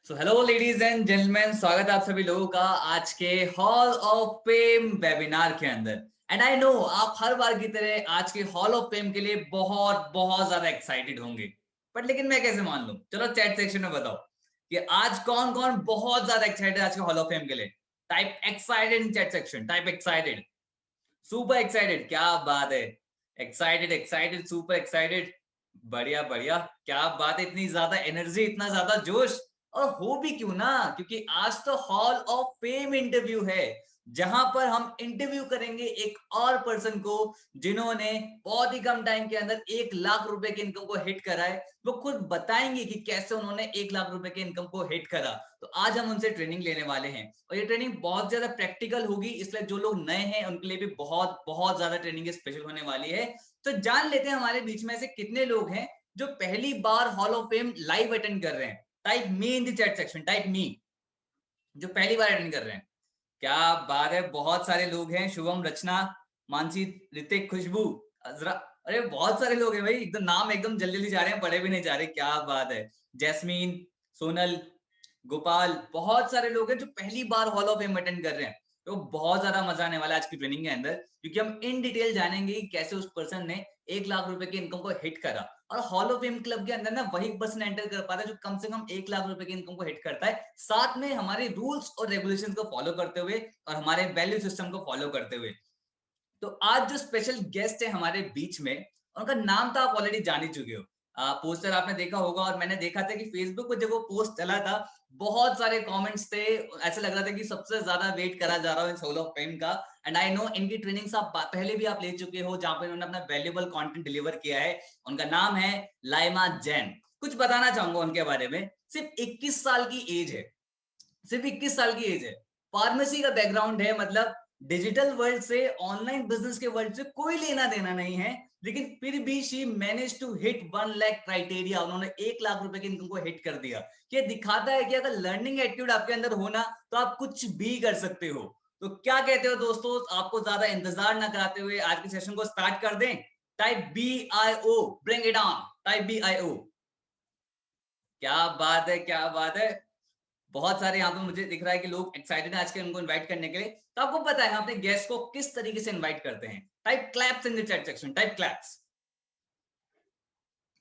So hello ladies and gentleman, स्वागत है आप सभी लोगों का आज के हॉल ऑफ फेम वेबिनार के अंदर। एंड आई नो आप हर बार की तरह आज के हॉल ऑफ फेम के लिए बहुत बहुत ज्यादा एक्साइटेड होंगे, बट लेकिन मैं कैसे मान लूं? चलो चैट सेक्शन में बताओ कि आज कौन कौन बहुत ज्यादा एक्साइटेड आज के हॉल ऑफ फेम के लिए। टाइप एक्साइटेड इन chat section, type excited, super excited, क्या बात है। एक्साइटेड एक्साइटेड सुपर एक्साइटेड, बढ़िया बढ़िया, क्या बात है। इतनी ज्यादा एनर्जी, इतना ज्यादा जोश, और हो भी क्यों ना, क्योंकि आज तो हॉल ऑफ फेम इंटरव्यू है, जहां पर हम इंटरव्यू करेंगे एक और पर्सन को जिन्होंने बहुत ही कम टाइम के अंदर 1 लाख रुपए की इनकम को हिट करा है। वो खुद बताएंगे कि कैसे उन्होंने 1 लाख रुपए की इनकम को हिट करा। तो आज हम उनसे ट्रेनिंग लेने वाले हैं और ये ट्रेनिंग बहुत ज्यादा प्रैक्टिकल होगी, इसलिए जो लोग नए हैं उनके लिए भी बहुत बहुत ज्यादा ट्रेनिंग स्पेशल होने वाली है। तो जान लेते हैं हमारे बीच में से कितने लोग हैं जो पहली बार hall of fame live attend कर रहे हैं। Type me in the chat section, type me, जो पहली बार अटेंड कर रहे हैं। क्या बात है, बहुत सारे लोग हैं। शुभम, रचना, मानसी, ऋतिक, खुशबू, अजरा, अरे बहुत सारे लोग हैं भाई, एकदम नाम एकदम जल्दी जल्दी जा रहे हैं, पढ़े भी नहीं जा रहे, क्या बात है। जैस्मीन, सोनल, गोपाल, बहुत सारे लोग हैं जो पहली बार हॉल ऑफ फेम अटेंड कर रहे हैं। तो बहुत ज्यादा मजा आने वाला है आज की ट्रेनिंग के अंदर, क्योंकि हम इन डिटेल जानेंगे कि कैसे उस पर्सन ने 1 लाख रुपए की इनकम को हिट करा। और हॉल ऑफ फेम क्लब के अंदर ना वही पर्सन एंटर कर पाता है जो कम से कम 1 लाख रुपए की इनकम को हिट करता है, साथ में हमारे रूल्स और रेगुलेशंस को फॉलो करते हुए और हमारे वैल्यू सिस्टम को फॉलो करते हुए। तो आज जो स्पेशल गेस्ट है हमारे बीच में, उनका नाम तो आप ऑलरेडी जान ही चुके हो। पोस्टर आपने देखा होगा, और मैंने देखा था कि फेसबुक पर जब वो पोस्ट चला था, बहुत सारे कमेंट्स थे। ऐसा लग रहा था कि सबसे ज्यादा वेट करा जा रहा है इस हॉल ऑफ फेम का। एंड आई नो इनकी ट्रेनिंग्स आप पहले भी आप ले चुके हो, जहां पर इन्होंने अपना वैल्यूएबल कंटेंट डिलीवर किया है। उनका नाम है लाइमा जैन। कुछ बताना चाहूंगा उनके बारे में। सिर्फ 21 साल की एज है, सिर्फ 21 साल की एज है। फार्मेसी का बैकग्राउंड है, मतलब डिजिटल वर्ल्ड से, ऑनलाइन बिजनेस के वर्ल्ड से कोई लेना देना नहीं है, लेकिन फिर भी she manage to hit 1 lakh criteria. उन्होंने 1 लाख रुपए की इनकम को हिट कर दिया। ये दिखाता है कि अगर लर्निंग एटीट्यूड आपके अंदर होना तो आप कुछ भी कर सकते हो। तो क्या कहते हो दोस्तों, आपको ज्यादा इंतजार ना कराते हुए आज के सेशन को स्टार्ट कर दें? Type BIO, bring it on, type BIO। क्या बात है, क्या बात है। बहुत सारे यहाँ पे मुझे दिख रहा है कि लोग एक्साइटेड हैं आज के उनको इनवाइट करने के लिए। तो आपको पता है हम अपने गेस्ट को किस तरीके से इनवाइट करते हैं। Type claps in the chat section, type claps.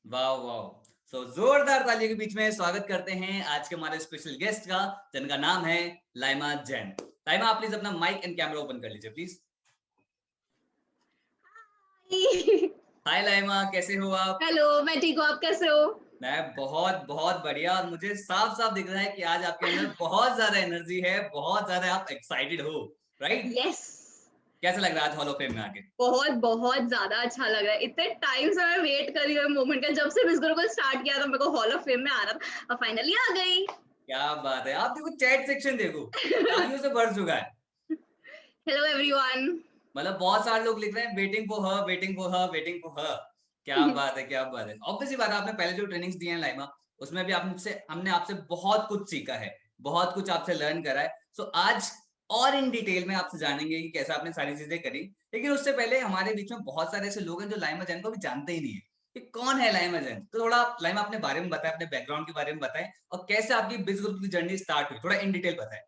वाह वाह। सो जोरदार तालियों के बीच में स्वागत करते हैं आज के हमारे स्पेशल गेस्ट का, जिनका नाम है लाइमा जैन। लाइमा, आप प्लीज अपना माइक एंड कैमरा ओपन कर लीजिए प्लीज। हाय लाइमा, कैसे हो आप? हेलो, मैं ठीक हूँ। आप कैसे हो? मैं बहुत बहुत बढ़िया, और मुझे साफ साफ दिख रहा है कि आज आपके अंदर बहुत ज्यादा एनर्जी है, बहुत ज्यादा आप एक्साइटेड हो, राइट? यस। कैसा लग रहा है आज हॉल ऑफ फेम में आके? बहुत बहुत ज्यादा अच्छा लग रहा है। इतने टाइम से मैं वेट कर रही हूँ मोमेंट का। जब से मिस गुरु को स्टार्ट किया था, मेरे को हॉल ऑफ फेम में आना था और फाइनली आ गई। क्या बात है। आप देखो चैट सेक्शन, देखो तालियों से भर चुका है। Hello everyone. मतलब बहुत सारे लोग लिख रहे हैं waiting for her, waiting for her, waiting for her. क्या बात है, क्या बात है। ऑब्वियसली बात है, आपने पहले जो ट्रेनिंग्स दी हैं लाइमा, उसमें भी आपसे हमने आपसे बहुत कुछ सीखा है, बहुत कुछ आपसे लर्न करा है। सो आज और इन डिटेल में आपसे जानेंगे कि कैसे आपने सारी चीजें करी। लेकिन उससे पहले हमारे बीच में बहुत सारे ऐसे लोग हैं जो लाइमा जैन को भी जानते ही नहीं है कि कौन है लाइमा जैन। तो थोड़ा आप लाइमा अपने बारे में बताएं, अपने बैकग्राउंड के बारे में बताएं, और कैसे आपकी बिजनेस ग्रुप की जर्नी स्टार्ट हुई, थोड़ा इन डिटेल बताएं।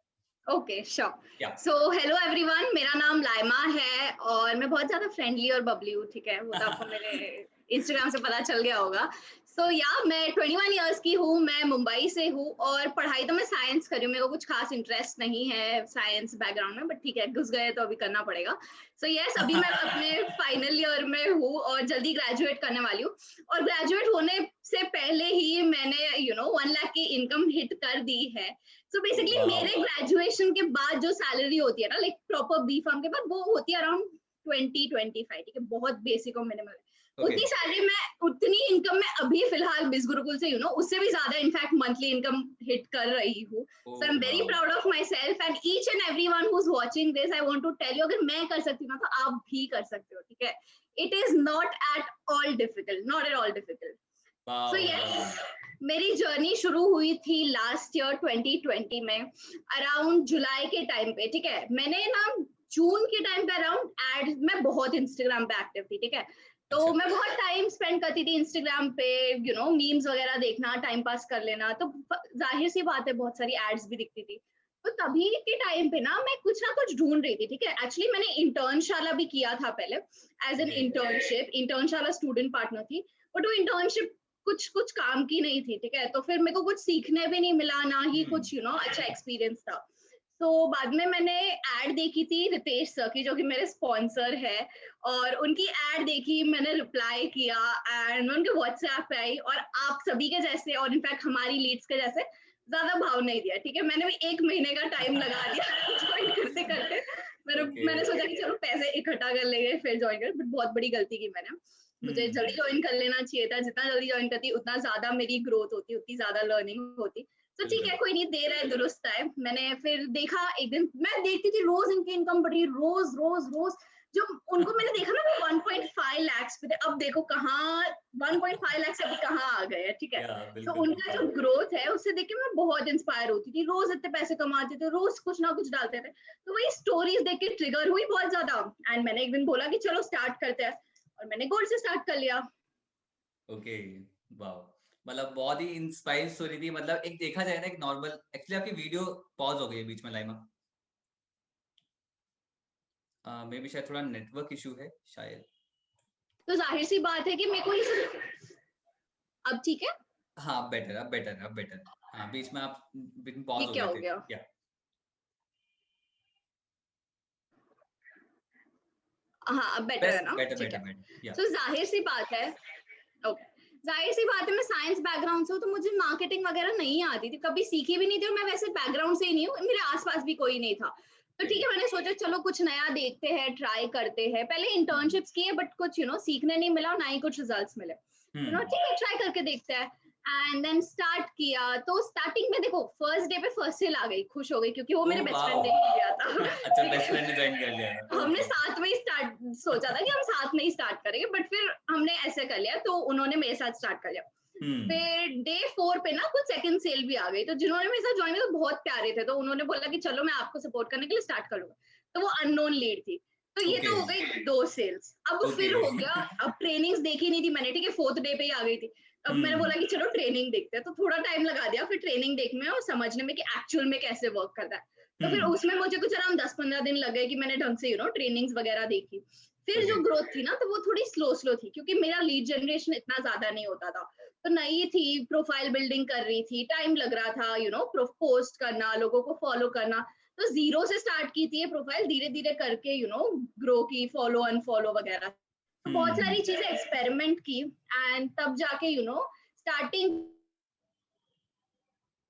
Okay, sure. क्या? सो हेलो एवरीवन, मेरा नाम लाइमा है और मैं बहुत ज्यादा फ्रेंडली और बबली हूँ। ठीक है, वो तो आपको मेरे इंस्टाग्राम से पता चल गया होगा। सो या मैं 21 इयर्स की हूँ। मैं मुंबई से हूँ और पढ़ाई तो मैं साइंस कर रही हूँ। मेरे को कुछ खास इंटरेस्ट नहीं है साइंस बैकग्राउंड में, बट ठीक है, घुस गए तो अभी करना पड़ेगा। सो यस, अभी मैं अपने फाइनल ईयर में हूँ और जल्दी ग्रेजुएट करने वाली हूँ। और ग्रेजुएट होने से पहले ही मैंने 1 लाख की इनकम हिट कर दी है। सो बेसिकली वाह। मेरे ग्रेजुएशन के बाद जो सैलरी होती है ना, लाइक प्रॉपर बी फार्म के बाद, वो होती है अराउंड 20-25। ठीक है, बहुत बेसिक और मिनिमल। ओके। उतनी सैलरी मैं, उतनी इनकम मैं अभी फिलहाल बिस गुरुकुल से उससे भी ज्यादा इनफैक्ट मंथली इनकम हिट कर रही हूँ। सो आई एम वेरी वाह। Proud of my self and each and every one who is watching this. I want to tell you, अगर मैं कर सकती हूँ ना तो आप भी कर सकते हो। ठीक है, it is not at all difficult, not at all difficult. So वाह वाह। यस, मेरी जर्नी शुरू हुई थी लास्ट ईयर 2020 में, अराउंड जुलाई के टाइम पे। ठीक है, मैंने ना जून के टाइम पे अराउंड एड, मैं बहुत इंस्टाग्राम पे एक्टिव थी। ठीक है, तो अच्छा। मैं बहुत टाइम स्पेंड करती थी इंस्टाग्राम पे, मीम्स वगैरह देखना, टाइम पास कर लेना। तो जाहिर सी बात है बहुत सारी एड्स भी दिखती थी। तो तभी के टाइम पे ना कुछ ढूंढ रही थी, ठीक है। एक्चुअली मैंने इंटर्नशाला भी किया था पहले, as an okay. Internship. Internshala student partner थी, बट वो इंटर्नशिप कुछ कुछ काम की नहीं थी, ठीक है। तो फिर मेरे को कुछ सीखने भी नहीं मिला, ना ही कुछ अच्छा एक्सपीरियंस था। तो बाद में मैंने एड देखी थी रितेश सर की, जो कि मेरे स्पॉन्सर है, और उनकी एड देखी, मैंने रिप्लाई किया एंड मैं उनके व्हाट्सएप पे आई, और आप सभी के जैसे, और इनफैक्ट हमारी लीड्स के जैसे ज्यादा भाव नहीं दिया, ठीक है। मैंने भी 1 महीने का टाइम लगा दिया ज्वाइन करते करते। ओके। मैंने सोचा कि चलो पैसे इकट्ठा कर लेंगे फिर ज्वाइन कर, बट बहुत बड़ी गलती की मैंने। मुझे जल्दी ज्वाइन कर लेना चाहिए था। जितना जल्दी ज्वाइन करती उतना ज्यादा मेरी ग्रोथ होती, उतनी ज्यादा लर्निंग होती। तो ठीक है, बिल्कुल। कोई नहीं, देर है दुरुस्त है। मैंने फिर देखा, एक दिन मैं देखती थी रोज इनकी इनकम बढ़ी, रोज रोज रोज। जो उनको मैंने देखा ना, वो 1.5 लाख पे थे, अब देखो कहाँ 1.5 लाख से अभी कहाँ आ गए हैं, ठीक है। या तो बिल्कुल उनका बिल्कुल। जो ग्रोथ है उससे देख के मैं बहुत इंस्पायर होती थी। रोज इतने पैसे कमाते थे, रोज कुछ ना कुछ डालते थे। तो वही स्टोरीज देख के ट्रिगर हुई बहुत ज्यादा, एंड मैंने एक दिन बोला कि चलो स्टार्ट करते हैं, और मैंने गोल्ड से स्टार्ट कर लिया। ओके। वाओ। मतलब बहुत ही इंस्पायरिंग स्टोरी थी। मतलब एक देखा जाए ना, एक नॉर्मल, एक्चुअली आपकी वीडियो पॉज हो गई है बीच में लाइमा। मे बी शायद थोड़ा नेटवर्क इशू है शायद। तो जाहिर सी बात है कि मेरे को ये सब, अब ठीक है। हाँ बेटर, अब बेटर, अब बेटर। हाँ बीच में आप, बीच में ये पॉज हो क्या गए हो थे। गया? या हाँ, अब बेटर है बेस्ट, ना, बेटर ठीक बेटर है। बेटर। या तो जाहिर सी बात है, ओके, जाहिर सी बात है, मैं साइंस बैकग्राउंड से हूँ, तो मुझे मार्केटिंग वगैरह नहीं आती थी, कभी सीखी भी नहीं थी, और मैं वैसे बैकग्राउंड से ही नहीं हूँ, मेरे आसपास भी कोई नहीं था। तो ठीक है, मैंने सोचा चलो कुछ नया देखते हैं, ट्राई करते हैं। पहले इंटर्नशिप्स किए, बट कुछ सीखने नहीं मिला, और ना ही कुछ रिजल्ट्स मिले। ठीक है, ट्राई करके देखते हैं। एंड देन स्टार्ट किया। तो स्टार्टिंग में देखो, फर्स्ट डे पे फर्स्ट सेल आ गई, खुश हो गई, क्योंकि वो ओ मेरे बेस्ट फ्रेंड वाओ। ने ही किया था अच्छा, ठीक बेस्ट फ्रेंड ने है। ज्वाइन कर लिया था। हमने ओके। साथ में ही स्टार्ट सोचा था कि हम साथ में ही स्टार्ट करेंगे, बट फिर हमने ऐसे कर लिया, तो उन्होंने मेरे साथ स्टार्ट कर लिया। हम्म। फिर डे 4 पे ना कुछ सेकंड सेल भी आ गई, तो जिन्होंने मेरे साथ ज्वाइन किया तो बहुत प्यारे थे, तो उन्होंने बोला कि चलो मैं आपको सपोर्ट करने के लिए स्टार्ट करूंगा। तो वो अननोन लीड थी। तो ये ओके। तो हो गई 2 सेल्स। अब ओके। फिर हो गया, अब ट्रेनिंग्स देखी नहीं थी मैंने, ठीक है, 4th डे पे ही आ गई थी। अब मैंने बोला कि चलो ट्रेनिंग देखते हैं, तो थोड़ा टाइम लगा दिया फिर ट्रेनिंग देखने में और समझने में कि एक्चुअल में कैसे वर्क करता है। तो फिर उसमें मुझे कुछ अराउंड 10-15 दिन लग गए कि मैंने ढंग से ट्रेनिंग्स वगैरह देखी। फिर ओके। जो ग्रोथ थी ना, तो वो थोड़ी स्लो स्लो थी, क्योंकि मेरा लीड जनरेशन इतना ज्यादा नहीं होता था। तो नई थी, प्रोफाइल बिल्डिंग कर रही थी, टाइम लग रहा था, पोस्ट करना, लोगों को फॉलो करना। तो जीरो से स्टार्ट की थी ये प्रोफाइल, धीरे धीरे करके ग्रो की, फॉलो अनफॉलो वगैरह। तो बहुत सारी चीजें एक्सपेरिमेंट की, एंड तब जाके स्टार्टिंग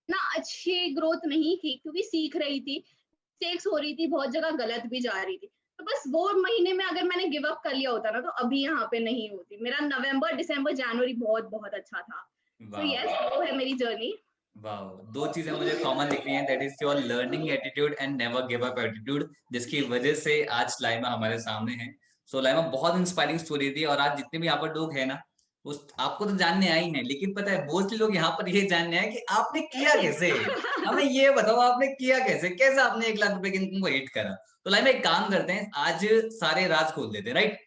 ना अच्छी ग्रोथ नहीं की, क्योंकि सीख रही थी, मिस्टेक्स हो रही थी, बहुत जगह गलत भी जा रही थी। तो बस वो महीने में अगर मैंने गिव अप कर लिया होता ना, तो अभी यहाँ पे नहीं होती। मेरा नवंबर दिसंबर जनवरी बहुत बहुत अच्छा था। So wow. यस, वो है मेरी जर्नी। वाओ, दो चीजें मुझे कॉमन दिख रही हैं, that is your learning attitude and never give up attitude, जिसकी वजह से आज लाइमा हमारे सामने है। सो लाइमा, बहुत इंस्पायरिंग स्टोरी थी। और आज जितने भी यहाँ पर लोग हैं ना, उस आपको तो जानने आई हैं, लेकिन पता है मोस्टली लोग यहाँ पर ये जानने आए कि आपने किया कैसे। हमें ये बताओ, आपने किया कैसे, कैसे आपने 1 लाख रुपए की इनकम को हिट करा। तो लाइमा एक काम करते हैं, आज सारे राज खोल देते हैं, राइट।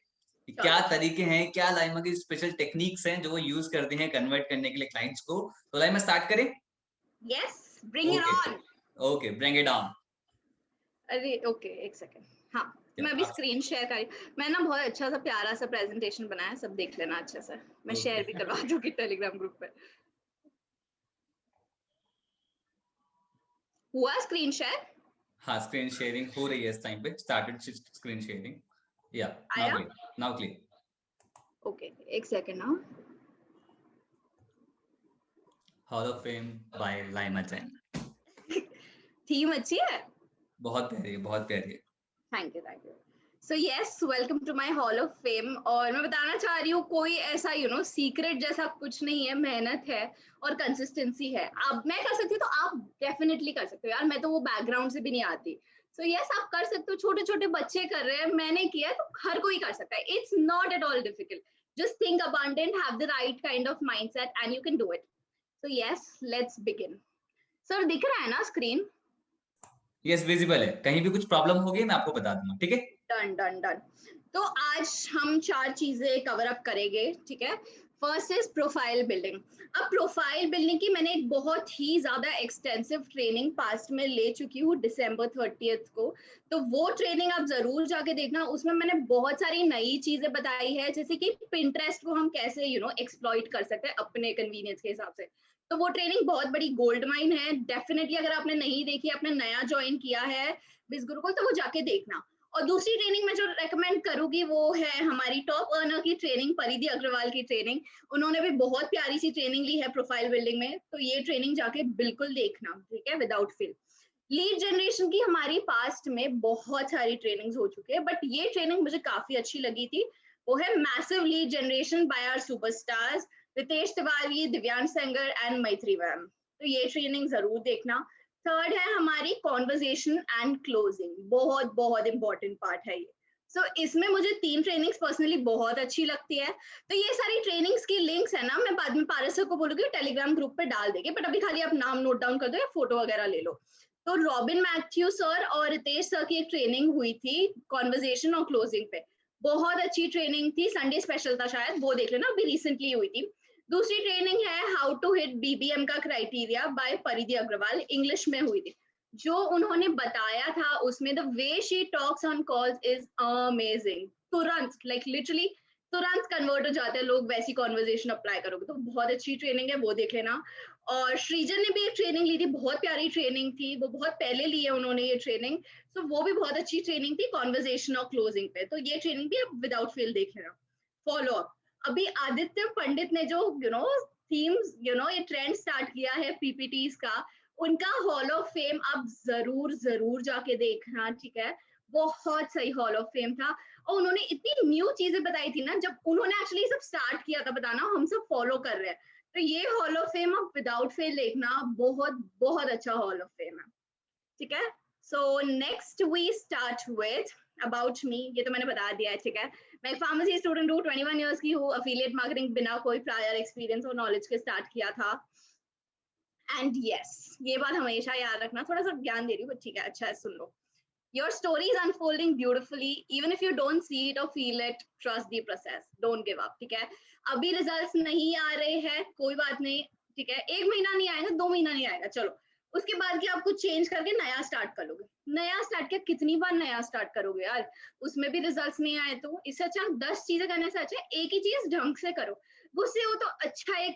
क्या चलो, तरीके हैं, क्या लाइमा की स्पेशल टेक्निक्स हैं जो वो यूज करते हैं कन्वर्ट करने के लिए क्लाइंट्स को। तो लाइमा स्टार्ट करें। Yes, bring it okay. On. Okay, bring it on. अरे ओके, एक सेकेंड। हाँ, तो मैं अभी स्क्रीन शेयर कर रही। मैं ना बहुत अच्छा सा प्यारा सा प्रेजेंटेशन बनाया, सब देख लेना अच्छे से। मैं शेयर भी ओके। करवा दूंगी टेलीग्राम ग्रुप पे। हुआ स्क्रीन शेयर? हाँ, स्क्रीन शेयरिंग हो रही है इस टाइम पे, started screen sharing. Yeah, now आया? Clear, now clear. ओके, एक सेकेंड ना। Hall of fame by Laima Jain. Theme अच्छी है। बहुत प्यारी है, बहुत प्यारी है। Thank you, thank you. So yes, welcome to my hall of fame. और मैं बताना चाह रही हूँ, कोई ऐसा सीक्रेट जैसा कुछ नहीं है, मेहनत है और कंसिस्टेंसी है। अब मैं कर सकती हूँ, तो आप डेफिनेटली कर सकते हो यार। मैं तो वो बैकग्राउंड से भी नहीं आती। सो यस, आप कर सकते हो। छोटे छोटे बच्चे कर रहे हैं, मैंने किया है, तो हर कोई कर सकता है। It's not at all difficult. Just think abundant, have the right kind of mindset and you can do it. So yes, let's begin. Sir दिख रहा है ना स्क्रीन? यस विजिबल है, कहीं भी कुछ प्रॉब्लम होगी मैं आपको बता दूंगा, ठीक है? Done done done. तो आज हम 4 चीजें कवर अप करेंगे, ठीक है? First is profile building. अब प्रोफाइल बिल्डिंग की मैंने एक बहुत ही ज्यादा एक्सटेंसिव ट्रेनिंग पास्ट में ले चुकी हूँ December 30th को। तो वो ट्रेनिंग आप जरूर जाके देखना, उसमें मैंने बहुत सारी नई चीजें बताई है, जैसे कि पिंटरेस्ट को हम कैसे एक्सप्लॉइट कर सकते हैं अपने कन्वीनियंस के हिसाब से। तो वो ट्रेनिंग बहुत बड़ी गोल्ड माइन है। डेफिनेटली अगर आपने नहीं देखी, आपने नया ज्वाइन किया है बिज गुरुकुल, तो वो जाके देखना। और दूसरी ट्रेनिंग मैं जो रेकमेंड करूंगी वो है हमारी टॉप अर्नर की ट्रेनिंग, परिधि अग्रवाल की ट्रेनिंग। उन्होंने भी बहुत प्यारी सी ट्रेनिंग ली है प्रोफाइल बिल्डिंग में, तो ये ट्रेनिंग जाके बिल्कुल देखना, ठीक है, विदाउट फेल। लीड जनरेशन की हमारी पास्ट में बहुत सारी ट्रेनिंग्स हो चुकी है, बट ये ट्रेनिंग मुझे काफी अच्छी लगी थी। वो है massive lead generation by our superstars Ritesh Tiwari, Divyansh Sengar and Maitri ma'am. तो ये ट्रेनिंग जरूर देखना। थर्ड है हमारी कॉन्वर्जेशन एंड क्लोजिंग, बहुत बहुत इंपॉर्टेंट पार्ट है ये। इसमें मुझे 3 ट्रेनिंग्स पर्सनली बहुत अच्छी लगती है। तो ये सारी ट्रेनिंग्स की लिंक्स है ना, मैं बाद में पारस सर को बोलूंगी टेलीग्राम ग्रुप पे डाल देंगे, बट अभी खाली आप नाम नोट डाउन कर दो या फोटो वगैरह ले लो। तो रॉबिन मैथ्यू सर और रितेश सर की एक ट्रेनिंग हुई थी कॉन्वर्जेशन और क्लोजिंग पे, बहुत अच्छी ट्रेनिंग थी, संडे स्पेशल था शायद, वो देख लेना, अभी रिसेंटली हुई थी। दूसरी ट्रेनिंग है हाउ टू हिट बीबीएम का क्राइटेरिया बाय परिधि अग्रवाल, इंग्लिश में हुई थी। जो उन्होंने बताया था उसमें, the way she talks on calls is amazing. तुरंत लाइक लिटरली तुरंत कन्वर्ट हो जाते हैं लोग, वैसी कॉन्वर्जेशन अप्लाई करोगे तो बहुत अच्छी ट्रेनिंग है, वो देख लेना। और श्रीजन ने भी एक ट्रेनिंग ली थी, बहुत प्यारी ट्रेनिंग थी, वो बहुत पहले ली है उन्होंने ये ट्रेनिंग। तो वो भी बहुत अच्छी ट्रेनिंग थी कॉन्वर्जेशन और क्लोजिंग पे, तो ये ट्रेनिंग भी आप विदाउट फेल देख लेना। फॉलो अप, अभी आदित्य पंडित ने जो थीम्स ये ट्रेंड स्टार्ट किया है पीपीटीज का, उनका हॉल ऑफ फेम आप जरूर जरूर जाके देखना, ठीक है? बहुत सही हॉल ऑफ फेम था। और उन्होंने इतनी न्यू चीजें बताई थी ना, जब उन्होंने एक्चुअली सब स्टार्ट किया था बताना, हम सब फॉलो कर रहे हैं। तो ये हॉल ऑफ फेम आप विदाउट फेल देखना, बहुत बहुत अच्छा हॉल ऑफ फेम है, ठीक है? So next we start with about me, ये तो मैंने बता दिया है, ठीक है? मैं फार्मेसी स्टूडेंट हूँ, 21 इयर्स की हूँ, अफिलिएट मार्केटिंग बिना कोई प्रायर एक्सपीरियंस और नॉलेज के स्टार्ट किया था। एंड यस, ये बात हमेशा याद रखना, थोड़ा सा ज्ञान दे रही हूँ, ठीक है? अच्छा है, सुन लो। Your story is unfolding beautifully, even if you don't see it or feel it. Trust the process. Don't give up. ठीक है? अभी रिजल्ट्स नहीं आ रहे हैं, कोई बात नहीं, ठीक है? 1 महीना नहीं आएगा, 2 महीना नहीं आएगा, चलो उसके बाद की आप कुछ चेंज करके नया स्टार्ट कर लोगे। नया स्टार्ट क्या, कितनी बार नया स्टार्ट करोगे यार? उसमें भी रिजल्ट्स नहीं आए तो इससे अच्छा 10 चीजें करने से अच्छा एक ही चीज ढंग से करो। घुसे हो तो अच्छा एक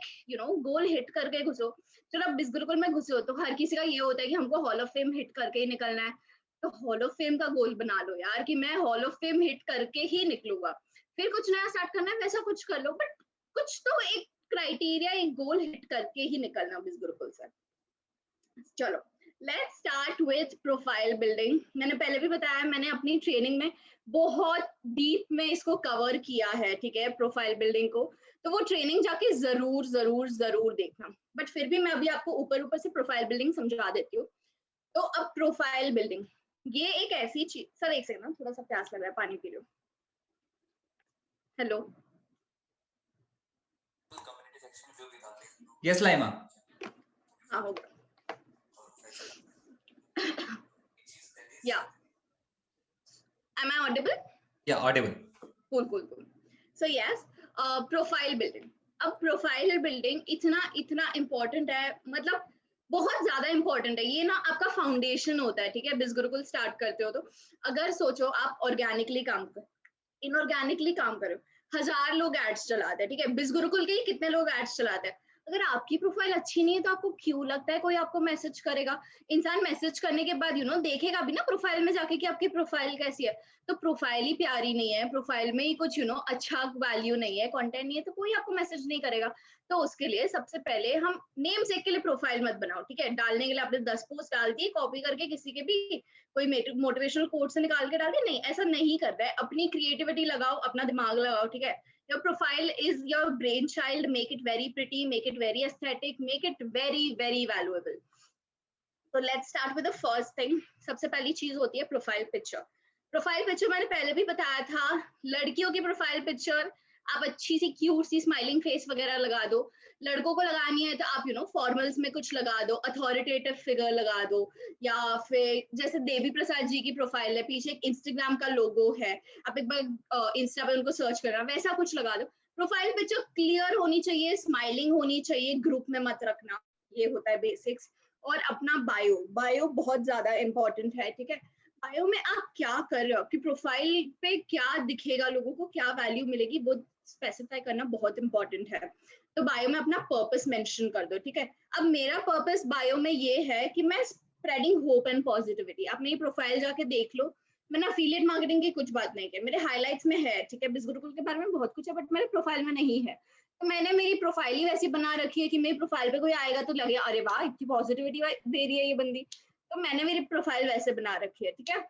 गोल हिट करके घुसो। चलो अब बिस गुरुकुल में घुसे हो तो हर किसी का ये होता है कि हमको हॉल ऑफ फेम हिट करके ही निकलना है। तो हॉल ऑफ फेम का गोल बना लो यार, कि मैं हॉल ऑफ फेम हिट करके ही निकलूंगा। फिर कुछ नया स्टार्ट करना है वैसा कुछ कर लो, बट कुछ तो एक क्राइटेरिया, एक गोल हिट करके ही निकलना बिस गुरुकुल से। चलो let's start with profile building. मैंने पहले भी बताया, मैंने अपनी ट्रेनिंग में बहुत डीप में इसको कवर किया है, ठीक है, प्रोफाइल बिल्डिंग को। तो वो ट्रेनिंग जाके जरूर जरूर जरूर देखना, बट फिर भी मैं अभी आपको ऊपर ऊपर से प्रोफाइल बिल्डिंग समझा देती हूँ। तो अब प्रोफाइल बिल्डिंग ये एक ऐसी चीज, सर एक सेकंड, थोड़ा सा प्यास लग रहा है, पानी पी लो। Hello, yes Laima. हाँ हो गया। Yeah am I audible? Yeah audible. Cool cool cool. So yes, profile building. अब प्रोफाइल बिल्डिंग इतना इतना इम्पोर्टेंट है, मतलब बहुत ज्यादा इम्पोर्टेंट है ये ना, आपका फाउंडेशन होता है, ठीक है? बिस गुरुकुल स्टार्ट करते हो तो अगर सोचो आप ऑर्गेनिकली काम करो, इनऑर्गेनिकली काम करो, 1000 लोग एड्स चलाते हैं, ठीक है? बिस गुरुकुल के ही कितने लोग एड्स चलाते हैं? अगर आपकी प्रोफाइल अच्छी नहीं है तो आपको क्यों लगता है कोई आपको मैसेज करेगा? इंसान मैसेज करने के बाद देखेगा भी ना प्रोफाइल में जाके कि आपकी प्रोफाइल कैसी है। तो प्रोफाइल ही प्यारी नहीं है, प्रोफाइल में ही कुछ अच्छा वैल्यू नहीं है, कंटेंट नहीं है, तो कोई आपको मैसेज नहीं करेगा। तो उसके लिए सबसे पहले हम नेम सेक के लिए प्रोफाइल मत बनाओ, ठीक है? डालने के लिए आपने 10 पोस्ट डाल दी कॉपी करके किसी के भी, कोई मोटिवेशनल कोट से निकाल के डाल दिया, नहीं, ऐसा नहीं करना है। अपनी क्रिएटिविटी लगाओ, अपना दिमाग लगाओ, ठीक है? Your profile is your brainchild. Make it very pretty, make it very aesthetic, make it very very valuable. So let's start with the first thing. सबसे पहली चीज होती है प्रोफाइल पिक्चर। प्रोफाइल पिक्चर मैंने पहले भी बताया था, लड़कियों की प्रोफाइल पिक्चर आप अच्छी सी क्यूट सी स्माइलिंग फेस वगैरह लगा दो। लड़कों को लगानी है तो आप फॉर्मल्स में कुछ लगा दो, अथॉरिटेटिव फिगर लगा दो, या फिर जैसे देवी प्रसाद जी की प्रोफाइल है, पीछे एक इंस्टाग्राम का लोगो है, आप एक बार इंस्टा पे उनको सर्च करना, वैसा कुछ लगा दो। प्रोफाइल पिक्चर क्लियर होनी चाहिए, स्माइलिंग होनी चाहिए, ग्रुप में मत रखना, ये होता है बेसिक्स। और अपना बायो, बायो बहुत ज्यादा इंपॉर्टेंट है, ठीक है। बायो में आप क्या कर रहे हो, आपकी प्रोफाइल पे क्या दिखेगा, लोगों को क्या वैल्यू मिलेगी, वो स्पेसिफाई करना बहुत इंपॉर्टेंट है। तो बायो में अपना पर्पस मेंशन कर दो, ठीक है। अब मेरा पर्पस बायो में ये है कि मैं स्प्रेडिंग होप एंड पॉजिटिविटी। आप मेरी प्रोफाइल जाके देख लो, मैंने अफिलिएट मार्केटिंग की कुछ बात नहीं की, मेरे हाइलाइट्स में है, ठीक है। बिजगुरुकुल के बारे में बहुत कुछ है, बट मेरे प्रोफाइल में नहीं है। तो मैंने मेरी प्रोफाइल ही वैसी बना रखी है कि मेरी प्रोफाइल पे कोई आएगा तो लगे अरे वाह इतनी पॉजिटिविटी दे रही है ये बंदी। तो मैंने मेरी प्रोफाइल वैसे बना रखी है, ठीक है।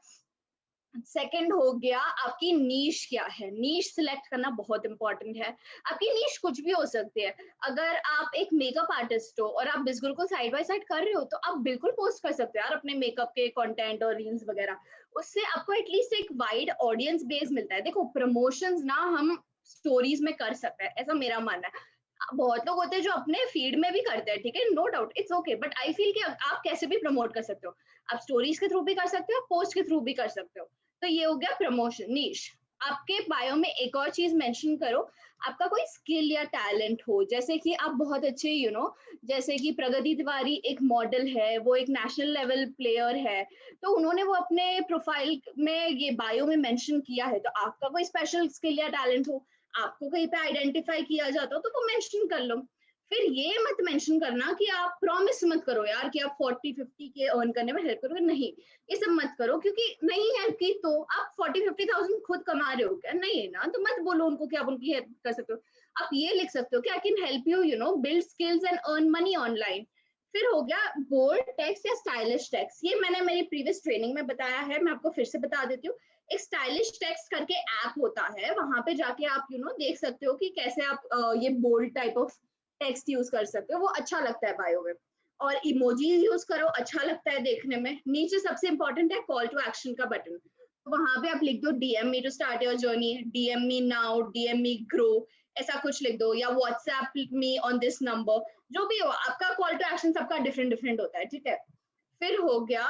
सेकंड हो गया आपकी नीश क्या है। नीश सिलेक्ट करना बहुत इंपॉर्टेंट है। आपकी नीश कुछ भी हो सकती है। अगर आप एक मेकअप आर्टिस्ट हो और आप बिजगुल को साइड बाय साइड कर रहे हो तो आप बिल्कुल पोस्ट कर सकते हो यार अपने मेकअप के कंटेंट और रील्स वगैरह। उससे आपको एटलीस्ट एक वाइड ऑडियंस बेस मिलता है। देखो प्रमोशंस ना हम स्टोरीज में कर सकते हैं, ऐसा मेरा मानना है। बहुत लोग होते हैं जो अपने फीड में भी करते हैं, ठीक है, no doubt, it's okay, but I feel कि आप कैसे भी प्रमोट कर सकते हो। आप स्टोरीज के थ्रू भी कर सकते हो, पोस्ट के थ्रू भी कर सकते हो। तो ये हो गया प्रमोशन नीश। आपके बायो में एक और चीज मेंशन करो, आपका कोई स्किल या टैलेंट हो, जैसे कि आप बहुत अच्छे जैसे कि प्रगति तिवारी एक मॉडल है, वो एक नेशनल लेवल प्लेयर है, तो उन्होंने वो अपने प्रोफाइल में ये बायो में मेंशन किया है। तो आपका कोई स्पेशल स्किल या टैलेंट हो, आपको कहीं पे आइडेंटिफाई किया जाता हो तो वो मेंशन कर लो। फिर ये मत मेंशन करना कि आप प्रॉमिस मत करो यार कि आप 40-50 के अर्न करने में हेल्प करोगे, नहीं, ये सब मत करो, क्योंकि नहीं है कि तो आप 40-50,000 खुद कमा रहे हो क्या, नहीं है ना, तो मत बोलो उनको कि आप उनकी हेल्प कर सकते हो। आप ये लिख सकते हो कि I can help you build skills and earn money online. फिर हो गया बोल्ड टेक्स्ट या स्टाइलिश टेक्स्ट। ये मैंने मेरी प्रीवियस ट्रेनिंग में बताया है, मैं आपको फिर से बता देती हूँ। एक स्टाइलिश टेक्स्ट करके ऐप होता है, वहां पे जाके आप देख सकते हो कि कैसे आप ये bold type of text use कर सकते हो, वो अच्छा लगता है बायो में। और इमोजी यूज करो, अच्छा लगता है देखने में। नीचे सबसे इंपॉर्टेंट है कॉल टू एक्शन का बटन, तो वहां पे आप लिख दो DM me to start your journey, DM me now, DM me grow, ऐसा कुछ लिख दो, या WhatsApp me on this number. जो भी हो, आपका कॉल टू एक्शन सबका डिफरेंट डिफरेंट होता है, ठीक है। फिर हो गया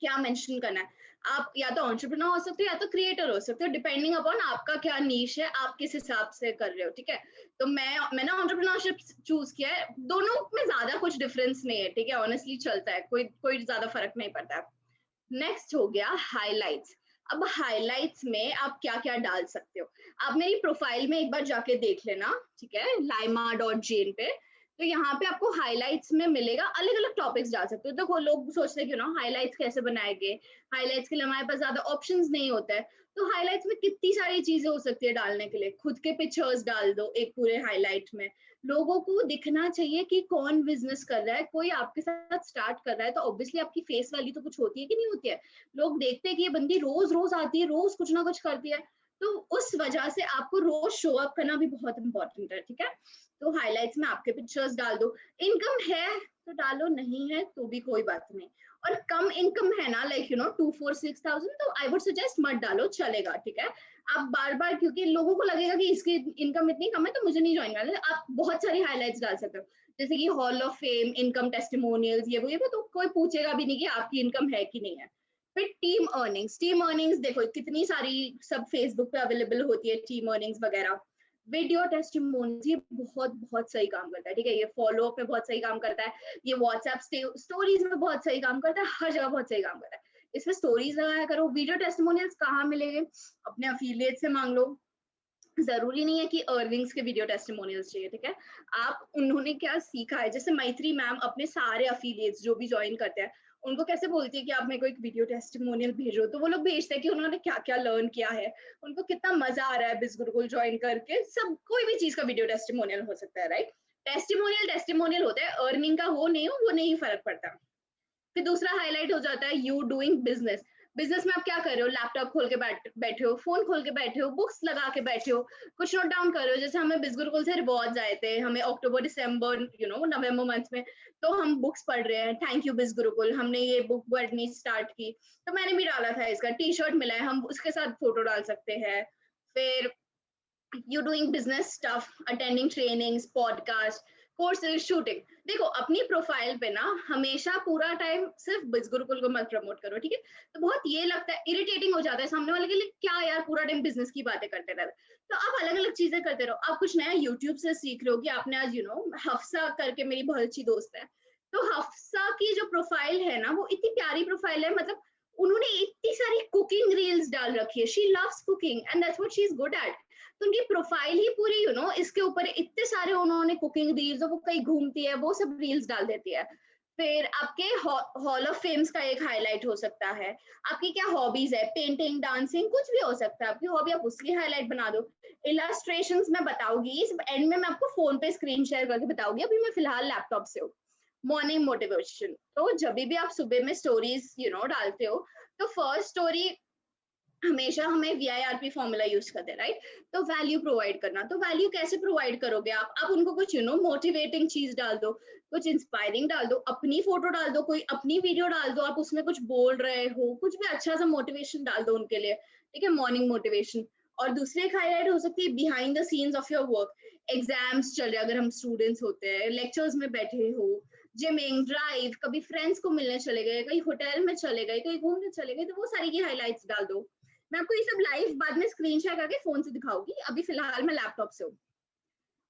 क्या मेंशन करना है। आप या तो एंटरप्रेन्योर हो सकते हो या तो क्रिएटर हो सकते हो, डिपेंडिंग अपॉन आपका क्या नीश है, आप किस हिसाब से कर रहे हो, ठीक है। तो मैंने एंटरप्रेन्योरशिप चूज किया है। दोनों में ज्यादा कुछ डिफरेंस नहीं है, ठीक है, ऑनेस्टली चलता है, कोई कोई ज्यादा फर्क नहीं पड़ता है। नेक्स्ट हो गया हाइलाइट्स। अब हाइलाइट्स में आप क्या क्या डाल सकते हो, आप मेरी प्रोफाइल में एक बार जाके देख लेना, ठीक है, laima.jane पे। तो यहाँ पे आपको हाइलाइट्स में मिलेगा, अलग अलग टॉपिक्स डाल सकते हो। तो लोग सोचते हैं कि हाइलाइट्स कैसे बनाएंगे, हाइलाइट्स के लिए हमारे पास ज्यादा ऑप्शंस नहीं होता है। तो हाइलाइट्स में कितनी सारी चीजें हो सकती है डालने के लिए। खुद के पिक्चर्स डाल दो एक पूरे हाइलाइट में, लोगों को दिखना चाहिए कि कौन बिजनेस कर रहा है। कोई आपके साथ स्टार्ट कर रहा है तो ऑब्वियसली आपकी फेस वैल्यू तो कुछ होती है कि नहीं होती है। लोग देखते हैं कि ये बंदी रोज रोज आती है, रोज कुछ ना कुछ करती है, तो उस वजह से आपको रोज शो अप करना भी बहुत इंपॉर्टेंट है, ठीक है। तो हाइलाइट्स में आपके पिक्चर्स डाल दो। इनकम है तो डालो, नहीं है तो भी कोई बात नहीं। और कम इनकम है ना, लाइक 2-4-6,000, तो आई वुड सजेस्ट मत डालो, चलेगा, ठीक है। आप बार बार, क्योंकि लोगों को लगेगा कि इसकी इनकम इतनी कम है तो मुझे नहीं ज्वाइन करना। आप बहुत सारी हाइलाइट्स डाल सकते हो, जैसे कि hall of fame, income testimonials, ये वो, तो कोई पूछेगा भी नहीं कि आपकी इनकम है कि नहीं है। फिर टीम अर्निंग्स, टीम अर्निंग्स देखो कितनी सारी सब फेसबुक पे अवेलेबल होती है, टीम अर्निंग्स वगैरह। वीडियो टेस्टिमोनियल्स, ये बहुत बहुत सही काम करता है, ठीक है, ये फॉलो अप में बहुत सही काम करता है, ये व्हाट्सएप स्टोरीज में बहुत सही काम करता है, हर जगह बहुत सही काम करता है। इसमें स्टोरीज लगाया करो। वीडियो टेस्टिमोनियल्स कहाँ मिलेंगे, अपने अफिलिएट से मांग लो। जरूरी नहीं है कि अर्निंग्स के वीडियो टेस्टिमोनियल्स चाहिए, ठीक है। आप उन्होंने क्या सीखा है, जैसे मैत्री मैम अपने सारे अफिलिएट्स जो भी ज्वाइन करते हैं उनको कैसे बोलती है कि आप मेरे को एक वीडियो टेस्टिमोनियल भेजो, तो वो लोग भेजते हैं कि उन्होंने क्या क्या लर्न किया है, उनको कितना मजा आ रहा है बिजगुरुकुल ज्वाइन करके। सब कोई भी चीज का वीडियो टेस्टिमोनियल हो सकता है, राइट। टेस्टिमोनियल टेस्टिमोनियल होता है, अर्निंग का हो नहीं हो वो नहीं फर्क पड़ता। फिर दूसरा हाईलाइट हो जाता है यू डूइंग बिजनेस। बिजनेस में आप क्या कर रहे हो, लैपटॉप खोल के बैठे हो, फोन खोल के बैठे हो, बुक्स लगा के बैठे हो, कुछ नोट डाउन कर रहे हो। जैसे हमें बिजगुरुकुल से रिवॉर्ड्स आए थे, हमें अक्टूबर दिसंबर नवंबर मंथ में, तो हम बुक्स पढ़ रहे हैं, थैंक यू बिजगुरुकुल, हमने ये बुक पढ़नी स्टार्ट की। तो मैंने भी डाला था, इसका टी शर्ट मिला है, हम उसके साथ फोटो डाल सकते हैं। फिर you doing business stuff, attending trainings, podcast, courses, shooting. देखो अपनी प्रोफाइल पे ना हमेशा पूरा टाइम सिर्फ बिज गुरुकुल को मत प्रमोट करो, ठीक है। तो बहुत ये लगता है, इरिटेटिंग हो जाता है सामने वाले के लिए, क्या यार पूरा टाइम बिजनेस की बातें करते रहते। तो आप अलग अलग चीजें करते रहो। आप कुछ नया यूट्यूब से सीख रहे हो कि आपने आज हफ्सा करके, मेरी बहुत अच्छी दोस्त है, तो हफ्सा की जो प्रोफाइल है ना वो इतनी प्यारी प्रोफाइल है, मतलब उन्होंने इतनी सारी कुकिंग रील्स डाल रखी है। She loves cooking and that's what she is good at. तो उनकी प्रोफाइल ही पूरी इसके ऊपर इतने सारे उन्होंने कुकिंग रील्स, वो कहीं घूमती है वो सब रील्स डाल देती है। फिर आपके हॉल ऑफ फेम्स का एक हाईलाइट हो सकता है। आपकी क्या हॉबीज है, पेंटिंग, डांसिंग, कुछ भी हो सकता है आपकी हॉबी, आप उसकी हाईलाइट बना दो। इलस्ट्रेशंस मैं बताऊंगी इस एंड में, मैं आपको फोन पे स्क्रीन शेयर करके बताऊंगी, अभी मैं फिलहाल लैपटॉप से हूँ। मॉर्निंग मोटिवेशन, तो जब भी आप सुबह में स्टोरीज डालते हो, तो फर्स्ट स्टोरी हमेशा हमें VIRP फॉर्मूला यूज करते हैं, राइट। तो वैल्यू प्रोवाइड करना, तो वैल्यू कैसे प्रोवाइड करोगे आप उनको कुछ मोटिवेटिंग चीज डाल दो, कुछ इंस्पायरिंग डाल दो, अपनी फोटो डाल दो, कोई अपनी वीडियो डाल दो, आप उसमें कुछ बोल रहे हो, कुछ भी अच्छा सा मोटिवेशन डाल दो उनके लिए, ठीक है, मॉर्निंग मोटिवेशन। और दूसरी एक हाईलाइट हो सकती है behind the scenes of your work. Exams चल रहे, अगर हम स्टूडेंट्स होते हैं, लेक्चर्स में बैठे हो, जिमिंग, ड्राइव, कभी फ्रेंड्स को मिलने चले गए, कहीं होटल में चले गए, कहीं घूमने चले गए, तो वो सारी की हाईलाइट्स डाल दो। मैं आपको ये सब लाइव बाद में स्क्रीन शेयर करके फोन से दिखाऊंगी, अभी फिलहाल मैं लैपटॉप से हूँ।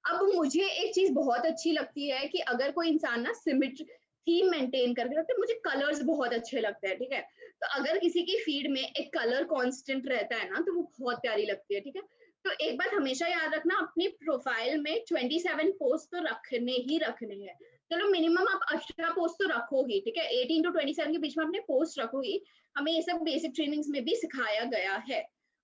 अब मुझे एक चीज बहुत अच्छी लगती है कि अगर कोई इंसान ना सिमेट्री थीम मेंटेन करके रखते हैं, मुझे कलर्स बहुत अच्छे लगते हैं, ठीक है। तो अगर किसी की फीड में एक कलर कांस्टेंट रहता है ना, तो वो बहुत प्यारी लगती है, ठीक है। तो एक बात हमेशा याद रखना, अपनी प्रोफाइल में 27 पोस्ट तो रखने ही रखने हैं। चलो मिनिमम आप 18 पोस्ट तो रखो ही, ठीक है, 18 to 27 के बीच में अपने पोस्ट रखो ही। हमें ये सब बेसिक ट्रेनिंग्स में भी सिखाया गया है।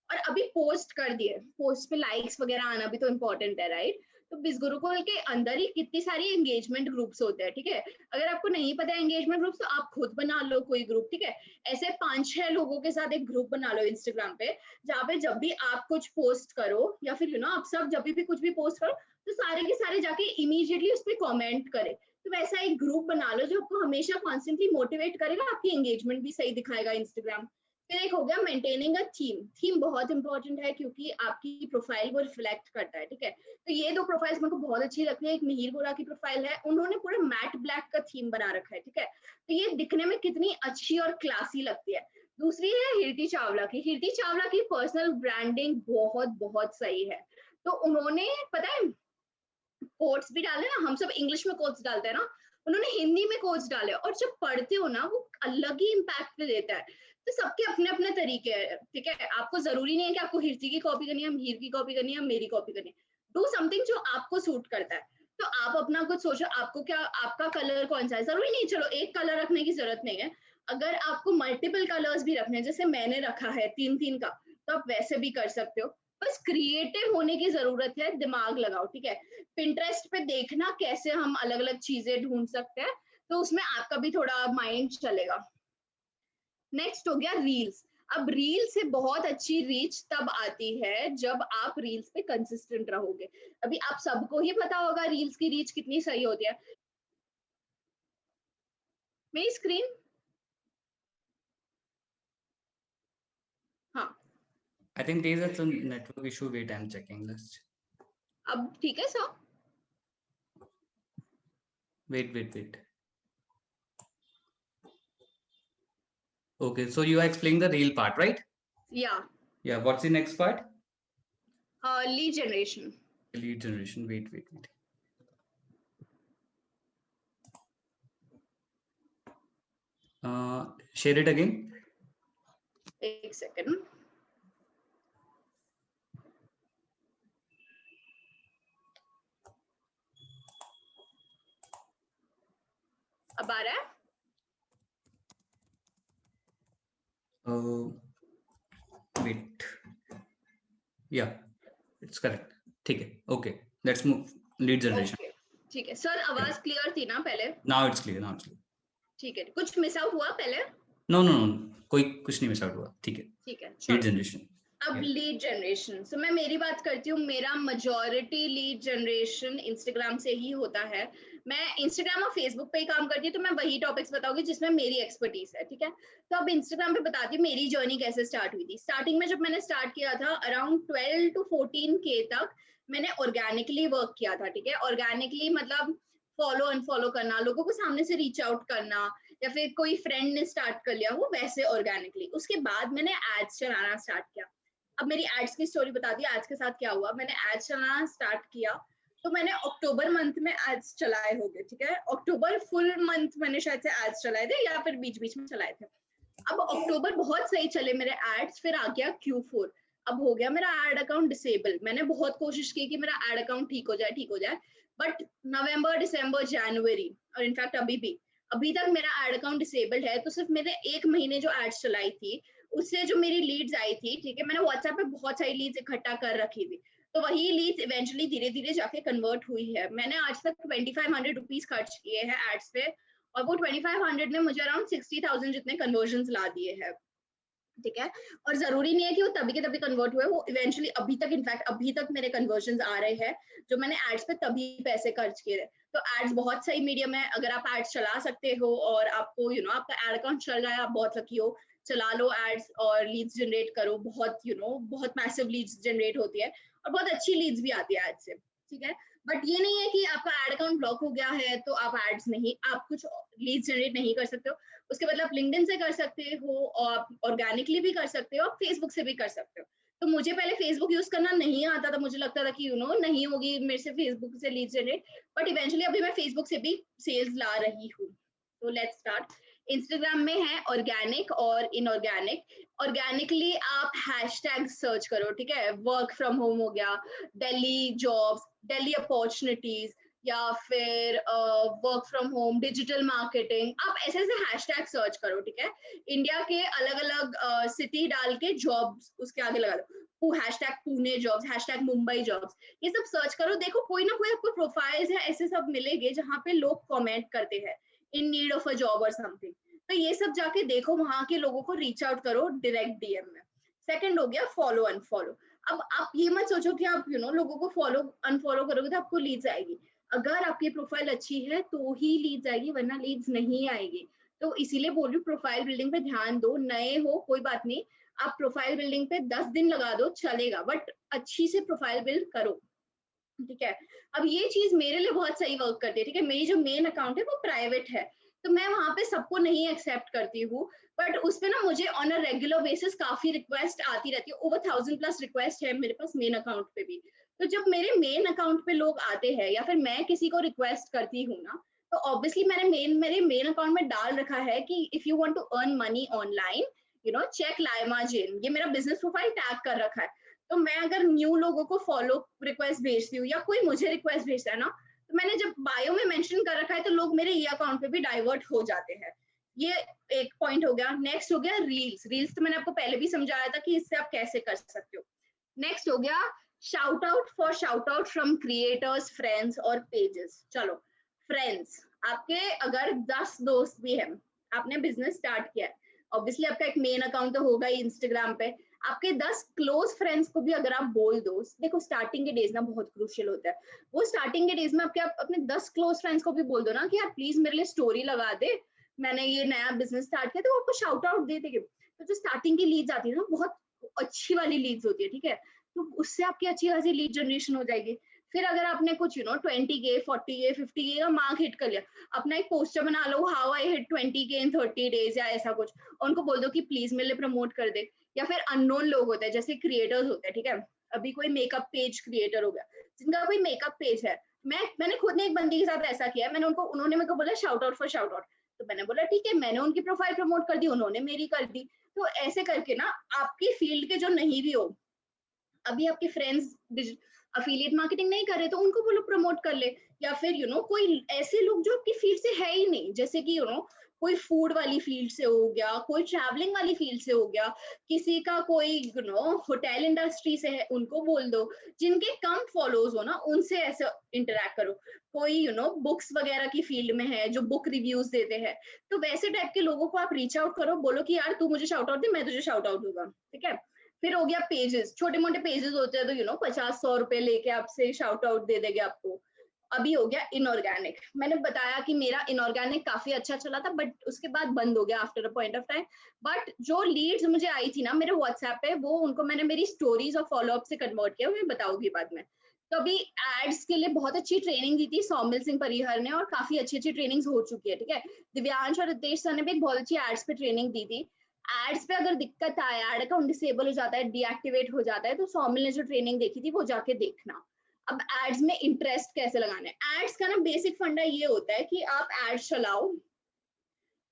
और अभी पोस्ट कर दिए, पोस्ट पे लाइक्स वगैरह आना भी तो इम्पोर्टेंट है, राइट। तो बिज गुरुकुल के अंदर ही कितनी सारी एंगेजमेंट ग्रुप्स होते हैं, ठीक है। अगर आपको नहीं पता है एंगेजमेंट ग्रुप्स, तो आप खुद बना लो कोई ग्रुप, ठीक है। ऐसे 5-6 लोगों के साथ एक ग्रुप बना लो इंस्टाग्राम पे, जहाँ पे जब भी आप कुछ पोस्ट करो या फिर आप सब जब भी कुछ भी पोस्ट करो, तो सारे के सारे जाके इमीडिएटली उस पर कॉमेंट करे। तो वैसा एक ग्रुप बना लो जो आपको हमेशा कॉन्स्टेंटली मोटिवेट करेगा, आपकी एंगेजमेंट भी सही दिखाएगा इंस्टाग्राम। फिर एक हो गया मेंटेनिंग अ थीम। थीम बहुत इंपॉर्टेंट है क्योंकि आपकी प्रोफाइल को रिफ्लेक्ट करता है, ठीक है। तो ये दो प्रोफाइल्स मेरे को बहुत अच्छी लगती है। एक मिहिर गोरा की प्रोफाइल है, उन्होंने पूरे मैट ब्लैक का थीम बना रखा है, ठीक है। तो ये दिखने में कितनी अच्छी और क्लासी लगती है। दूसरी है हीरति चावला की। हीरति चावला की पर्सनल ब्रांडिंग बहुत बहुत सही है। तो उन्होंने पता है कोट्स भी डाले ना, हम सब इंग्लिश में कोट्स डालते हैं ना, उन्होंने हिंदी में कोट्स डाले, और जब पढ़ते हो ना वो अलग ही इम्पैक्ट देता है। तो सबके अपने अपने तरीके हैं, ठीक है। आपको जरूरी नहीं है कि आपको हिरती की कॉपी करनी है, मीर की कॉपी करनी है, मेरी कॉपी करनी है। डू समथिंग जो आपको सूट करता है। तो आप अपना कुछ सोचो, आपको क्या, आपका कलर कौन सा है, जरूरी नहीं चलो एक कलर रखने की जरूरत नहीं है। अगर आपको मल्टीपल कलर्स भी रखने हैं, जैसे मैंने रखा है 3-3 का, तो आप वैसे भी कर सकते हो। बस क्रिएटिव होने की जरूरत है, दिमाग लगाओ, ठीक है। पिंटरेस्ट पे देखना कैसे हम अलग अलग चीजें ढूंढ सकते हैं, तो उसमें आपका भी थोड़ा माइंड चलेगा। नेक्स्ट हो गया रील्स। अब रील से बहुत अच्छी रीच तब आती है जब आप रील्स पे कंसिस्टेंट रहोगे। अभी आप सबको ही पता होगा रील्स की रीच कितनी सही होती है। मेरी स्क्रीन, हाँ, I think there is some network issue. Wait, I'm checking this. अब ठीक है sir. Wait. Okay, so you are explaining the real part, right? या Yeah. What's the next part? Lead generation. Lead generation. Wait. Share it again. एक second, अब आ रहा है? Wait. Yeah, it's correct. ठीक है. Okay. Let's move. Lead generation. Okay, ठीक है sir, आवाज क्लियर थी ना पहले? Now it's clear. ठीक है, कुछ मिस आउट हुआ पहले? No. कोई कुछ नहीं मिस आउट हुआ. ठीक है. ठीक है, लीड चलो। जनरेशन. अब लीड जनरेशन, सो मैं मेरी बात करती हूँ। मेरा मेजॉरिटी लीड जनरेशन इंस्टाग्राम से ही होता है। मैं इंस्टाग्राम और फेसबुक पे ही काम करती हूँ, तो मैं वही टॉपिक्स बताऊंगी जिसमें मेरी एक्सपर्टीज है, ठीक है। तो अब इंस्टाग्राम पे बताती हूँ मेरी जर्नी कैसे स्टार्ट हुई थी। स्टार्टिंग में जब मैंने स्टार्ट किया था अराउंड 12 to 14K तक मैंने ऑर्गेनिकली वर्क किया था, ठीक है। ऑर्गेनिकली मतलब फॉलो अनफॉलो करना, लोगों को सामने से रीच आउट करना, या फिर कोई फ्रेंड ने स्टार्ट कर लिया वो वैसे ऑर्गेनिकली। उसके बाद मैंने एड्स चलाना स्टार्ट किया। अब मेरी एड्स की स्टोरी बताती है एड्स के साथ क्या हुआ। मैंने एड्स चलाना स्टार्ट किया तो मैंने अक्टूबर मंथ में एड्स चलाए होंगे, ठीक है। अक्टूबर फुल मंथ मैंने शायद से एड्स चलाए थे या फिर बीच बीच में चलाए थे। अब अक्टूबर बहुत सही चले मेरे एड्स, फिर आ गया Q4। अब हो गया मेरा एड अकाउंट डिसेबल। मैंने बहुत कोशिश की कि मेरा एड अकाउंट ठीक हो जाए, ठीक हो जाए, बट नवंबर, दिसंबर, जनवरी और इनफैक्ट अभी तक मेरा एड अकाउंट डिसेबल्ड है। तो सिर्फ मेरे 1 महीने जो एड्स चलाई थी उससे जो मेरी लीड्स आई थी, ठीक है, मैंने व्हाट्सएप पे बहुत सारी लीड्स इकट्ठा कर रखी थी, तो वही लीड्स इवेंचुअली धीरे धीरे जाके कन्वर्ट हुई है। मैंने आज तक 2500 रुपीज खर्च किए हैं एड्स पे, और वो 2500 ने मुझे अराउंड 60,000 जितने कन्वर्जन ला दिए हैं, ठीक है। और जरूरी नहीं है कि वो तभी के तभी कन्वर्ट हुए, वो इवेंचुअली अभी तक, इनफैक्ट अभी तक मेरे कन्वर्जन आ रहे हैं जो मैंने एड्स पे तभी पैसे खर्च किए। तो एड्स बहुत सही मीडियम है, अगर आप एड्स चला सकते हो और आपको आपका एड अकाउंट चल रहा है, आप बहुत लकी हो, चला लो एड्स और लीड्स जनरेट करो। बहुत बहुत मैसिव लीड्स जनरेट होती है और बहुत अच्छी लीड्स भी आती है एड्स से, ठीक है। बट ये नहीं है कि आपका एड अकाउंट ब्लॉक हो गया है तो आप एड्स नहीं, आप कुछ लीड्स जनरेट नहीं कर सकते हो। उसके बदले आप लिंक्डइन से कर सकते हो, और आप ऑर्गेनिकली भी कर सकते हो, आप फेसबुक से भी कर सकते हो। तो मुझे पहले फेसबुक यूज करना नहीं आता था, मुझे लगता था कि नहीं होगी मेरे से फेसबुक से लीड जनरेट, बट इवेंचुअली अभी मैं फेसबुक से भी सेल्स ला रही हूँ। तो लेट्स स्टार्ट। इंस्टाग्राम में है ऑर्गेनिक और इनऑर्गेनिक। ऑर्गेनिकली आप हैशटैग सर्च करो, ठीक है। वर्क फ्रॉम होम हो गया, दिल्ली जॉब्स, दिल्ली अपॉर्चुनिटीज, या फिर work from home, digital marketing, आप ऐसे ऐसे हैशटैग सर्च करो, ठीक है। इंडिया के अलग अलग सिटी डाल के जॉब्स उसके आगे लगा दो, hashtag Pune jobs, hashtag Mumbai jobs, ये सब सर्च करो। देखो कोई ना कोई आपको प्रोफाइल्स है ऐसे सब मिलेंगे जहाँ पे लोग कमेंट करते हैं in need of a job और समथिंग। तो ये सब जाके देखो, वहां के लोगों को रीच आउट करो डायरेक्ट डीएम में। सेकंड हो गया फॉलो अनफॉलो। अब आप ये मत सोचो कि आप लोगों को फॉलो अनफॉलो करोगे तो आपको लीड्स आएगी। अगर आपकी प्रोफाइल अच्छी है तो ही लीड्स आएगी, वरना लीड्स नहीं आएगी। तो इसीलिए बोल रही हूँ प्रोफाइल बिल्डिंग पे ध्यान दो। नए हो कोई बात नहीं, आप प्रोफाइल बिल्डिंग पे 10 दिन लगा दो चलेगा, बट अच्छी से प्रोफाइल बिल्ड करो, ठीक है। अब ये चीज मेरे लिए बहुत सही वर्क करती है, ठीक है। मेरी जो मेन अकाउंट है वो प्राइवेट है, तो मैं वहां पे सबको नहीं एक्सेप्ट करती हूँ, बट उसपे ना मुझे ऑन अ रेगुलर बेसिस काफी रिक्वेस्ट आती रहती है। ओवर 1000+ रिक्वेस्ट है मेरे पास मेन अकाउंट पे भी। तो जब मेरे मेन अकाउंट पे लोग आते हैं या फिर मैं किसी को रिक्वेस्ट करती हूँ ना, तो ऑब्वियसली मेरे मेन अकाउंट में डाल रखा है कि if you want to earn money online, check Laima Jain, ये मेरा बिजनेस प्रोफाइल टैग कर रखा है। तो मैं अगर न्यू लोगों को फॉलो रिक्वेस्ट भेजती हूँ या कोई मुझे रिक्वेस्ट भेजता है ना, तो मैंने जब बायो में मेंशन कर रखा है तो लोग मेरे ये अकाउंट पे भी डाइवर्ट हो जाते हैं। ये एक पॉइंट हो गया। नेक्स्ट हो गया रील्स। रील्स तो मैंने आपको पहले भी समझाया था कि इससे आप कैसे कर सकते हो। नेक्स्ट हो गया shout out from creators, friends और पेजेस। चलो फ्रेंड्स, आपके अगर 10 दोस्त भी हैं, आपने बिजनेस स्टार्ट किया है, ऑब्वियसली आपका एक मेन अकाउंट तो होगा ही इंस्टाग्राम पे। आपके 10 क्लोज फ्रेंड्स को भी अगर आप बोल दो, देखो स्टार्टिंग के डेज ना बहुत क्रूशियल होता है, वो स्टार्टिंग के डेज में आपके आप अपने 10 क्लोज फ्रेंड्स को भी बोल दो ना कि यार प्लीज मेरे लिए स्टोरी लगा दे, मैंने ये नया बिजनेस स्टार्ट किया, तो वो आपको शाउट आउट दे देंगे। तो जो स्टार्टिंग की लीड्स आती है ना, बहुत अच्छी वाली लीड्स होती है, ठीक है। तो उससे आपकी अच्छी खासी लीड जनरेशन हो जाएगी। फिर अगर आपने कुछ 20K, 40K, 50K का मार्क हिट कर लिया, अपना एक पोस्टर बना लो, how I hit 20K in 30 days या ऐसा कुछ, और उनको बोल दो कि प्लीज मेरे लिए प्रमोट कर दे। या फिर अननोन लोग होते हैं जैसे क्रिएटर्स होते हैं, ठीक है। अभी कोई मेकअप पेज क्रिएटर हो गया जिनका कोई मेकअप पेज है, मैंने खुद ने एक बंदी के साथ ऐसा किया, उन्होंने मेरे को बोला shout out for shout out, तो मैंने बोला ठीक है, मैंने उनकी प्रोफाइल प्रमोट कर दी, उन्होंने मेरी कर दी। तो ऐसे करके ना आपकी फील्ड के जो नहीं भी हो, अभी आपके फ्रेंड्स अफिलिएट मार्केटिंग नहीं कर रहे तो उनको बोलो प्रमोट कर ले। या फिर कोई ऐसे लोग जो आपकी फील्ड से है ही नहीं, जैसे कि कोई फूड वाली फील्ड से हो गया, कोई ट्रैवलिंग वाली फील्ड से हो गया, किसी का कोई होटल इंडस्ट्री से है, उनको बोल दो। जिनके कम फॉलोज हो ना, उनसे ऐसे इंटरेक्ट करो। कोई बुक्स वगैरह की फील्ड में है जो बुक रिव्यूज देते हैं, तो वैसे टाइप के लोगों को आप रीच आउट करो, बोलो कि यार तू मुझे शाउट आउट दे, मैं तुझे शाउट आउट दूंगा, ठीक है। फिर हो गया पेजेस। छोटे मोटे पेजेस होते हैं तो 50-100 रुपए लेके आपसे शाउट आउट दे देंगे आपको। अभी हो गया इनऑर्गेनिक। मैंने बताया कि मेरा इनऑर्गेनिक काफी अच्छा चला था, बट उसके बाद बंद हो गया after a point of time. But जो लीड्स मुझे आई थी ना मेरे व्हाट्सएप पे, वो उनको मैंने मेरी स्टोरीज और फॉलोअप से कन्वर्ट किया, मैं बताऊंगी बाद में। तो अभी एड्स के लिए बहुत अच्छी ट्रेनिंग दी थी सौमिल सिंह परिहर ने, और काफी अच्छी अच्छी ट्रेनिंग हो चुकी है, ठीक है। दिव्यांश और रितेश सर ने भी बहुत अच्छी एड्स पे ट्रेनिंग दी थी। एड्स पे अगर दिक्कत आए, एड अकाउंट डिसेबल हो जाता है, डीएक्टिवेट हो जाता है, तो सौमिल ने जो ट्रेनिंग देखी थी वो जाके देखना। अब एड्स में इंटरेस्ट कैसे लगाना है, एड्स का ना बेसिक फंडा ये होता है कि आप एड्स चलाओ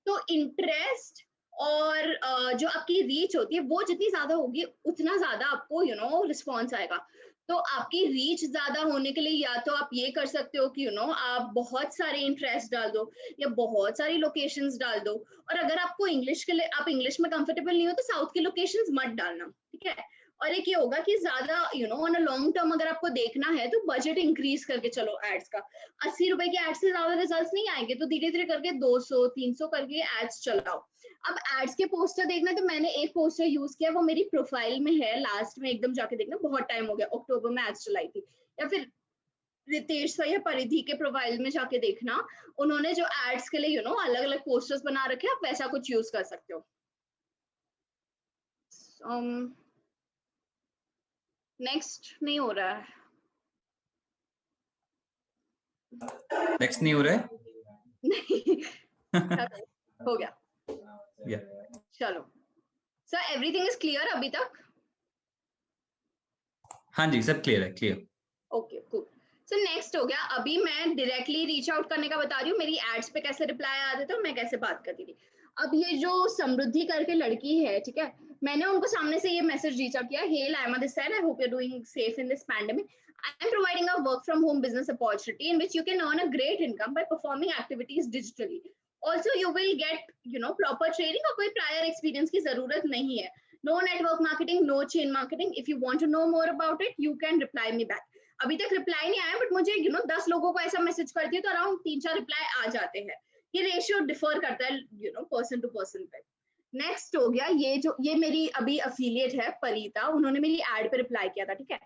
तो इंटरेस्ट और जो आपकी रीच होती है वो जितनी ज्यादा होगी उतना ज्यादा आपको रिस्पॉन्स आएगा। तो आपकी रीच ज्यादा होने के लिए या तो आप ये कर सकते हो कि आप बहुत सारे इंटरेस्ट डाल दो या बहुत सारी लोकेशंस डाल दो। और अगर आपको इंग्लिश के लिए, आप इंग्लिश में कंफर्टेबल नहीं हो तो साउथ की लोकेशंस मत डालना, ठीक है। और एक ये होगा कि ज्यादा ऑन अ लॉन्ग टर्म अगर आपको देखना है तो बजट इंक्रीज करके चलो एड्स का। 80 रुपए के एड्स से ज्यादा रिजल्ट नहीं आएंगे, तो धीरे धीरे करके 200-300 करके एड्स चलाओ। अब एड्स के पोस्टर देखना है तो मैंने एक पोस्टर यूज किया, वो मेरी प्रोफाइल में है, लास्ट में एकदम जाके देखना, बहुत टाइम हो गया, अक्टूबर में एड्स चलाई थी। या फिर रितेश सर या परिधि के प्रोफाइल में जाके देखना, उन्होंने जो एड्स के लिए अलग अलग पोस्टर्स बना रखे हैं, आप वैसा कुछ यूज कर सकते हो। नेक्स्ट नहीं हो रहा है। नेक्स्ट नहीं हो रहा है? नहीं हो गया। या चलो सर, एवरीथिंग इज क्लियर अभी तक? हाँ जी, सब क्लियर है, clear. Okay cool. So next हो गया, अभी मैं डायरेक्टली रीच आउट करने का बता रही हूँ, मेरी एड्स पे कैसे रिप्लाई आते थे और मैं कैसे बात करती थी। अब ये जो समृद्धि करके लड़की है, ठीक है, मैंने उनको सामने से ये मैसेज रीच आउट किया, hey Laima this side, I hope you are doing safe in this pandemic. I am providing a work from home business opportunity in which you can earn a great income by performing activities digitally. Also you will get proper training, और कोई prior experience की जरूरत नहीं है। No network marketing, no chain marketing. If you want to know more about it you can reply me back. अभी तक reply नहीं आया, बट मुझे 10 लोगों को ऐसा मैसेज करती है तो अराउंड 3-4 रिप्लाई आ जाते हैं। ये रेशियो डिफर करता है पर्सन टू पर्सन पे। नेक्स्ट हो गया, ये मेरी अभी अफिलिएट है परिता, उन्होंने मेरी एड पे रिप्लाई किया था, ठीक है।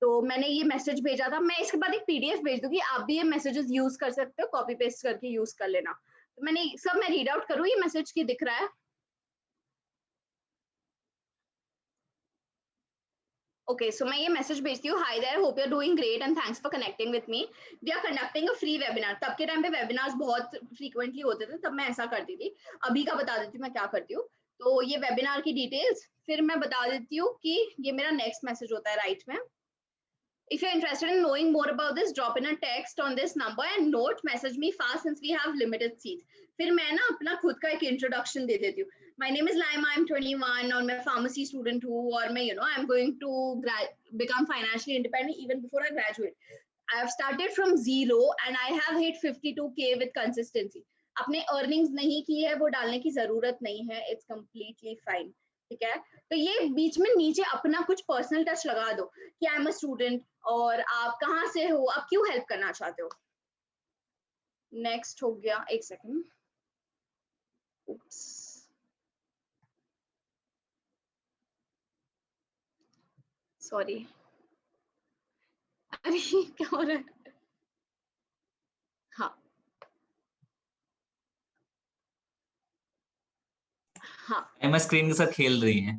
तो मैंने ये मैसेज भेजा था, मैं इसके बाद एक पीडीएफ भेज दूंगी, आप भी ये मैसेजेस यूज कर सकते हो, कॉपी पेस्ट करके यूज कर लेना। तो मैंने सब मैं रीड आउट करूँ, ये मैसेज की दिख रहा है? Okay, so मैं ये मैसेज भेजती हूँ, hi there, hope you are doing great and thanks for connecting with me. We are conducting a free webinar. तब के टाइम पे वेबिनार्स बहुत फ्रीक्वेंटली होते थे, तब मैं ऐसा करती थी। अभी का बता देती हूँ मैं क्या करती हूँ। तो ये वेबिनार की डिटेल्स, फिर मैं बता देती हूँ कि ये मेरा नेक्स्ट मैसेज होता है राइट में। If you're interested in knowing more about this, drop in a text on this number and note, message me fast since we have limited seats. फिर मैं ना अपना खुद का एक इंट्रोडक्शन दे देती हूँ। My name is Laima, I'm 21 और मैं pharmacy student हूँ, और मैं I'm going to become financially independent even before I graduate. I have started from zero and I have hit 52K with consistency. अपने earnings नहीं की है वो डालने की जरूरत नहीं है, it's completely fine, ठीक है। तो ये बीच में नीचे अपना कुछ पर्सनल टच लगा दो कि आई एम अ स्टूडेंट और आप कहाँ से हो, आप क्यों हेल्प करना चाहते हो। नेक्स्ट हो गया, एक सेकंड, सॉरी, अरे क्या हो रहा है। हाँ हाँ मैं स्क्रीन के साथ खेल रही हैं।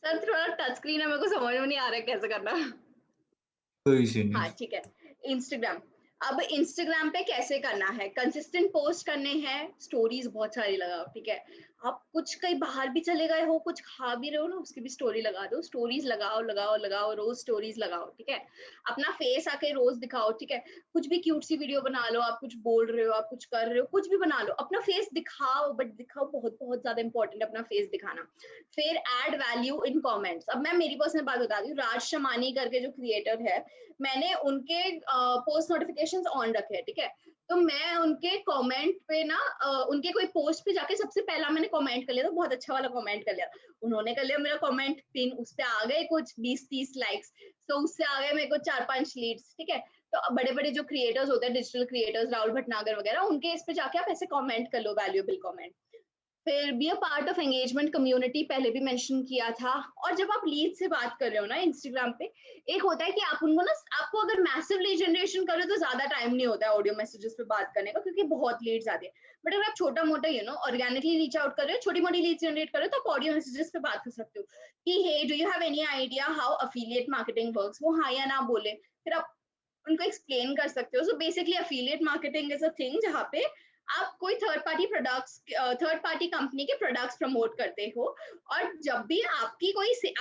सर, थोड़ा टच स्क्रीन है, मेरे को समझ में नहीं आ रहा है कैसे करना। कोई इशू नहीं। हाँ ठीक है। इंस्टाग्राम, अब इंस्टाग्राम पे कैसे करना है, कंसिस्टेंट पोस्ट करने हैं, स्टोरीज बहुत सारी लगाओ, ठीक है। आप कुछ कहीं बाहर भी चले गए हो, कुछ खा भी रहे हो ना, उसकी भी स्टोरी लगा दो, स्टोरीज लगाओ लगाओ लगाओ, रोज स्टोरीज लगाओ, ठीक है। अपना फेस आके रोज दिखाओ, ठीक है। कुछ भी क्यूट सी वीडियो बना लो, आप कुछ बोल रहे हो, आप कुछ कर रहे हो, कुछ भी बना लो, अपना फेस दिखाओ, बट दिखाओ बहुत बहुत ज्यादा इंपॉर्टेंट अपना फेस दिखाना। फिर एड वैल्यू इन कॉमेंट्स। अब मैं मेरी पर्सनल बात बता दी हूँ, राज शमानी करके जो क्रिएटर है, मैंने उनके पोस्ट नोटिफिकेशंस ऑन रखे हैं, ठीक है। तो मैं उनके कमेंट पे ना उनके कोई पोस्ट पे जाके सबसे पहला मैंने कमेंट कर लिया, तो बहुत अच्छा वाला कमेंट कर लिया। उन्होंने कर लिया मेरा कमेंट पिन, उस पे आ गए कुछ 20-30 लाइक्स, तो उससे आ गए मेरे को 4-5 लीड्स, ठीक है। तो बड़े बड़े जो क्रिएटर्स होते हैं, डिजिटल क्रिएटर्स, राहुल भटनागर वगैरह, उनके इस पे जाके आप ऐसे कमेंट कर लो, वैल्यूएबल कमेंट। फिर be a part of engagement community पहले भी मेंशन किया था। और जब आप लीड से बात कर रहे हो ना इंस्टाग्राम पे, एक होता है कि आप उनको ना, आपको अगर मैसिव लीड जनरेशन करो तो ज्यादा टाइम नहीं होता है ऑडियो मैसेजेस पे बात करने का, क्योंकि बहुत लीड्स आती है। बट अगर आप छोटा मोटा ऑर्गेनिकली रीच आउट कर रहे हो, छोटी मोटी लीड जनरेट कर रहे हो, तो आप ऑडियो मैसेजेस पे बात कर सकते हो कि hey do you have any idea how affiliate marketing works, वो हाँ या ना बोले, फिर आप उनको एक्सप्लेन कर सकते हो। So basically affiliate marketing is a thing जहाँ पे आप कोई third party products, third party company के प्रोडक्ट्स प्रमोट करते हो, और जब भी आपकी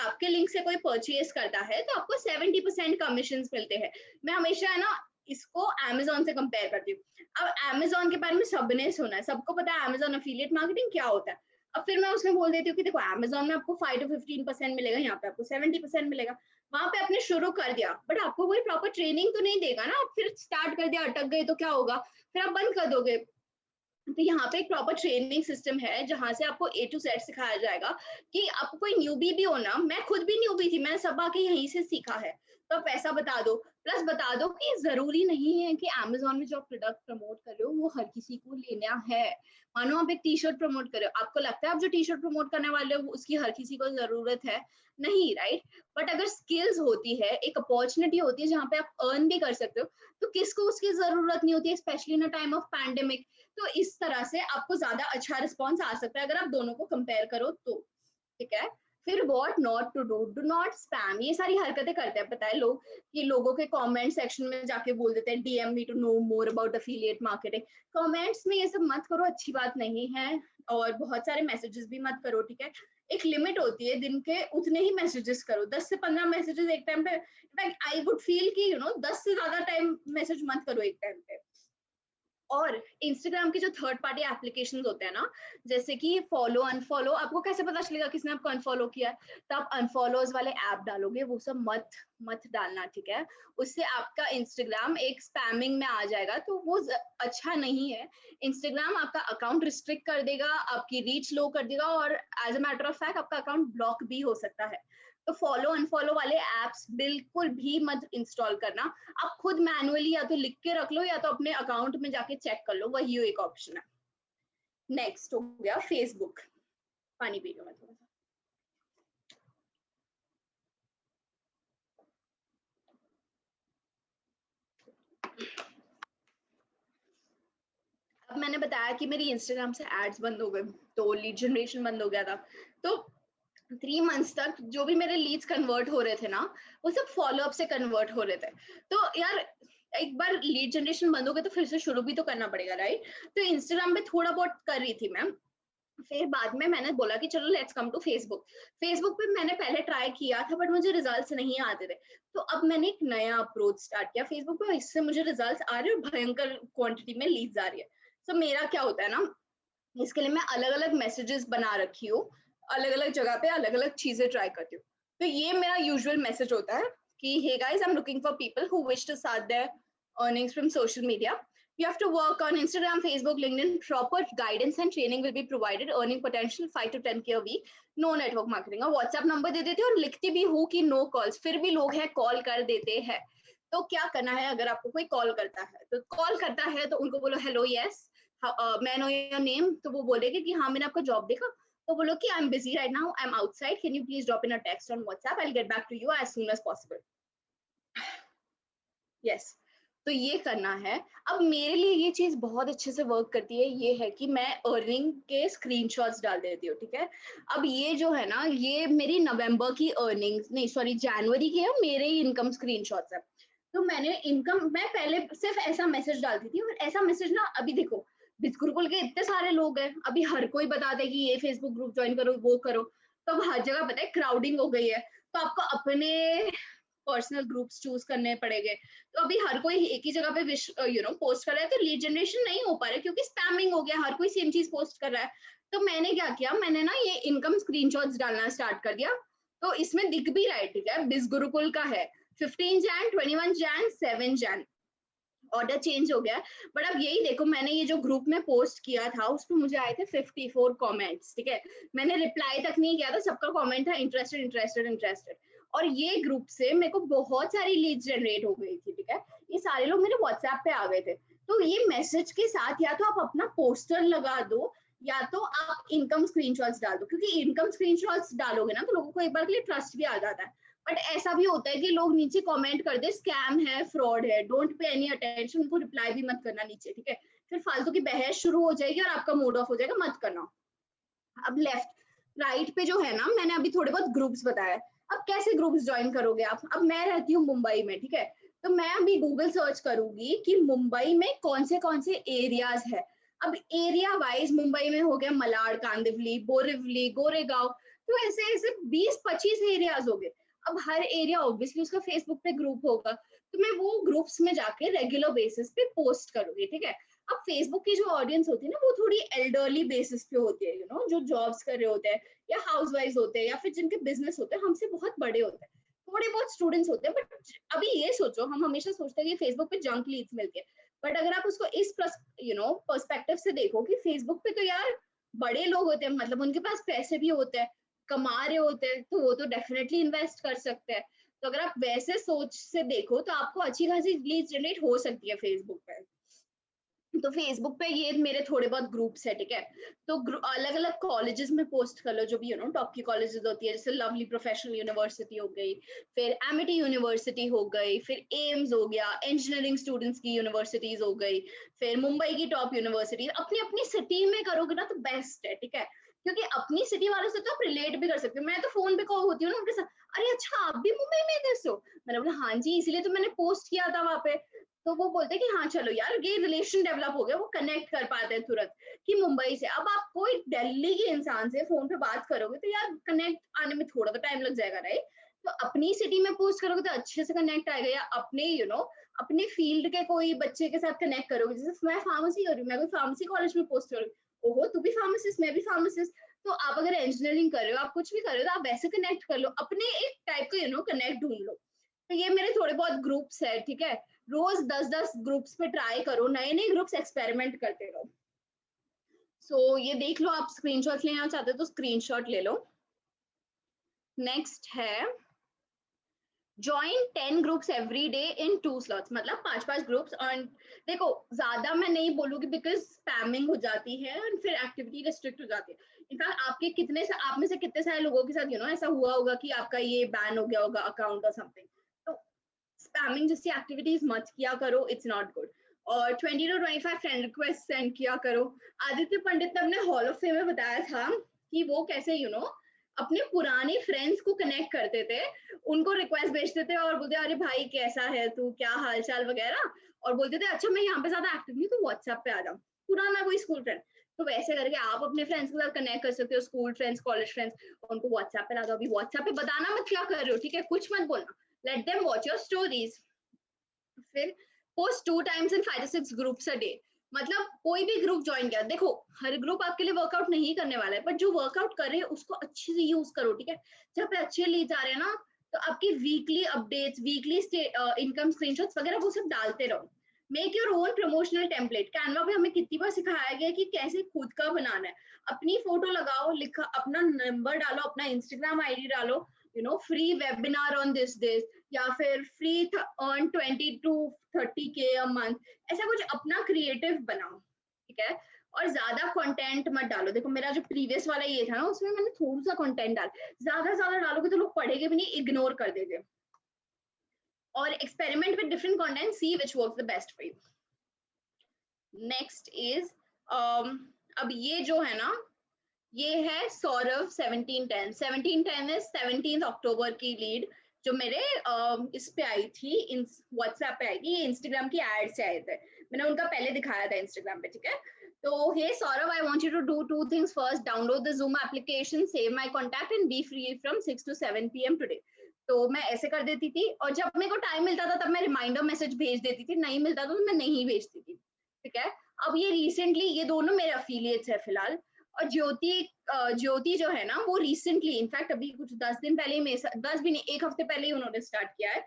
आपके लिंक से कोई परचेज करता है तो आपको 70% कमीशन मिलते हैं। मैं हमेशा है ना इसको अमेजोन से कंपेयर करती हूँ। अब अमेजोन के बारे में सबने सुना है, सबको पता है अमेजोन अफिलिएट मार्केटिंग क्या होता है। अब फिर मैं उसमें बोल देती हूँ कि देखो अमेजोन में आपको 5 to 15% मिलेगा, यहाँ पे आपको 70% मिलेगा। वहां पे आपने शुरू कर दिया, बट आपको कोई प्रॉपर ट्रेनिंग तो नहीं देगा ना। आप फिर स्टार्ट कर दिया, अटक गए तो क्या होगा, फिर आप बंद कर दोगे। तो यहाँ पे एक प्रॉपर ट्रेनिंग सिस्टम है जहां से आपको A to Z सिखाया जाएगा कि आपको कोई न्यूबी भी हो ना, मैं खुद भी न्यूबी थी, मैंने सब आके यहीं से सीखा है, तो आप ऐसा बता दो। प्लस बता दो कि जरूरी नहीं है कि अमेजोन में जो आप प्रोडक्ट प्रमोट कर रहे हो वो हर किसी को लेना है। मानो आप एक टी शर्ट प्रमोट कर रहे हो, आपको लगता है आप जो टी शर्ट प्रमोट करने वाले हो उसकी हर किसी को जरूरत है? नहीं, राइट? बट अगर स्किल्स होती है, एक अपॉर्चुनिटी होती है जहाँ पे आप अर्न भी कर सकते हो, तो किसको उसकी जरूरत नहीं होती है, specially in a time of pandemic. तो इस तरह से आपको ज्यादा अच्छा रिस्पॉन्स आ सकता है अगर आप दोनों को कंपेयर करो तो। ठीक है। फिर what not to do, do not spam, ये सारी हरकतें करते हैं पता है लोग, कि लोगों के कमेंट सेक्शन में जाके बोल देते हैं DM me to know more about affiliate marketing. Comments में ये सब मत करो, अच्छी बात नहीं है। और बहुत सारे मैसेजेस भी मत करो, ठीक है? एक लिमिट होती है दिन के, उतने ही मैसेजेस करो, 10 से 15 मैसेजेस एक टाइम पे। इनफैक्ट आई वुड फील कि 10 से ज्यादा टाइम मैसेज मत करो एक टाइम पे। और इंस्टाग्राम के जो थर्ड पार्टी एप्लीकेशन होते हैं ना, जैसे कि फॉलो अनफॉलो, आपको कैसे पता चलेगा किसने आपको अनफॉलो किया है? तो आप अनफॉलोज वाले ऐप डालोगे, वो सब मत मत डालना, ठीक है? उससे आपका इंस्टाग्राम एक स्पैमिंग में आ जाएगा, तो वो अच्छा नहीं है। इंस्टाग्राम आपका अकाउंट रिस्ट्रिक्ट कर देगा, आपकी रीच लो कर देगा, और as a matter of fact आपका अकाउंट ब्लॉक भी हो सकता है। तो फॉलो अनफॉलो वाले एप्स बिल्कुल भी मत इंस्टॉल करना। आप खुद मैनुअली या तो लिख के रख लो, या तो अपने अकाउंट में जाके चेक कर लो, वही एक ऑप्शन है। नेक्स्ट हो गया फेसबुक। पानी पी लो मैं थोड़ा सा। अब मैंने बताया कि मेरी इंस्टाग्राम से एड्स बंद हो गए, तो लीड जनरेशन बंद हो गया था। तो 3 मंथ्स तक जो भी मेरे लीड्स कन्वर्ट हो रहे थे ना, वो सब फॉलोअप से कन्वर्ट हो रहे थे। तो यार एक बार लीड जनरेशन बंद हो गए तो फिर से शुरू भी तो करना पड़ेगा, राइट? तो इंस्टाग्राम पे थोड़ा बहुत कर रही थी मैं, फिर बाद में मैंने बोला कि चलो let's come to Facebook. Facebook पे मैंने पहले ट्राई किया था, बट मुझे रिजल्ट्स नहीं आते थे। तो अब मैंने एक नया अप्रोच स्टार्ट किया फेसबुक पे, इससे मुझे रिजल्ट्स आ रहे हैं और भयंकर क्वांटिटी में लीड्स आ रही है। तो मेरा क्या होता है ना, इसके लिए मैं अलग अलग मैसेजेस बना रखी हूँ, अलग अलग जगह पे अलग अलग चीजें ट्राई करती हूँ। तो ये मेरा यूजुअल मैसेज होता है कि hey guys, I am looking for people who wish to start their earnings from social media. You have to work on Instagram, Facebook, LinkedIn. Proper guidance and training will be provided. Earning potential 5 to 10K a week. No network marketing. और WhatsApp number दे देती हूँ और लिखती भी हूँ कि no calls, फिर भी लोग हैं कॉल कर देते हैं। तो क्या करना है, अगर आपको कोई कॉल करता है तो कॉल करता है तो उनको बोलो हेलो यस, मैं नो योर नेम, तो वो बोलेगे कि हाँ मैंने आपका जॉब देखा, तो बोलो कि I am busy right now, I am outside, can you please drop in a text on WhatsApp, I will get back to you as soon as possible. Yes, तो ये करना है। अब मेरे लिए ये चीज बहुत अच्छे से वर्क करती है, ये है कि मैं अर्निंग के स्क्रीनशॉट्स डाल देती हूँ, ठीक है? अब ये जो है ना, ये मेरी नवंबर की अर्निंग्स नहीं, सॉरी जनवरी की है, मेरे ही इनकम स्क्रीनशॉट्स है। तो मैंने इनकम, मैं पहले सिर्फ ऐसा मैसेज डालती थी, और ऐसा मैसेज ना, अभी देखो बिज गुरुकुल के इतने सारे लोग हैं, अभी हर कोई बताता है कि ये फेसबुक ग्रुप ज्वाइन करो, वो करो, तो अब हर जगह पता है क्राउडिंग हो गई है, तो आपको अपने पर्सनल ग्रुप्स चूज करने पड़ेंगे। तो अभी हर कोई एक ही जगह पे पोस्ट कर रहा है, तो लीड जनरेशन नहीं हो पा रहा है, क्योंकि स्पैमिंग हो गया, हर कोई सेम चीज पोस्ट कर रहा है। तो मैंने क्या किया, मैंने ना ये इनकम स्क्रीनशॉट्स डालना स्टार्ट कर दिया। तो इसमें दिख भी रहा है, ठीक है, बिज गुरुकुल का है 15 जैन, 21 जैन, 7 जैन, ऑर्डर चेंज हो गया। बट अब यही देखो, मैंने ये जो ग्रुप में पोस्ट किया था उस पर मुझे आए थे 54 कमेंट्स, ठीक है? मैंने रिप्लाई तक नहीं किया था, सबका कमेंट था इंटरेस्टेड इंटरेस्टेड इंटरेस्टेड। और ये ग्रुप से मेरे को बहुत सारी लीड्स जनरेट हो गई थी, ठीक है? ये सारे लोग मेरे व्हाट्सएप पे आ गए थे। तो ये मैसेज के साथ या तो आप अपना पोस्टर लगा दो, या तो आप इनकम स्क्रीनशॉट्स डाल दो, क्योंकि इनकम स्क्रीनशॉट्स डालोगे ना तो लोगों को एक बार के लिए ट्रस्ट भी आ जाता है। बट ऐसा भी होता है कि लोग नीचे कमेंट कर दे स्कैम है, फ्रॉड है, डोंट पे एनी अटेंशन, उनको रिप्लाई भी मत करना नीचे, ठीक है? फिर फालतू की बहस शुरू हो जाएगी और आपका मूड ऑफ हो जाएगा, मत करना। अब लेफ्ट राइट पे जो है ना, मैंने अभी थोड़े बहुत ग्रुप्स बताया। अब कैसे ग्रुप्स ज्वाइन करोगे आप? अब मैं रहती हूँ मुंबई में, ठीक है? तो मैं अभी गूगल सर्च करूंगी कि मुंबई में कौन से एरियाज है। अब एरिया वाइज मुंबई में हो गया मलाड, कांदिवली, बोरिवली, गोरेगांव, तो ऐसे ऐसे 20-25 एरियाज हो गए। अब हर एरिया ऑब्वियसली उसका फेसबुक पे ग्रुप होगा, तो मैं वो ग्रुप्स में जाके रेगुलर बेसिस पे पोस्ट करूंगी, ठीक है? अब फेसबुक की जो ऑडियंस होती है ना, वो थोड़ी एल्डरली बेसिस पे होती है, जो जॉब्स कर रहे होते हैं या हाउस वाइफ होते हैं या फिर जिनके बिजनेस होते हैं हमसे बहुत बड़े होते हैं, थोड़े बहुत स्टूडेंट्स होते हैं। बट अभी ये सोचो, हम हमेशा सोचते हैं कि फेसबुक पे जंक लीड्स मिलती है, बट अगर आप उसको इस पर्सपेक्टिव से देखो कि फेसबुक पे तो यार बड़े लोग होते हैं, मतलब उनके पास पैसे भी होते हैं, कमा रहे होते हैं, तो वो तो डेफिनेटली इन्वेस्ट कर सकते हैं। तो अगर आप वैसे सोच से देखो तो आपको अच्छी खासी लीड्स जनरेट हो सकती है फेसबुक पे। तो फेसबुक पे ये मेरे थोड़े बहुत ग्रुप्स है, ठीक है? तो अलग अलग कॉलेजेस में पोस्ट कर लो, जो भी टॉप की कॉलेजेस होती है, जैसे लवली प्रोफेशनल यूनिवर्सिटी हो गई, फिर एमिटी यूनिवर्सिटी हो गई, फिर एम्स हो गया, इंजीनियरिंग स्टूडेंट्स की यूनिवर्सिटीज हो गई, फिर मुंबई की टॉप यूनिवर्सिटी। अपनी अपनी सिटी में करोगे ना तो बेस्ट है, ठीक है? क्योंकि अपनी सिटी वालों से तो आप रिलेट भी कर सकते हो। मैं तो फोन पे कॉल होती हूँ ना उनके साथ, अरे अच्छा आप भी मुंबई में इधर हो? मैंने बोला हाँ जी, इसीलिए तो मैंने पोस्ट किया था वहां पे। तो वो बोलते हैं कि हाँ चलो यार, ये रिलेशन डेवलप हो गया, वो कनेक्ट कर पाते हैं तुरंत कि मुंबई से। अब आप कोई दिल्ली के इंसान से फोन पे बात करोगे तो यार कनेक्ट आने में थोड़ा तो टाइम लग जाएगा, राइट? तो अपनी सिटी में पोस्ट करोगे तो अच्छे से कनेक्ट आएगा, या अपने अपने फील्ड के कोई बच्चे के साथ कनेक्ट करोगे। जैसे मैं फार्मेसी कर रही हूँ, मैं कोई फार्मेसी कॉलेज में पोस्ट करूँ, ओहो तू भी फार्मासिस्ट, मैं भी फार्मासिस्ट। तो आप अगर इंजीनियरिंग कर रहे हो, आप कुछ भी कर रहे हो, तो आप वैसे कनेक्ट कर लो, अपने एक टाइप का कनेक्ट ढूंढ लो। तो ये मेरे थोड़े बहुत ग्रुप्स है, ठीक है? रोज 10-10 ग्रुप्स पे ट्राई करो, नए नए ग्रुप्स एक्सपेरिमेंट करते रहो। सो ये देख लो, आप स्क्रीनशॉट लेना चाहते हो तो स्क्रीनशॉट ले लो। नेक्स्ट है join 10 groups every day in 2 slots, मतलब 5-5 ग्रुप्स। और देखो ज्यादा मैं नहीं बोलूंगी बिकॉज स्पैमिंग हो जाती है और फिर एक्टिविटी रिस्ट्रिक्ट हो जाती है। इनफैक्ट आपके आप में से कितने सारे लोगों के साथ ऐसा हुआ होगा कि आपका ये बैन हो गया होगा अकाउंट और समथिंग। तो स्पैमिंग जैसी एक्टिविटीज मत किया करो, इट्स नॉट गुड। और 20 to 25 फ्रेंड रिक्वेस्ट सेंड किया करो। आदित्य पंडित ने अपने हॉल ऑफ फेम में बताया था कि वो कैसे अपने पुराने फ्रेंड्स को कनेक्ट करते थे, उनको रिक्वेस्ट भेजते थे और बोलते अरे भाई कैसा है तू, क्या हाल चाल वगैरह, और बोलते थे अच्छा मैं यहाँ पे ज्यादा एक्टिव नहीं, तो व्हाट्सएप पे आ जाऊँ, पुराना कोई स्कूल फ्रेंड। तो वैसे करके आप अपने फ्रेंड्स के साथ कनेक्ट कर सकते हो, स्कूल फ्रेंड्स, कॉलेज फ्रेंड्स, उनको व्हाट्सएप पे ला दो। अभी व्हाट्सएप पे बताना मत क्या कर रहे हो, ठीक है? कुछ मत बोलना, let them watch your stories। फिर post 2 times in 5 to 6 groups a day. मतलब कोई भी ग्रुप ज्वाइन किया, देखो हर ग्रुप आपके लिए वर्कआउट नहीं करने वाला है, बट जो वर्कआउट कर रहे हैं उसको अच्छे से यूज करो, ठीक है? जब पे अच्छे लीड्स आ रहे हैं ना, तो आपकी weekly updates, weekly income screenshots वगैरह वो सब डालते रहो। Make your own promotional template. Canva पे हमें कितनी बार सिखाया गया कि कैसे खुद का बनाना है। अपनी फोटो लगाओ, लिखा अपना नंबर डालो, अपना इंस्टाग्राम आईडी डालो, फ्री वेबिनार ऑन दिस या फिर free earn 20 to 30K a month, ऐसा कुछ अपना क्रिएटिव बनाओ, ठीक है? और ज्यादा कंटेंट मत डालो। देखो मेरा जो प्रीवियस वाला ये था ना, उसमें मैंने थोड़ा सा कंटेंट डाला, ज्यादा डालोगे तो लोग पढ़ेंगे भी नहीं, इग्नोर कर देंगे। और experiment with different content, see which works the best for you. Next is अब ये जो है ना, ये है सौरभ 1710। 1710 इज 17 अक्टूबर की लीड, जो मेरे इस पे आई थी, व्हाट्सएप पे आई थी, ये इंस्टाग्राम की एड से आए थे, मैंने उनका पहले दिखाया था इंस्टाग्राम पे, ठीक है? तो hey Saurabh, I want you to do 2 things. First, download the Zoom application, save my contact and be free from 6 to 7 PM today. तो मैं ऐसे कर देती थी, और जब मेरे को टाइम मिलता था तब मैं रिमाइंडर मैसेज भेज देती थी, नहीं मिलता था तो मैं नहीं भेजती थी, ठीक है? अब ये रिसेंटली, ये दोनों मेरे अफिलिएट्स है फिलहाल। और ज्योति जो है ना, वो रिसेंटली, इनफैक्ट अभी कुछ 10 दिन पहले ही, 10 भी नहीं, 1 हफ्ते पहले ही उन्होंने स्टार्ट किया है।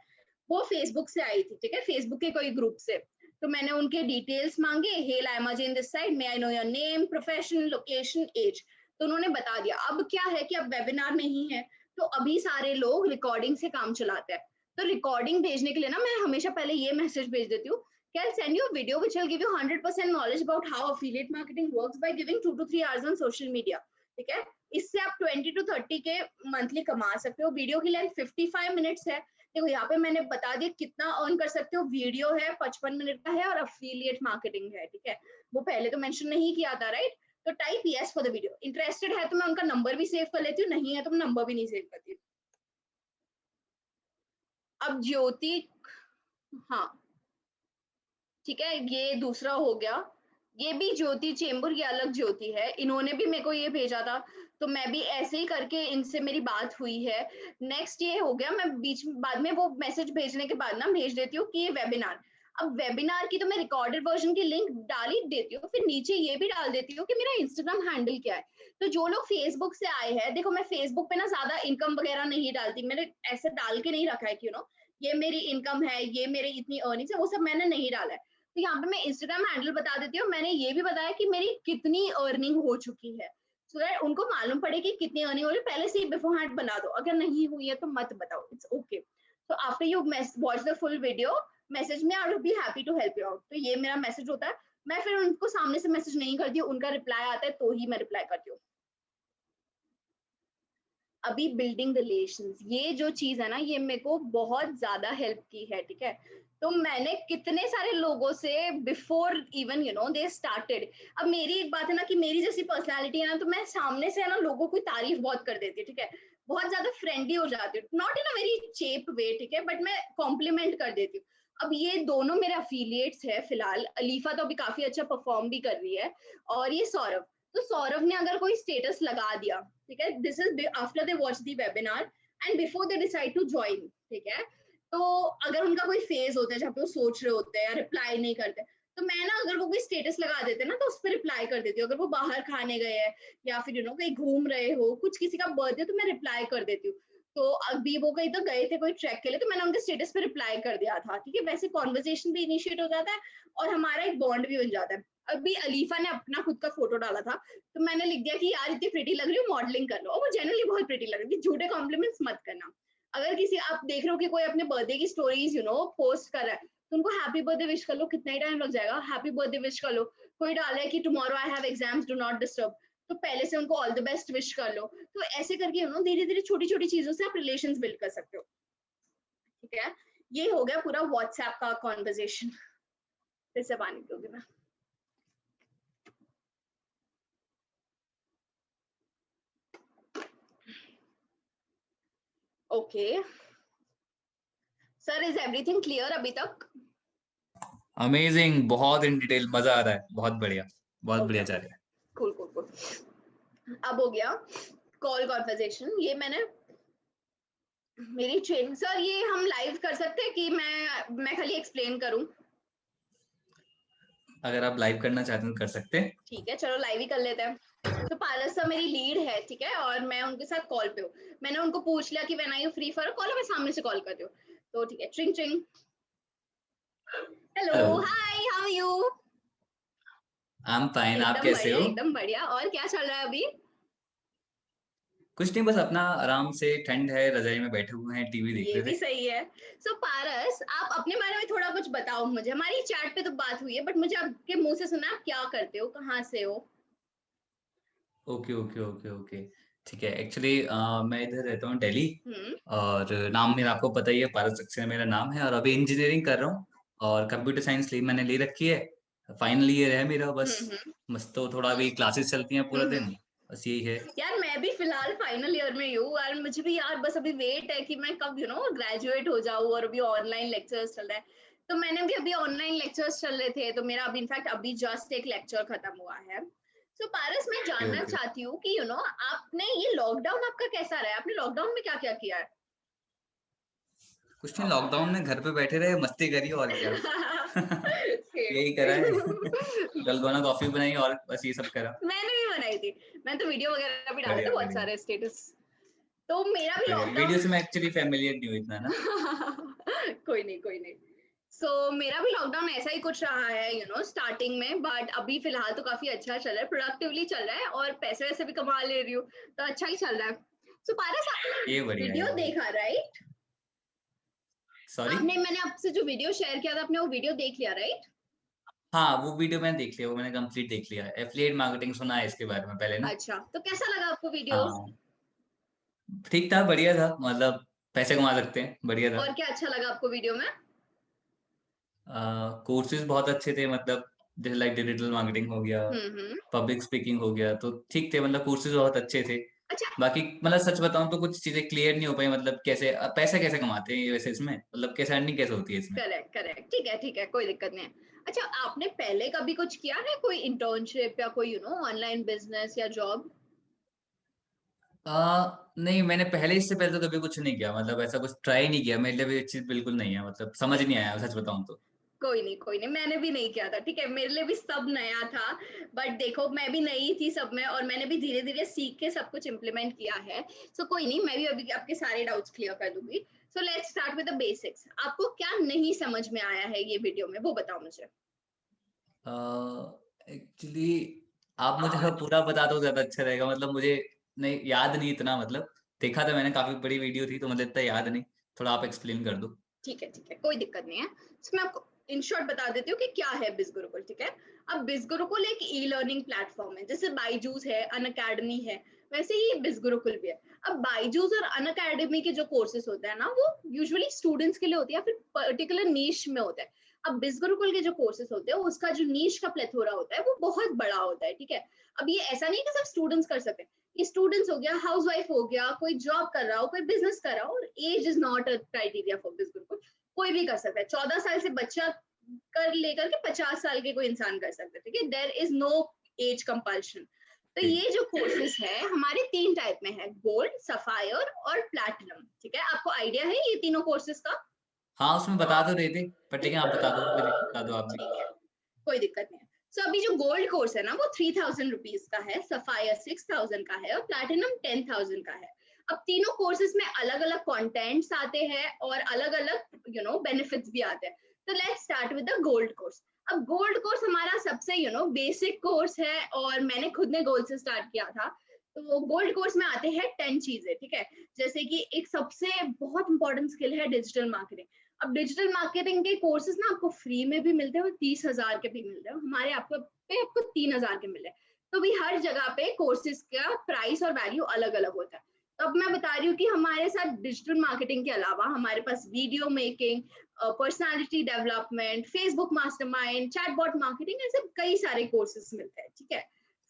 वो फेसबुक से आई थी, ठीक है? फेसबुक के कोई ग्रुप से। तो मैंने उनके डिटेल्स मांगे, hey Laima Jain this side, may I know your name, profession, location, age. तो उन्होंने बता दिया। अब क्या है कि अब वेबिनार नहीं है, तो अभी सारे लोग रिकॉर्डिंग से काम चलाते हैं। तो रिकॉर्डिंग भेजने के लिए ना, मैं हमेशा पहले ये मैसेज भेज देती हूँ, I'll send you a video which will give you 100% knowledge about how affiliate marketing works by giving 2 to 3 hours on social media. ठीक है, इससे आप 20 to 30 के मंथली कमा सकते हो। वीडियो की लेंथ 55 मिनट्स है। देखो यहाँ पे मैंने बता दिया कितना अर्न कर सकते हो। वीडियो है 55 मिनट का है और अफिलिएट मार्केटिंग है, ठीक है, वो पहले तो मेंशन नहीं किया था, राइट। तो type yes for the video. Interested है तो मैं उनका नंबर भी सेव कर लेती हूँ, नहीं है तो मैं नंबर भी नहीं सेव करती हूँ। अब ज्योति, हाँ ठीक है, ये दूसरा हो गया। ये भी ज्योति चेंबूर, ये अलग ज्योति है, इन्होंने भी मेरे को ये भेजा था, तो मैं भी ऐसे ही करके इनसे मेरी बात हुई है। नेक्स्ट ये हो गया, मैं बीच में बाद में वो मैसेज भेजने के बाद ना भेज देती हूँ कि ये वेबिनार। अब वेबिनार की तो मैं रिकॉर्डेड वर्जन की लिंक डाल ही देती हूँ, फिर नीचे ये भी डाल देती हूँ कि मेरा इंस्टाग्राम हैंडल क्या है। तो जो लोग फेसबुक से आए हैं, देखो मैं फेसबुक पे ना ज्यादा इनकम वगैरह नहीं डालती, मैंने ऐसे डाल के नहीं रखा है कि ये मेरी इनकम है, ये मेरी इतनी अर्निंग्स है, वो सब मैंने नहीं डाला है। तो यहाँ पे मैं इंस्टाग्राम हैंडल बता देती हूँ। मैंने ये भी बताया कि मेरी कितनी अर्निंग हो चुकी है, सो दैट उनको मालूम पड़े कि कितनी अर्निंग हो रही है। पहले से ही बिफोर हैंड बना दो, अगर नहीं हुई है तो मत बताओ, it's okay. So after you watch the full video, message में I will be happy to help you out. तो ये मेरा मैसेज होता है। मैं फिर उनको सामने से मैसेज नहीं करती हूँ, उनका रिप्लाई आता है तो ही मैं रिप्लाई करती हूँ। अभी बिल्डिंग रिलेशंस, ये जो चीज है ना, ये मेरे को बहुत ज्यादा हेल्प की है, ठीक है। तो मैंने कितने सारे लोगों से बिफोर इवन दे स्टार्टेड। अब मेरी एक बात है ना कि मेरी जैसी पर्सनालिटी है ना, तो मैं सामने से है ना लोगों की तारीफ बहुत कर देती हूँ, ठीक है, बहुत ज्यादा फ्रेंडली हो जाती हूँ, नॉट इन अ वेरी चेप वे, ठीक है, बट मैं कॉम्प्लीमेंट कर देती हूँ। अब ये दोनों मेरे अफिलिएट्स है फिलहाल। अलीफा तो अभी काफी अच्छा परफॉर्म भी कर रही है, और ये सौरभ। तो सौरभ ने अगर कोई स्टेटस लगा दिया, ठीक है, this is after they watch the webinar and before they decide to join, ठीक है। तो अगर उनका कोई फेज होता है जहाँ पे वो सोच रहे होते हैं या रिप्लाई नहीं करते, तो मैं ना अगर वो कोई स्टेटस लगा देते ना, तो उस पर रिप्लाई कर देती हूँ। अगर वो बाहर खाने गए हैं या फिर कहीं घूम रहे हो, कुछ किसी का बर्थडे, तो मैं रिप्लाई कर देती हूँ। तो अभी वो कहीं तो गए थे कोई ट्रैक के लिए, तो मैंने उनके स्टेटस पे रिप्लाई कर दिया था, ठीक है। वैसे कॉन्वर्जेशन भी इनिशिएट हो जाता है और हमारा एक बॉन्ड भी बन जाता है। अभी अलीफा ने अपना खुद का फोटो डाला था, तो मैंने लिख दिया कि यार इतनी प्रिटी लग रही हो, मॉडलिंग कर लो। और वो जनरली बहुत प्रिटी लग रही थी। झूठे कॉम्प्लीमेंट्स मत करना। अगर किसी आप देख रहे हो कि कोई अपने बर्थडे की स्टोरीज पोस्ट कर रहा है, तो उनको हैप्पी बर्थडे विश कर लो। कितना ही टाइम लग जाएगा, हैप्पी बर्थडे विश कर लो। कोई डाले कि tomorrow I have exams, do not disturb, तो पहले से उनको ऑल द बेस्ट विश कर लो। तो ऐसे करके धीरे धीरे छोटी छोटी चीजों से आप रिलेशन बिल्ड कर सकते हो, ठीक है। ये हो गया पूरा व्हाट्सएप का कॉन्वर्जेशन। फिर से पानी पियोगी मैं। Okay sir, is everything clear अभी तक? अमेजिंग, बहुत इन डिटेल, मजा आ रहा है, बहुत बढ़िया, बहुत बढ़िया जा रहा है। Cool cool cool. अब हो गया कॉल कॉन्वर्जेशन। ये मैंने मेरी ट्रेनिंग, सर ये हम लाइव कर सकते हैं कि मैं खाली एक्सप्लेन करूं? अगर आप लाइव करना चाहते हैं तो कर सकते हैं। ठीक है, चलो लाइव ही कर लेते हैं। तो पारस सर मेरी लीड है, ठीक है, और मैं उनके साथ कॉल पे हूँ। मैंने उनको पूछ लिया कि when are you free for a call, मैं सामने से कॉल करती हूँ। तो ठीक है, ट्रिंग ट्रिंग। Hello, hello, hi, how are you? I am fine, आप एकदम कैसे बढ़िया, हो? एकदम बढ़िया। और क्या चल रहा है अभी? कुछ नहीं, बस अपना आराम से, ठंड है, रजाई में बैठे हुए हैं, टीवी देख ये रहे भी थे। सही है। सो पारस, आप अपने बारे में थोड़ा कुछ बताओ मुझे। हमारी चैट पे तो बात हुई है, बट मुझे आपके मुंह से सुना आप क्या करते हो, कहाँ से हो? ओके ओके ओके ओके, ठीक है। एक्चुअली मैं इधर रहता हूँ, दिल्ली। हम्म और नाम मेरा आपको पता ही है, पारस सक्सेना मेरा नाम है, और अभी इंजीनियरिंग कर रहा हूँ। और कंप्यूटर साइंस मैंने ले रखी है। फाइनल ईयर है मेरा, बस। हम्म मस्त, तो थोड़ा अभी क्लासेस चलती हैं पूरा दिन, हम्म। बस यही है। यार मैं भी फिलहाल फाइनल ईयर में ही हूँ, और मुझे भी यार बस अभी वेट है कि मैं कब ग्रेजुएट हो जाऊँ। और अभी ऑनलाइन लेक्चर्स चल रहा है, तो मैंने भी अभी ऑनलाइन लेक्चर्स चल रहे थे, तो मेरा अभी इनफैक्ट अभी जस्ट एक लेक्चर खत्म हुआ है। सो पारस, मैं ओके जानना ओके। चाहती हूँ कि आपने ये लॉकडाउन आपका कैसा रहा है? आपने लॉकडाउन में क्या क्या किया है? कुछ नहीं, लॉकडाउन में घर पे बैठे रहे, मस्ती करी, और क्या। यही करा है। डलगोना कॉफी बनाई, और बस ये सब करा। मैंने भी बनाई थी। मैं तो वीडियो वगैरह भी डाले थे बढ़िया बहुत बढ़िया सारे स्टेटस। तो मेरा भी बढ़िया। वीडियो लॉकडाउन से मैं एक्चुअली फेमिलियर नहीं हूँ इतना ना। कोई नहीं कोई नहीं। सो मेरा भी लॉकडाउन ऐसा ही कुछ रहा है, स्टार्टिंग में, बट अभी फिलहाल तो काफी अच्छा चल रहा है, प्रोडक्टिवली चल रहा है, और पैसे वैसे भी कमा ले रही हूँ, तो अच्छा ही चल रहा है। सो पारस, आपने ये बढ़िया, ये वीडियो बढ़िया। देखा, राइट? सॉरी। मैंने आपसे जो वीडियो शेयर किया था, आपने वो वीडियो देख लिया राइट? हाँ, वो वीडियो मैंने देख लिया, वो मैंने कंप्लीट देख लिया है। एफिलिएट मार्केटिंग सुना है इसके बारे में पहले ना। अच्छा, तो कैसा लगा आपको वीडियो? हाँ, ठीक था, बढ़िया था, मतलब पैसे कमा सकते हैं, बढ़िया था। और क्या अच्छा लगा आपको वीडियो में? कोर्सेज बहुत अच्छे थे, मतलब जैसे लाइक डिजिटल मार्केटिंग हो गया, हम्म। पब्लिक स्पीकिंग हो गया, तो ठीक थे, मतलब कोर्सेज बहुत अच्छे थे। अच्छा। बाकी मतलब सच बताऊं तो कुछ चीजें क्लियर नहीं हो पाई, मतलब कैसे पैसे कैसे कमाते हैं ये वैसे इसमें, मतलब कैसे अर्निंग कैसे होती है इसमें। करेक्ट करेक्ट, ठीक है, कोई दिक्कत नहीं है। अच्छा, आपने पहले कभी कुछ किया है, कोई इंटर्नशिप या कोई ऑनलाइन बिजनेस या जॉब? नहीं, मैंने पहले, इससे पहले तो कभी कुछ नहीं किया, मतलब ऐसा कुछ ट्राई नहीं किया, मेरे लिए भी ये चीज बिल्कुल नहीं है, मतलब समझ नहीं आया सच बताऊं तो। कोई नहीं, मैंने भी नहीं किया था, ठीक है, मेरे लिए भी सब नया था। बट देखो, मैं भी नई थी सब में, और मैंने भी धीरे धीरे सीख के सब कुछ इम्प्लीमेंट किया है। सो कोई नहीं, मैं भी अभी आपके सारे डाउट्स क्लियर कर दूंगी। So let's start with the basics. आपको क्या नहीं समझ में आया है ये वीडियो में, वो बताओ मुझे। एक्चुअली आप मुझे अगर पूरा बता दो ज्यादा अच्छा रहेगा, मतलब मुझे नहीं याद नहीं इतना, मतलब देखा था मैंने, काफी बड़ी वीडियो थी, तो मुझे इतना याद नहीं। थोड़ा आप एक्सप्लेन कर दो। ठीक है, कोई दिक्कत नहीं है। तो मैं आपको इन शॉर्ट बता देती हूँ कि क्या है बिज गुरुकुल, ठीक है। अब बिज गुरुकुल एक ई लर्निंग प्लेटफॉर्म है, जैसे बाईजूस है, अन अकेडमी है, वैसे ही बिज गुरुकुल भी है। अब बाईजूस और अन अकेडमी के जो कोर्सेज होते हैं ना, वो यूजुअली स्टूडेंट्स के लिए होते हैं, या फिर पर्टिकुलर नीश में होता है। अब बिज गुरुकुल के जो कोर्सेज होते हैं, उसका जो नीश का प्लेथोरा होता है, वो बहुत बड़ा होता है, ठीक है। अब ये ऐसा नहीं कि सिर्फ स्टूडेंट्स कर सकते हैं। ये स्टूडेंट्स हो गया, हाउसवाइफ हो गया, कोई जॉब कर रहा हो, कोई बिजनेस कर रहा हो, और age is not a criteria for Biz Gurukul. कोई भी कर सकता है, 14 साल से बच्चा कर लेकर के 50 साल के कोई इंसान कर सकता है, ठीक है। There is no age compulsion. तो ठीक। ये जो कोर्सेज है हमारे 3 टाइप में है, गोल्ड, सफायर और प्लैटिनम, ठीक है। आपको आइडिया है ये तीनों कोर्सेज का? हाँ, उसमें बता तो रहे थे, पर ठीक है, आप बता दो, फिर बता दो आप भी। ठीक है, कोई दिक्कत नहीं है। सो अभी जो गोल्ड कोर्स है ना, वो 3000 रुपीज का है, सफायर 6000 का है, और प्लैटिनम 10,000 का है। अब तीनों कोर्सेज में अलग अलग कंटेंट्स आते हैं, और अलग अलग बेनिफिट्स भी आते हैं। तो let's start with the gold course. अब गोल्ड कोर्स हमारा सबसे बेसिक कोर्स है, और मैंने खुद ने गोल्ड से स्टार्ट किया था। तो गोल्ड कोर्स में आते हैं 10 चीजें, ठीक है। जैसे कि एक सबसे बहुत इंपॉर्टेंट स्किल है डिजिटल मार्केटिंग। अब डिजिटल मार्केटिंग के कोर्सेज ना आपको फ्री में भी मिलते हैं, और 30,000 के भी मिलते हैं। हमारे आपको 3,000 के मिले। तो भी हर जगह पे कोर्सेज का प्राइस और वैल्यू अलग अलग होता है। तो अब मैं बता रही हूँ कि हमारे साथ डिजिटल मार्केटिंग के अलावा हमारे पास video making, personality development, Facebook mastermind, chatbot marketing, ऐसे कई सारे कोर्सेज मिलते हैं, ठीक है।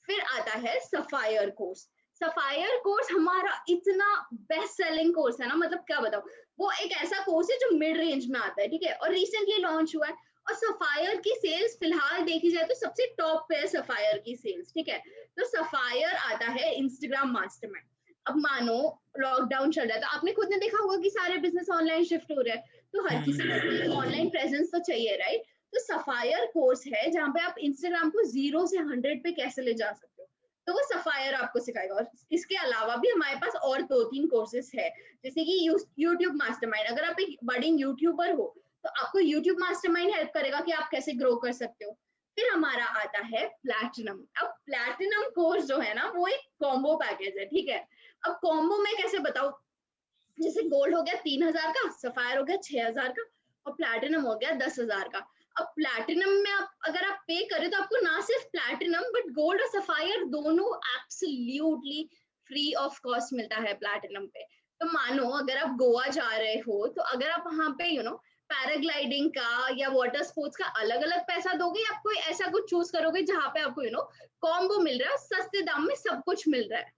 फिर आता है सफायर कोर्स। सफायर कोर्स हमारा इतना बेस्ट सेलिंग कोर्स है ना, मतलब क्या बताऊं। वो एक ऐसा कोर्स है जो मिड रेंज में आता है, ठीक है, और रिसेंटली लॉन्च हुआ है। और सफायर की सेल्स फिलहाल देखी जाए तो सबसे टॉप पे है सफायर की सेल्स, ठीक है। तो सफायर आता है इंस्टाग्राम मास्टरमाइंड। अब मानो लॉकडाउन चल रहा है, तो आपने खुद ने देखा होगा कि सारे बिजनेस ऑनलाइन शिफ्ट हो रहे हैं, तो हर किसी को ऑनलाइन प्रेजेंस तो चाहिए, राइट। तो सफायर कोर्स है जहाँ पे आप इंस्टाग्राम को 0 से 100 पे कैसे ले जा सकते हो। तो वो सफायर आपको सिखाएगा। और इसके अलावा भी हमारे पास और 2-3 कोर्सेज है, जैसे कि यूट्यूब मास्टरमाइंड। अगर आप एक बडिंग यूट्यूबर हो, तो आपको यूट्यूब मास्टरमाइंड हेल्प करेगा कि आप कैसे ग्रो कर सकते हो। फिर हमारा आता है प्लैटिनम। अब प्लैटिनम कोर्स जो है ना, वो एक कॉम्बो पैकेज है, ठीक है। अब कॉम्बो में कैसे बताओ, जैसे गोल्ड हो गया 3,000 का, सफायर हो गया 6,000 का, और प्लैटिनम हो गया 10,000 का। अब प्लैटिनम में आप अगर आप पे करें, तो आपको ना सिर्फ प्लैटिनम बट गोल्ड और सफायर दोनों एब्सोल्युटली फ्री ऑफ कॉस्ट मिलता है प्लैटिनम पे। तो मानो अगर आप गोवा जा रहे हो, तो अगर आप वहां पे पैराग्लाइडिंग का या वाटर स्पोर्ट्स का अलग अलग पैसा दोगे, या आप कोई ऐसा कुछ चूज करोगे जहां पे आपको कॉम्बो मिल रहा है, सस्ते दाम में सब कुछ मिल रहा है।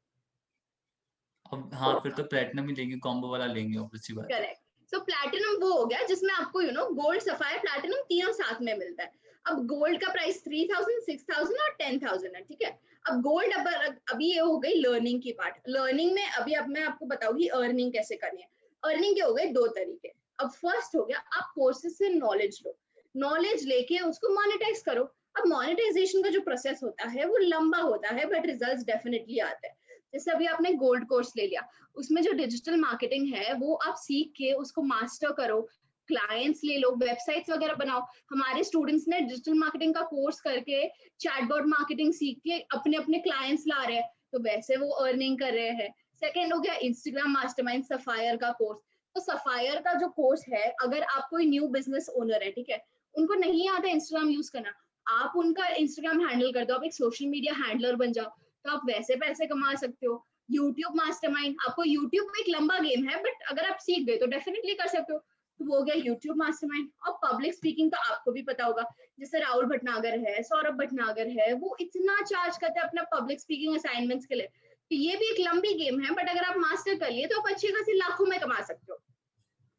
अब हाँ, फिर तो प्लेटिनम ही लेंगे, कॉम्बो वाला लेंगे, ऑब्वियस सी बात है। करेक्ट। सो प्लैटिनम वो हो गया जिसमें आपको गोल्ड, सफायर, प्लैटिनम तीनों साथ में मिलता है। अब गोल्ड का प्राइस 3,000, 6,000 और 10,000 है, ठीक है। अब गोल्ड, अब अभी ये हो गई लर्निंग की पार्ट। लर्निंग में अभी अब मैं आपको बताऊंगी अर्निंग कैसे करनी है। अर्निंग के हो गए 2 तरीके। अब फर्स्ट हो गया, आप कोर्सेज से नॉलेज लो, नॉलेज लेके उसको मोनेटाइज करो। अब मोनेटाइजेशन का जो प्रोसेस होता है वो लंबा होता है, बट रिजल्ट्स डेफिनेटली आते हैं। जैसे अभी आपने गोल्ड कोर्स ले लिया, उसमें जो डिजिटल मार्केटिंग है वो आप सीख के उसको मास्टर करो, क्लाइंट्स ले लो, वेबसाइट्स वगैरह बनाओ। हमारे स्टूडेंट्स ने डिजिटल मार्केटिंग का कोर्स करके चैटबॉट मार्केटिंग सीख के अपने अपने क्लाइंट्स ला रहे हैं, तो वैसे वो अर्निंग कर रहे हैं। सेकेंड हो गया इंस्टाग्राम मास्टरमाइंड सफायर का कोर्स। तो सफायर का जो कोर्स है, अगर आप कोई न्यू बिजनेस ओनर है, ठीक है, उनको नहीं आता इंस्टाग्राम यूज करना, आप उनका इंस्टाग्राम हैंडल कर दो, आप एक सोशल मीडिया हैंडलर बन जाओ, तो आप वैसे पैसे कमा सकते हो। यूट्यूब मास्टरमाइंड, आपको यूट्यूब में एक लंबा गेम है, बट अगर आप सीख गए तो डेफिनेटली कर सकते हो। तो वो हो गया यूट्यूब मास्टरमाइंड। और पब्लिक स्पीकिंग तो आपको भी पता होगा, जैसे राहुल भटनागर है, सौरभ भटनागर है, वो इतना चार्ज करते हैं अपना पब्लिक स्पीकिंग असाइनमेंट्स के लिए। तो ये भी एक लंबी गेम है, बट अगर आप मास्टर कर लिए तो आप अच्छी खासी लाखों में कमा सकते हो।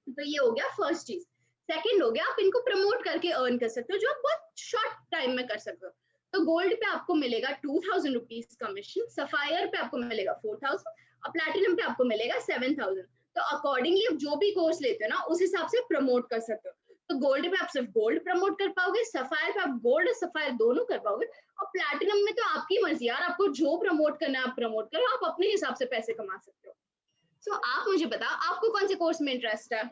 तो ये हो गया फर्स्ट चीज। सेकंड हो गया, आप इनको प्रमोट करके अर्न कर सकते हो, जो आप बहुत शॉर्ट टाइम में कर सकते हो। तो गोल्ड पे आपको मिलेगा 2000 रुपीज कमीशन, सफायर पे आपको मिलेगा 4000 और प्लैटिनम पे आपको मिलेगा 7000। तो अकॉर्डिंगली आप जो भी कोर्स लेते हो ना, उस हिसाब से प्रमोट कर सकते हो। तो गोल्ड पे आप सिर्फ गोल्ड प्रमोट कर पाओगे, सफायर पे आप गोल्ड और सफायर दोनों कर पाओगे, और प्लैटिनम में तो आपकी मर्जी यार, आपको जो प्रमोट करना है आप प्रमोट करो, आप अपने हिसाब से पैसे कमा सकते हो। सो आप मुझे बताओ, आपको कौन से कोर्स में इंटरेस्ट है?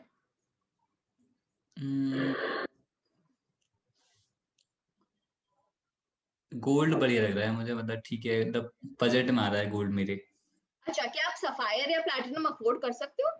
गोल्ड बढ़िया लग रहा है मुझे, मतलब ठीक है, मतलब बजट में आ रहा है गोल्ड मेरे। अच्छा, क्या आप सफायर या प्लैटिनम अफोर्ड कर सकते हो?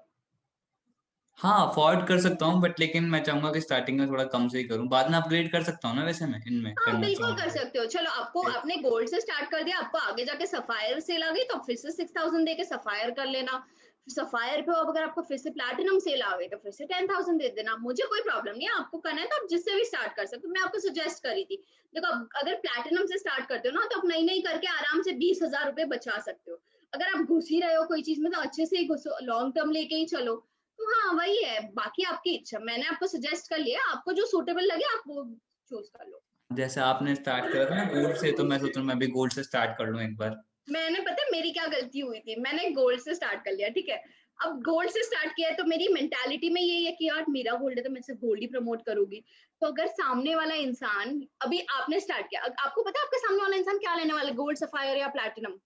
हाँ, अफोर्ड कर सकता हूँ, बट लेकिन मैं चाहूंगा कि स्टार्टिंग में थोड़ा कम से ही करूँ, बाद में अपग्रेड कर सकता हूँ ना, वैसे मैं इनमें हाँ करना बिल्कुल चाहूँ कर तो। सकते हो। चलो, आपको आपने गोल्ड से स्टार्ट कर दिया, आपको आगे जाके सफायर सेल आ गई तो आप फिर से 6000 दे के सफायर कर लेना। सफायर पे अब अगर आपको फिर से प्लैटिनम सेल आ गई तो फिर से 10,000 दे देना, मुझे कोई प्रॉब्लम नहीं है। आपको करना है तो आप जिससे भी स्टार्ट कर सकते हो। मैं आपको सजेस्ट करी थी, देखो अगर प्लैटिनम से स्टार्ट करते हो ना, तो आप नई नई करके आराम से 20,000 रुपए बचा सकते हो। अगर आप घुस ही रहे हो कोई चीज में, तो अच्छे से ही घुसो, लॉन्ग टर्म लेके ही चलो। तो हाँ वही है, बाकी आपकी इच्छा, मैंने आपको सजेस्ट कर लिया, आपको जो सूटेबल लगे आप वो चूज कर लो। जैसे आपने स्टार्ट करा था ना गोल्ड से, तो मैं सोच रहा हूँ मैं भी गोल्ड से स्टार्ट कर लूँ एक बार। मैंने, पता है मेरी क्या गलती हुई थी, मैंने गोल्ड से स्टार्ट कर लिया, ठीक है। अब गोल्ड से स्टार्ट किया है तो मेरी मेंटालिटी में यही है कि यार मेरा गोल्ड है तो मैं सिर्फ गोल्ड ही प्रमोट करूंगी। तो अगर सामने वाला इंसान, अभी आपने स्टार्ट किया, आपको पता है आपका सामने वाला इंसान क्या लेने वाला है, गोल्ड, सफायर या प्लैटिनम?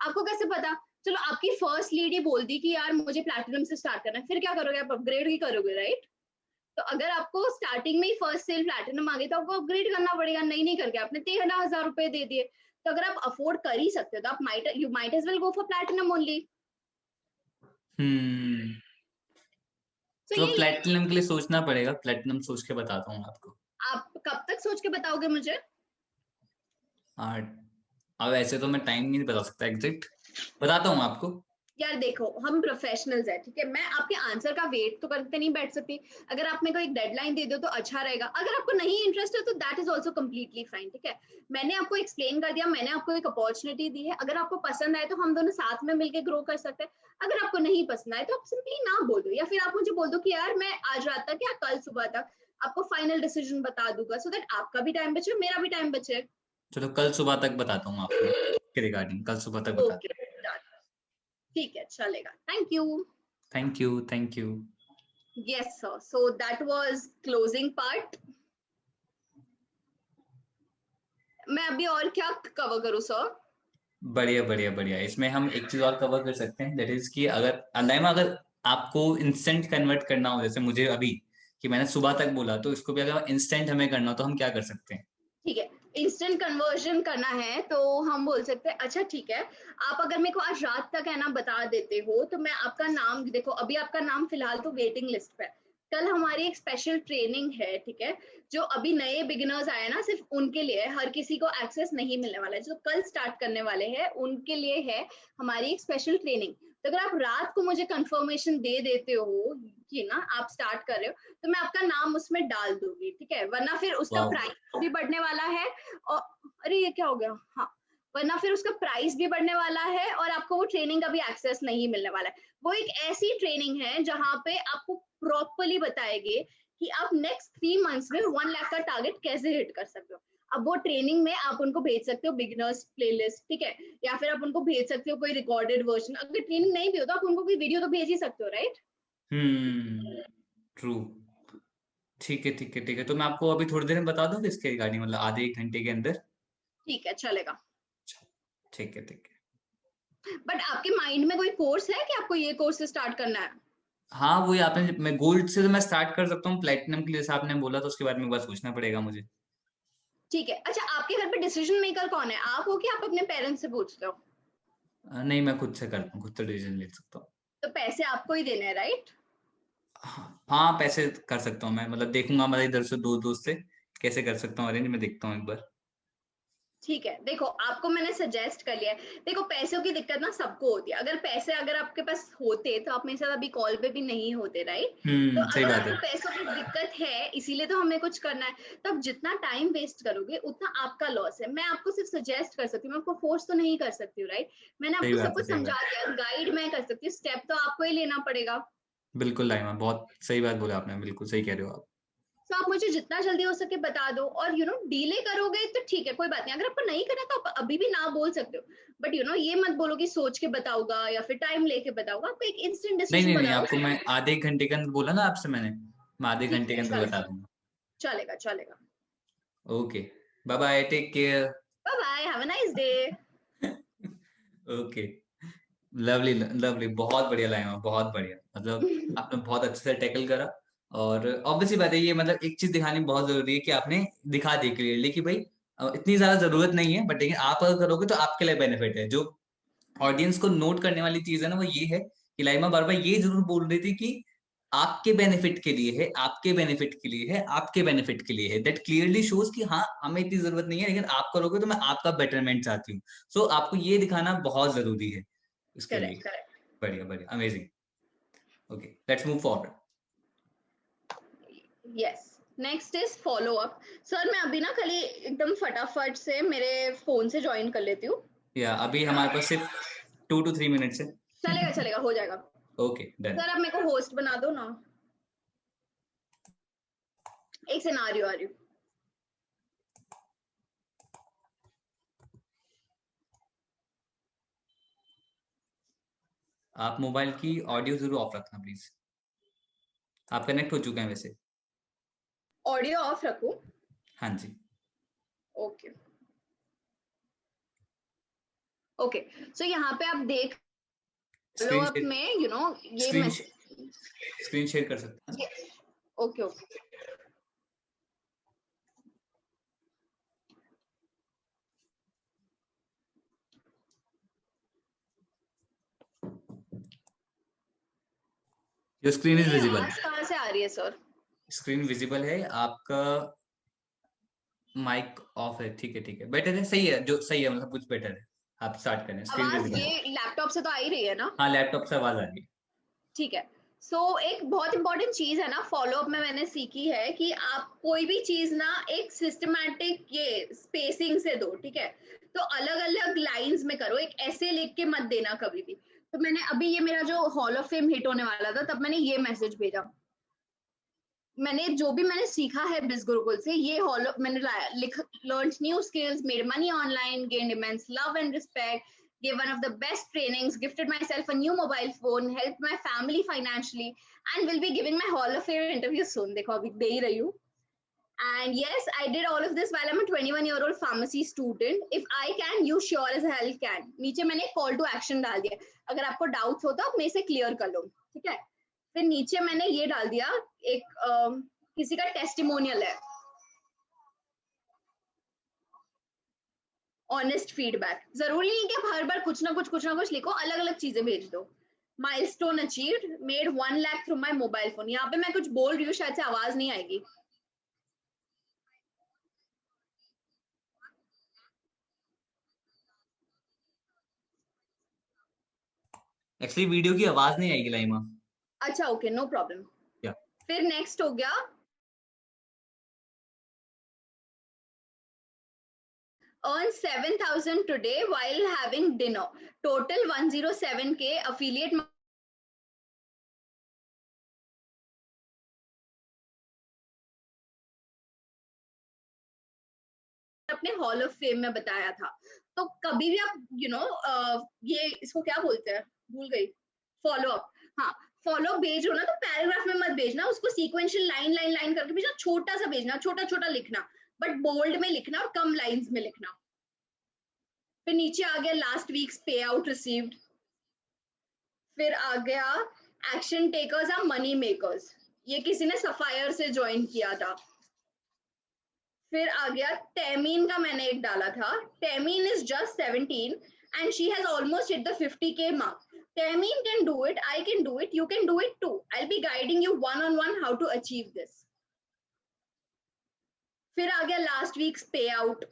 आपको कैसे पता? चलो, आपकी फर्स्ट लीड ही बोल दी कि यार मुझे प्लैटिनम से स्टार्ट करना है, फिर क्या करोगे? आप अपग्रेड ही करोगे, राइट? तो अगर आपको स्टार्टिंग में ही फर्स्ट सेल प्लैटिनम आ गई तो आपको अपग्रेड करना पड़ेगा, नहीं करके आपने 13,000 रुपए दे दिए। तो अगर आप अफोर्ड कर ही सकते हो तो आप you might as well go for platinum only. Hmm. तो तो यही है। प्लेटिनम के लिए सोचना पड़ेगा, प्लेटिनम सोच के बताता हूँ आपको। आप कब तक सोच के बताओगे मुझे? हाँ, अब ऐसे तो मैं टाइम नहीं बता सकता एग्जैक्ट, बताता हूँ आपको। यार देखो, हम प्रोफेशनल्स हैं, ठीक है, मैं आपके आंसर का वेट तो करते नहीं बैठ सकती। अगर आप मेरे को एक डेडलाइन दे दो तो अच्छा रहेगा, अगर आपको नहीं इंटरेस्ट है तो that is also completely fine, ठीक है। मैंने आपको एक्सप्लेन कर दिया, मैंने आपको एक अपॉर्चुनिटी दी है, अगर आपको पसंद आए तो हम दोनों साथ में मिलकर ग्रो कर सकते हैं। अगर आपको नहीं पसंद आए तो आप सिंपली ना बोल दो, या फिर आप मुझे बोल दो कि यार मैं आज रात तक या कल सुबह तक आपको फाइनल डिसीजन बता दूंगा, सो दैट आपका भी टाइम बचे, मेरा भी टाइम बचे। चलो कल सुबह तक बताता हूँ आपको के रिगार्डिंग, कल सुबह तक बताता ओके, ठीक है, चलेगा, थैंक यू। हूँ। Thank you, thank you. Yes, sir. So that was closing part. मैं अभी और क्या कवर करूँ सर? बढ़िया बढ़िया बढ़िया, इसमें हम एक चीज और कवर कर सकते हैं, दैट इज कि अगर अलाइमा, अगर आपको इंस्टेंट कन्वर्ट करना हो, जैसे मुझे अभी कि मैंने सुबह तक बोला, तो इसको भी अगर इंस्टेंट हमें करना हो तो हम क्या कर सकते हैं? ठीक है, इंस्टेंट कन्वर्जन करना है तो हम बोल सकते हैं, अच्छा ठीक है, आप अगर मेरे को आज रात तक है ना बता देते हो तो मैं आपका नाम, देखो अभी आपका नाम फिलहाल तो वेटिंग लिस्ट पे है। कल हमारी एक स्पेशल ट्रेनिंग है, ठीक है, जो अभी नए बिगिनर्स आए ना, सिर्फ उनके लिए है, हर किसी को एक्सेस नहीं मिलने वाला है। जो कल स्टार्ट करने वाले हैं उनके लिए है हमारी एक स्पेशल ट्रेनिंग। तो अगर आप रात को मुझे कंफर्मेशन दे देते हो कि ना आप स्टार्ट कर रहे हो, तो मैं आपका नाम उसमें डाल दूंगी, ठीक है, वरना फिर उसका वाह। प्राइस भी बढ़ने वाला है। और अरे ये क्या हो गया, हाँ, वरना फिर उसका प्राइस भी बढ़ने वाला है और आपको वो ट्रेनिंग का भी एक्सेस नहीं मिलने वाला है। वो एक ऐसी ट्रेनिंग है जहाँ पे आपको प्रॉपरली बताएंगे कि आप नेक्स्ट 3 मंथ्स में 1 लाख का टारगेट कैसे हिट कर सकते हो। अब वो ट्रेनिंग में आप उनको भेज सकते हो बिगिनर्स प्लेलिस्ट, ठीक है, या फिर आप उनको भेज सकते हो कोई रिकॉर्डेड वर्जन। अगर ट्रेनिंग नहीं भी हो तो आप उनको कोई वीडियो तो भेज ही सकते हो, राइट? हम्म। ट्रू। ठीक है ठीक है ठीक है, तो मैं आपको अभी थोड़ी देर में बता दूँ इसके रिगार्डिंग, मतलब आधे एक घंटे के अंदर। ठीक है, चलेगा। ठीक है ठीक है। बट आपके माइंड में कोई कोर्स है कि आपको ये कोर्स स्टार्ट करना है? हाँ, वही आपने, मैं गोल्ड से तो मैं स्टार्ट कर सकता हूँ, प्लेटिनम के लिए जैसे आपने बोला, तो उसके बारे में एक बार सोचना पड़ेगा मुझे। ठीक है, अच्छा आपके घर पे डिसीजन मेकर कौन है, आप हो कि आप अपने पेरेंट्स से पूछते हो? नहीं, मैं खुद से करता हूँ, खुद से डिसीजन ले सकता हूँ। तो पैसे आपको ही देने हैं, राइट? हाँ पैसे कर सकता हूँ मैं, मतलब देखूंगा मतलब इधर से दो दोस्त से कैसे कर सकता हूँ अरेंज, मैं देखता हूँ एक बार। ठीक है, देखो आपको मैंने सजेस्ट कर लिया है। देखो पैसों की दिक्कत ना सबको होती है, अगर पैसे अगर आपके पास होते तो आप मेरे साथ अभी कॉल पे भी नहीं होते, राइट? तो सही अगर बात है। आपको पैसों की दिक्कत है इसीलिए तो हमें कुछ करना है, तो आप जितना टाइम वेस्ट करोगे उतना आपका लॉस है। मैं आपको सिर्फ सजेस्ट कर सकती हूँ, मैं आपको फोर्स तो नहीं कर सकती हूँ, राइट? मैंने सही आपको सब बात है। कुछ सही बात समझा दिया, गाइड मैं कर सकती हूँ, स्टेप तो आपको ही लेना पड़ेगा। बिल्कुल लाइमा, बहुत सही बात बोला आपने, बिल्कुल सही कह रहे हो आप। तो आप मुझे जितना जल्दी हो सके बता दो, और डिले करोगे तो ठीक है, कोई बात नहीं, अगर आपको नहीं करना तो आप अभी भी ना बोल सकते हो, बट ये मत बोलो कि सोच के बताऊंगा या फिर टाइम लेके बताऊंगा, आपको एक इंस्टेंट नहीं डिसीजन नहीं नहीं, बताओ। आपको मैं आधे एक घंटे के अंदर बोला ना आपसे मैंने, मैं आधे ठीक घंटे के है, अंदर बता चलेगा, दूंगा। चलेगा, चलेगा। Okay, bye bye, take care. Bye bye, have a nice day. Okay, lovely lovely, बहुत बढ़िया लाइमा, बहुत बढ़िया, मतलब आपने बहुत अच्छे से टैकल करा। और ऑब्वियसली बात है ये, मतलब एक चीज दिखानी बहुत जरूरी है कि आपने दिखा दी क्लियरली कि भाई इतनी ज्यादा जरूरत नहीं है, बट लेकिन आप अगर करोगे तो आपके लिए बेनिफिट है। जो ऑडियंस को नोट करने वाली चीज है ना, वो ये है कि लाइमा बार बार ये जरूर बोल रही थी कि आपके बेनिफिट के लिए है, आपके बेनिफिट के लिए है, आपके बेनिफिट के लिए है। दैट क्लियरली शोज कि हाँ हमें इतनी जरूरत नहीं है, लेकिन आप करोगे तो मैं आपका बेटरमेंट चाहती हूँ। सो आपको ये दिखाना बहुत जरूरी है उसके लिए। Correct, correct. बढ़िया बढ़िया, amazing. Okay, let's move forward. Yes, next is follow up. Sir मैं अभी ना खाली एकदम फटाफट से मेरे फोन से ज्वाइन कर लेती हूँ। या अभी हमारे पास सिर्फ 2 to 3 मिनट्स है। चलेगा, चलेगा, हो जाएगा। Okay done. सर आप मेरे को होस्ट बना दो ना, एक सिनारियो आ रही हूँ। आप मोबाइल की ऑडियो जरूर ऑफ रखना प्लीज। आप कनेक्ट हो चुके हैं वैसे। ऑडियो ऑफ रखूँ? हाँ जी। Okay, okay. सो यहाँ पे आप देख फॉलो स्क्रीन अप शेयर, में ये स्क्रीन मैसेज। स्क्रीन शेयर कर सकते हैं। Okay, okay. Your screen is मेरी विजिबल। आवाज कहाँ से आ रही है सर? स्क्रीन विजिबल है आपका, माइक ऑफ है। ठीक है ठीक है, बेटर है, सही है, जो सही है, मतलब कुछ बेटर है। आप स्टार्ट करें, स्क्रीन आवाज विजिबल ये है। लैपटॉप से तो आ ही रही है ना? हाँ लैपटॉप से आवाज आ रही है। ठीक है। सो एक बहुत इंपॉर्टेंट चीज है ना फॉलो अप में मैंने सीखी है कि आप कोई भी चीज ना एक सिस्टमैटिक ये स्पेसिंग से दो, ठीक है? तो अलग अलग लाइंस में करो, एक ऐसे लिख के मत देना कभी भी। तो मैंने अभी ये मेरा जो हॉल ऑफ फेम हिट होने वाला था तब मैंने ये मैसेज भेजा। मैंने जो भी मैंने सीखा है बिज गुरुकुल से, ये हॉलो मैंने learn new skills, made money online, gained immense love and respect, gave one of the best trainings, gifted myself a new mobile phone, helped my family financially, and will be giving my hall of fame interview soon. देखो अभी दे ही रही हूँ। And yes, I did all of this while I'm a 21-year-old pharmacy student. If I can, you sure as hell can. नीचे मैंने call to action डाल दिया, अगर आपको डाउट्स हो तो आप मेरे से क्लियर कर लो, ठीक है? फिर नीचे मैंने ये डाल दिया, एक किसी का टेस्टिमोनियल है, ऑनेस्ट फीडबैक। जरूरी नहीं कि आप हर बार कुछ ना कुछ लिखो, अलग अलग चीजें भेज दो। Milestone achieved, made 1 lakh through my mobile phone. यहाँ पे मैं कुछ बोल रही हूँ, शायद से आवाज नहीं आएगी। एक्चुअली वीडियो की आवाज नहीं आएगी लाइमा। अच्छा, ओके, नो प्रॉब्लम। या फिर नेक्स्ट हो गया, earn 7,000 today while having dinner, total 107K, affiliate अपने हॉल ऑफ फेम में बताया था। तो कभी भी आप ये इसको क्या बोलते हैं, भूल गई, फॉलो अप। हाँ, फॉलो अप भेज रहे हो ना तो पैराग्राफ में मत भेजना, उसको सीक्वेंशियल लाइन लाइन लाइन करके भेजना, छोटा सा भेजना, छोटा छोटा लिखना, बट बोल्ड में लिखना और कम लाइंस में लिखना। फिर नीचे आ गया last weeks payout received. फिर आ गया action takers are money makers, ये किसी ने सफायर से ज्वाइन किया था। फिर आ गया टेमीन का, मैंने एक डाला था, Tameen is just 17 and she has almost hit the 50K mark. Tameen can do it, I can do it, you can do it too. I'll be guiding you one-on-one how to achieve this. फिर आ गया last week's payout.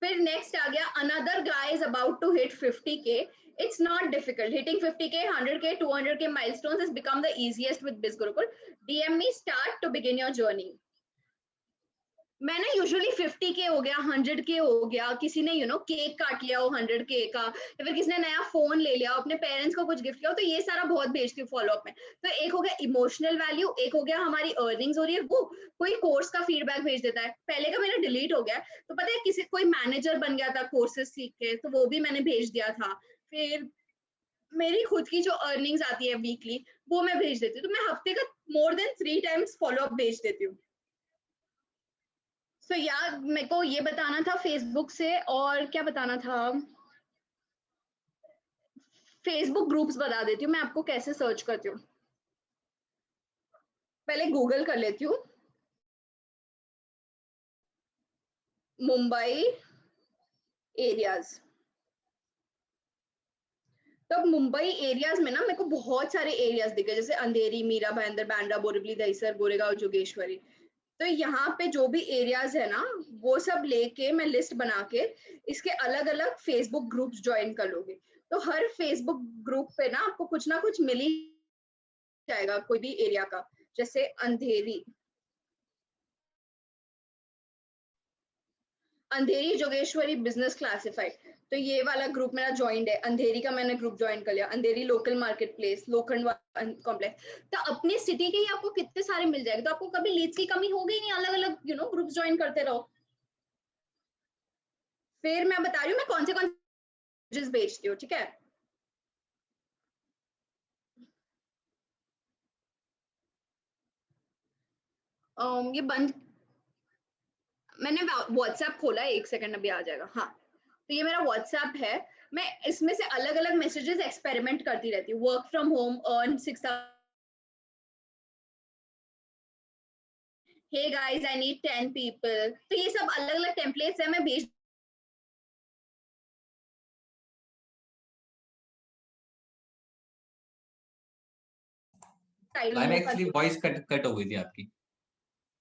फिर next आ गया another guy is about to hit 50k. It's not difficult. Hitting 50k, 100k, 200k milestones has become the easiest with BizGurukul. DM me, start to begin your journey. मैं ना usually 50k हो गया, 100k हो गया, किसी ने cake काट लिया हो 100k का, या फिर किसी ने नया फोन ले लिया, अपने पेरेंट्स को कुछ गिफ्ट किया हो, तो ये सारा बहुत भेजती हूँ फॉलो अप में. तो एक हो गया इमोशनल वैल्यू, एक हो गया हमारी अर्निंग्स हो रही है, वो कोई कोर्स का फीडबैक भेज देता है. पहले का मेरा डिलीट हो गया, तो पता है किसी कोई मैनेजर बन गया था कोर्सेस सीख के, तो वो भी मैंने भेज दिया था. फिर मेरी खुद की जो अर्निंग्स आती है वीकली, वो मैं भेज देती हूँ. तो मैं हफ्ते का more than 3 times follow up भेज देती हूँ. तो यार मेरे को ये बताना था फेसबुक से, और क्या बताना था, फेसबुक ग्रुप्स बता देती हूँ मैं आपको कैसे सर्च करती हूँ. पहले गूगल कर लेती हूँ, मुंबई एरियाज. तो अब मुंबई एरियाज में ना मेरे को बहुत सारे एरियाज दिखे, जैसे अंधेरी, मीरा भाईंदर, बांद्रा, बोरीवली, दहिसर, गोरेगांव, जोगेश्वरी. तो यहाँ पे जो भी एरियाज है ना, वो सब लेके मैं लिस्ट बना के इसके अलग अलग फेसबुक ग्रुप्स ज्वाइन कर लोगे. तो हर फेसबुक ग्रुप पे ना आपको कुछ ना कुछ मिल ही जाएगा कोई भी एरिया का. जैसे अंधेरी जोगेश्वरी बिजनेस क्लासिफाइड, तो ये वाला ग्रुप मेरा ज्वाइंट है. अंधेरी का मैंने ग्रुप ज्वाइन कर लिया. अंधेरी लोकल मार्केट प्लेस, लोखंड कॉम्प्लेक्स. तो अपने सिटी के ही आपको कितने सारे मिल जाएंगे, तो आपको कभी लीड्स की कमी होगी नहीं. अलग अलग ग्रुप ज्वाइन करते रहो. फिर मैं बता रही हूँ मैं कौन से बेचती हूँ, ठीक है. ये बंद, मैंने व्हाट्सएप खोला है, 1 सेकंड अभी आ जाएगा. हाँ, तो ये मेरा व्हाट्सएप है. मैं इसमें से अलग अलग मैसेजेस एक्सपेरिमेंट करती रहती हूँ. Work from home, earn 6,000, hey guys I need 10 people. तो ये सब अलग अलग टेम्पलेट्स है, मैं भेज एक्चुअली वॉइस कट हो गई थी आपकी.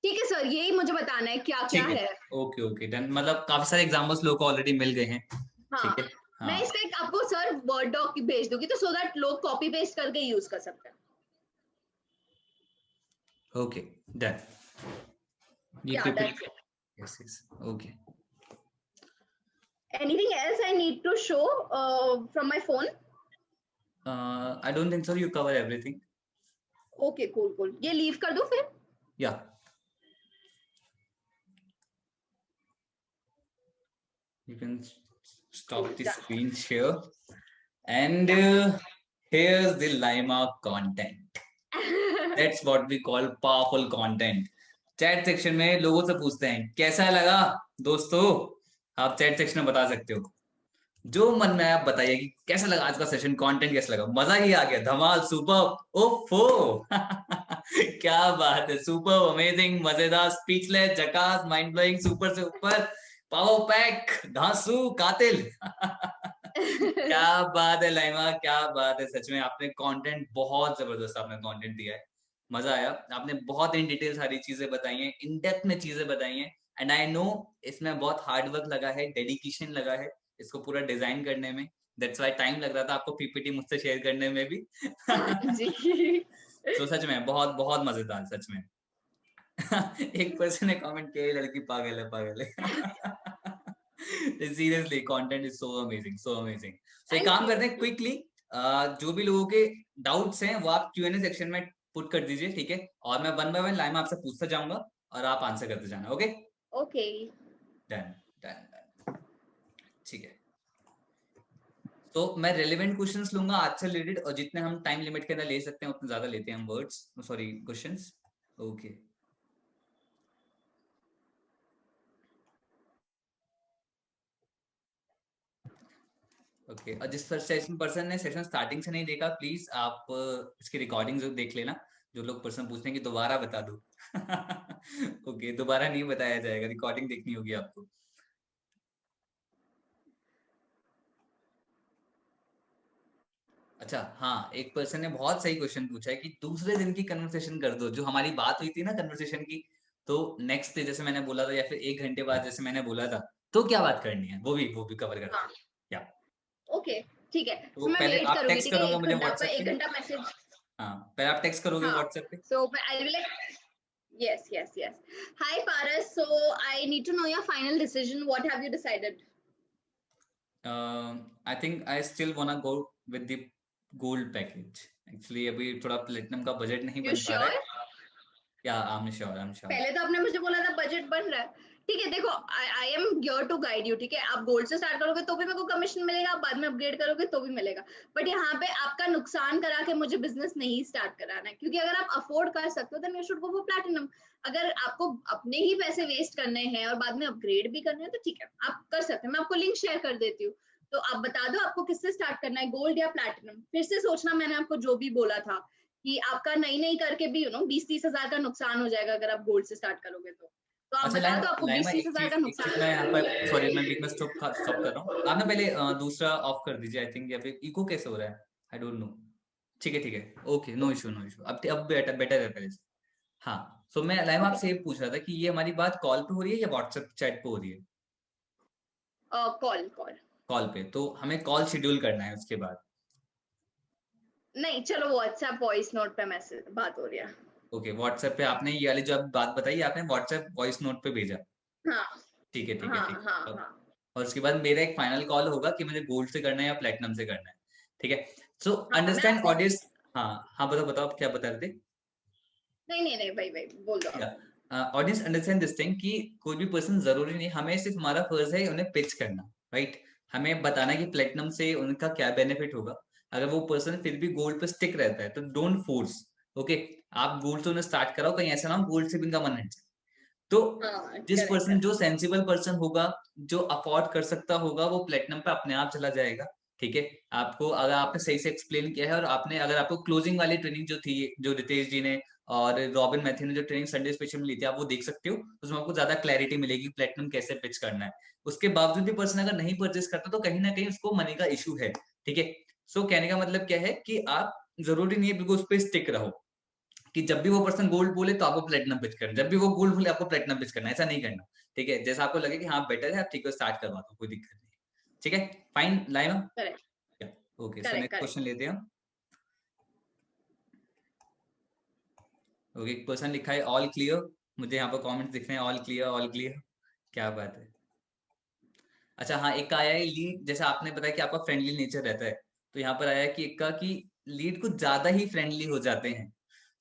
ठीक है सर, यही मुझे बताना है क्या क्या है. Okay okay done. मतलब काफी सारे एग्जांपल्स लोगों को ऑलरेडी मिल गए हैं. हाँ, ठीक है. हाँ. मैं इसका एक आपको सर वर्ड डॉक भेज दूंगी, तो सो दैट लोग कॉपी पेस्ट करके यूज कर सकते हैं. Okay done. Yeah, that's it. Yes, yes. Okay. Anything else I need to show from my phone? I don't think so. You cover everything. Okay, cool. ये leave कर दो फिर. Yeah. You can stop the screen share. And here's the Lima content. That's what we call powerful content. Chat section में लोगों से पूछते हैं कैसा लगा दोस्तों. आप चैट सेक्शन में बता सकते हो जो मन में आप बताइए कि कैसा लगा आज का सेशन, कंटेंट कैसा लगा, मजा ही आ गया, धमाल, सुपर, ओफो. क्या बात है, सुपर, अमेजिंग, मजेदार, स्पीचलेस, झकास, माइंड ब्लोइंग, सुपर से ऊपर, पावर पैक, धांसू, कातिल. क्या बात है लाइमा, क्या बात है. सच में आपने कंटेंट बहुत जबरदस्त आपने कंटेंट दिया है. मजा आया. आपने बहुत इन डिटेल सारी चीजें बताई हैं, इन डेप्थ में चीजें बताई हैं. एंड आई नो इसमें बहुत हार्ड वर्क लगा है, डेडिकेशन लगा है इसको पूरा डिजाइन करने में. दैट्स व्हाई टाइम लग रहा था आपको पीपीटी मुझसे शेयर करने में भी. तो सच में बहुत बहुत मजेदार. सच में. एक पर्सन ने कमेंट किया लड़की पागल है. Seriously content is so amazing, so amazing. So एक काम करते हैं क्विकली, जो भी लोगों के डाउट्स हैं वो आप Q&A सेक्शन में पुट कर दीजिए, ठीक है. और मैं 1 बाय 1 लाइमा आपसे पूछता जाऊंगा और आप आंसर करते जाना. Okay okay done done. ठीक है. तो मैं रेलेवेंट क्वेश्चंस लूंगा आज से रिलेटेड, और जितने हम टाइम लिमिट के अंदर ले सकते हैं उतने ज्यादा लेते हैं हम words, sorry questions. Okay okay. और जिस पर्सन ने सेशन स्टार्टिंग से नहीं देखा, प्लीज आप इसकी रिकॉर्डिंग देख लेना. जो लोग पर्सन पूछते हैं कि दोबारा बता दो. ओके दोबारा नहीं बताया जाएगा, रिकॉर्डिंग देखनी होगी आपको. अच्छा हाँ, एक पर्सन ने बहुत सही क्वेश्चन पूछा है कि दूसरे दिन की कन्वर्सेशन कर दो, जो हमारी बात हुई थी ना कन्वर्सेशन की, तो नेक्स्ट डे जैसे मैंने बोला था या फिर 1 घंटे बाद जैसे मैंने बोला था, तो क्या बात करनी है? वो भी कवर करते हाँ, हैं। या ओके, ठीक है, तो तो मैं पहले वेट आप करूंगी, टेक्स्ट ठीक है, करोगे एक मुझे घंटा आपका व्हाट्सएप पे? 1 घंटा मैसेज। हाँ, पहले आप टेक्स्ट करोगे हाँ, व्हाट्सएप पे? so I will like, yes. Hi Paras, so I need to know your final decision. What have you decided? I think I still वांना go with the gold package. Actually अभी थोड़ा platinum का budget नहीं You बन पा रहा sure? है। या I am sure. पहले तो आपने मुझे बोला था बजट बन रहा है। ठीक है, देखो, I am here to guide you, ठीक है। आप गोल्ड से स्टार्ट करोगे तो भी मेरे को कमीशन मिलेगा, बाद में अपग्रेड करोगे तो भी मिलेगा, बट यहाँ पे आपका नुकसान करा के मुझे बिजनेस नहीं स्टार्ट कराना है, क्योंकि अगर आप अफोर्ड कर सकते हो then you should go for platinum. अगर आपको अपने ही पैसे वेस्ट करने हैं और बाद में अपग्रेड भी करने हैं तो ठीक है, आप कर सकते हैं, मैं आपको लिंक शेयर कर देती हूँ। तो आप बता दो आपको किससे स्टार्ट करना है, गोल्ड या प्लैटिनम। फिर से सोचना, मैंने आपको जो भी बोला था कि आपका नई करके भी 20-30 हजार का नुकसान हो जाएगा अगर आप गोल्ड से स्टार्ट करोगे तो आप अच्छा बता दो आपको लाइमा 20-30 हजार का एक चीज मैं यहाँ नुकसान। पर सॉरी मैं बीच में स्टॉप कर रहा हूँ। आप ना पहले दूसरा ऑफ कर दीजिए आई थिंक, या फिर इको कैसे हो रहा है आई डोंट नो। ठीक है okay, no issue no issue. अब बेटर बेटर है पहले से। हाँ, सो मैं लाइमा ओके, आपसे ये पूछ रहा था कि ये हमारी बात कॉल पे हो रही है या व्हाट्सएप चैट पे हो रही है? Call call. कॉल पे, तो हमें कॉल शेड्यूल करना है उसके बाद। नहीं, चलो व्हाट्सएप वॉइस नोट पे मैसेज बात हो रही है। ओके, व्हाट्सएप पे आपने ये वाली जो आप बात बताई आपने व्हाट्सएप वॉइस नोट पे भेजा। हाँ ठीक हाँ है। हाँ। और उसके बाद मेरा एक फाइनल कॉल होगा कि मुझे गोल्ड से करना है या प्लेटिनम से करना है। ठीक है, सो हाँ मैं अंडरस्टैंड आपको, ऑडियंस। हाँ हाँ, बताओ आप क्या बता रहे थे? नहीं भाई भाई बोल दो या आप। ऑडियंस अंडरस्टैंड दिस थिंग कि कोई भी पर्सन जरूरी नहीं, हमें सिर्फ हमारा फर्ज है उन्हें पिच करना, राइट? हमें बताना कि प्लेटिनम से उनका क्या बेनिफिट होगा। अगर वो पर्सन फिर भी गोल्ड पे स्टिक रहता है तो डोंट फोर्स। ओके, आप गोल्ड से उन्हें स्टार्ट कराओ, कहीं ऐसा ना हो गोल्ड से भी उनका मन हट जाए। तो हाँ, जिस करेक्ट पर्सन, करेक्ट। जो सेंसिबल पर्सन होगा, जो अफोर्ड कर सकता होगा, वो प्लेटिनम पे अपने आप चला जाएगा। ठीक है, आपको अगर आपने सही से एक्सप्लेन किया है और आपने अगर आपको क्लोजिंग वाली ट्रेनिंग जो थी, जो रितेश जी ने और रॉबिन मैथ्यू ने जो ट्रेनिंग संडे स्पेशल में ली थी, आप वो देख सकते हो। उसमें आपको ज्यादा क्लैरिटी मिलेगी प्लेटिनम कैसे पिच करना है। उसके बावजूद भी पर्सन अगर नहीं परचेस करता तो कहीं ना कहीं उसको मनी का इशू है। ठीक है, सो कहने का मतलब क्या है कि आप जरूरी नहीं है बिल्कुल उस पर स्टिक रहो कि जब भी वो पर्सन गोल्ड बोले तो आपको प्लेटिनम पिच करना, जब भी वो गोल्ड बोले आपको प्लेटिनम पिच करना, ऐसा नहीं करना। ठीक है, जैसा आपको लगे कि हाँ बेटर है, आप ठीक है स्टार्ट करवा दो, कोई दिक्कत नहीं। ठीक है, fine Laima. Correct okay, so correct next correct. Question लेते हैं हम। ओके, एक पर्सन लिखा है ऑल क्लियर। मुझे यहाँ पर कमेंट्स दिख रहे हैं ऑल क्लियर ऑल क्लियर। क्या बात है। अच्छा हाँ, एक का आया है लीड, जैसा आपने बताया कि आपका फ्रेंडली नेचर रहता है, तो यहाँ पर आया है कि एक का कि लीड कुछ ज्यादा ही फ्रेंडली हो जाते हैं,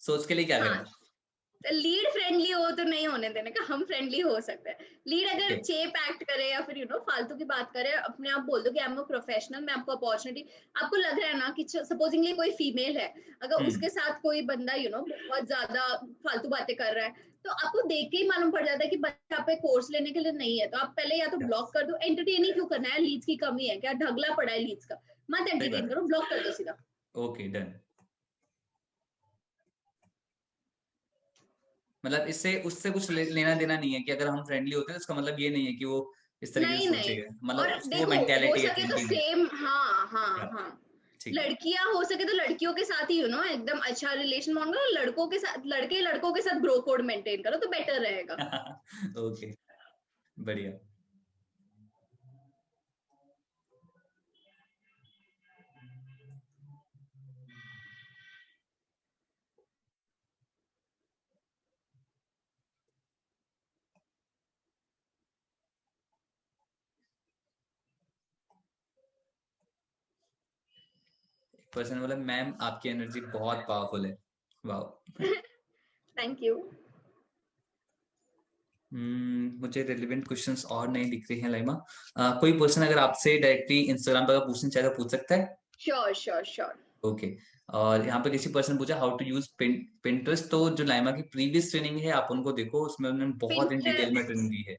सो उसके लिए क्या हाँ, करें? लीड फ्रेंडली हो तो नहीं होने देने का, हम फ्रेंडली हो सकते हैं। Lead okay. अगर चेप एक्ट करे या फिर फालतू की बात करे, अपने आप बोल दो कि आई एम अ प्रोफेशनल, मैं आपको अपॉर्चुनिटी, आपको लग रहा है ना कि सपोजिंगली कोई फीमेल है, अगर हम्म। उसके साथ कोई बंदा बहुत ज्यादा फालतू बातें कर रहा है, तो आपको देख के ही मालूम पड़ जाता है कि बच्चा पे कोर्स लेने के लिए नहीं है, तो आप पहले या तो ब्लॉक कर दो। एंटरटेन ही क्यों करना है, लीड्स की कमी है क्या, ढगला पड़ा है लीड्स का, मत सही एंटरटेन बात करो, ब्लॉक कर दो सीधा। है। Okay done. मतलब इससे उससे कुछ लेना देना नहीं है कि अगर हम फ्रेंडली होते हैं तो इसका मतलब ये नहीं है कि वो इस तरीके से नहीं, सोचेगा, मतलब और उसकी वो देखो, हो मेंटेलिटी है सके तो थिंकिंग है। सेम, हाँ या, हाँ हाँ, ठीक है। लड़कियां हो सके तो लड़कियों के साथ ही एकदम अच्छा रिलेशन मान करो, लड़कों के साथ, लड़के लड़कों के साथ ब्रो कोड मेंटेन करो तो बेटर रहेगा। ओके, बढ़िया। पर्सन बोला मैम आपकी एनर्जी बहुत पावरफुल है। वाह। Thank you. मुझे रेलिवेंट क्वेश्चंस और नहीं दिख रहे हैं लाइमा। कोई पर्सन अगर आपसे डायरेक्टली इंस्टाग्राम पर पूछना चाहे तो पूछ सकता है। Sure sure sure. ओके, और यहाँ पे किसी पर्सन पूछा हाउ टू यूज पिंटरेस्ट, तो जो लाइमा की प्रीवियस ट्रेनिंग है आप उनको देखो, उसमें उन्होंने बहुत इन डिटेल में ट्रेनिंग पिंटरेस्ट, दी है।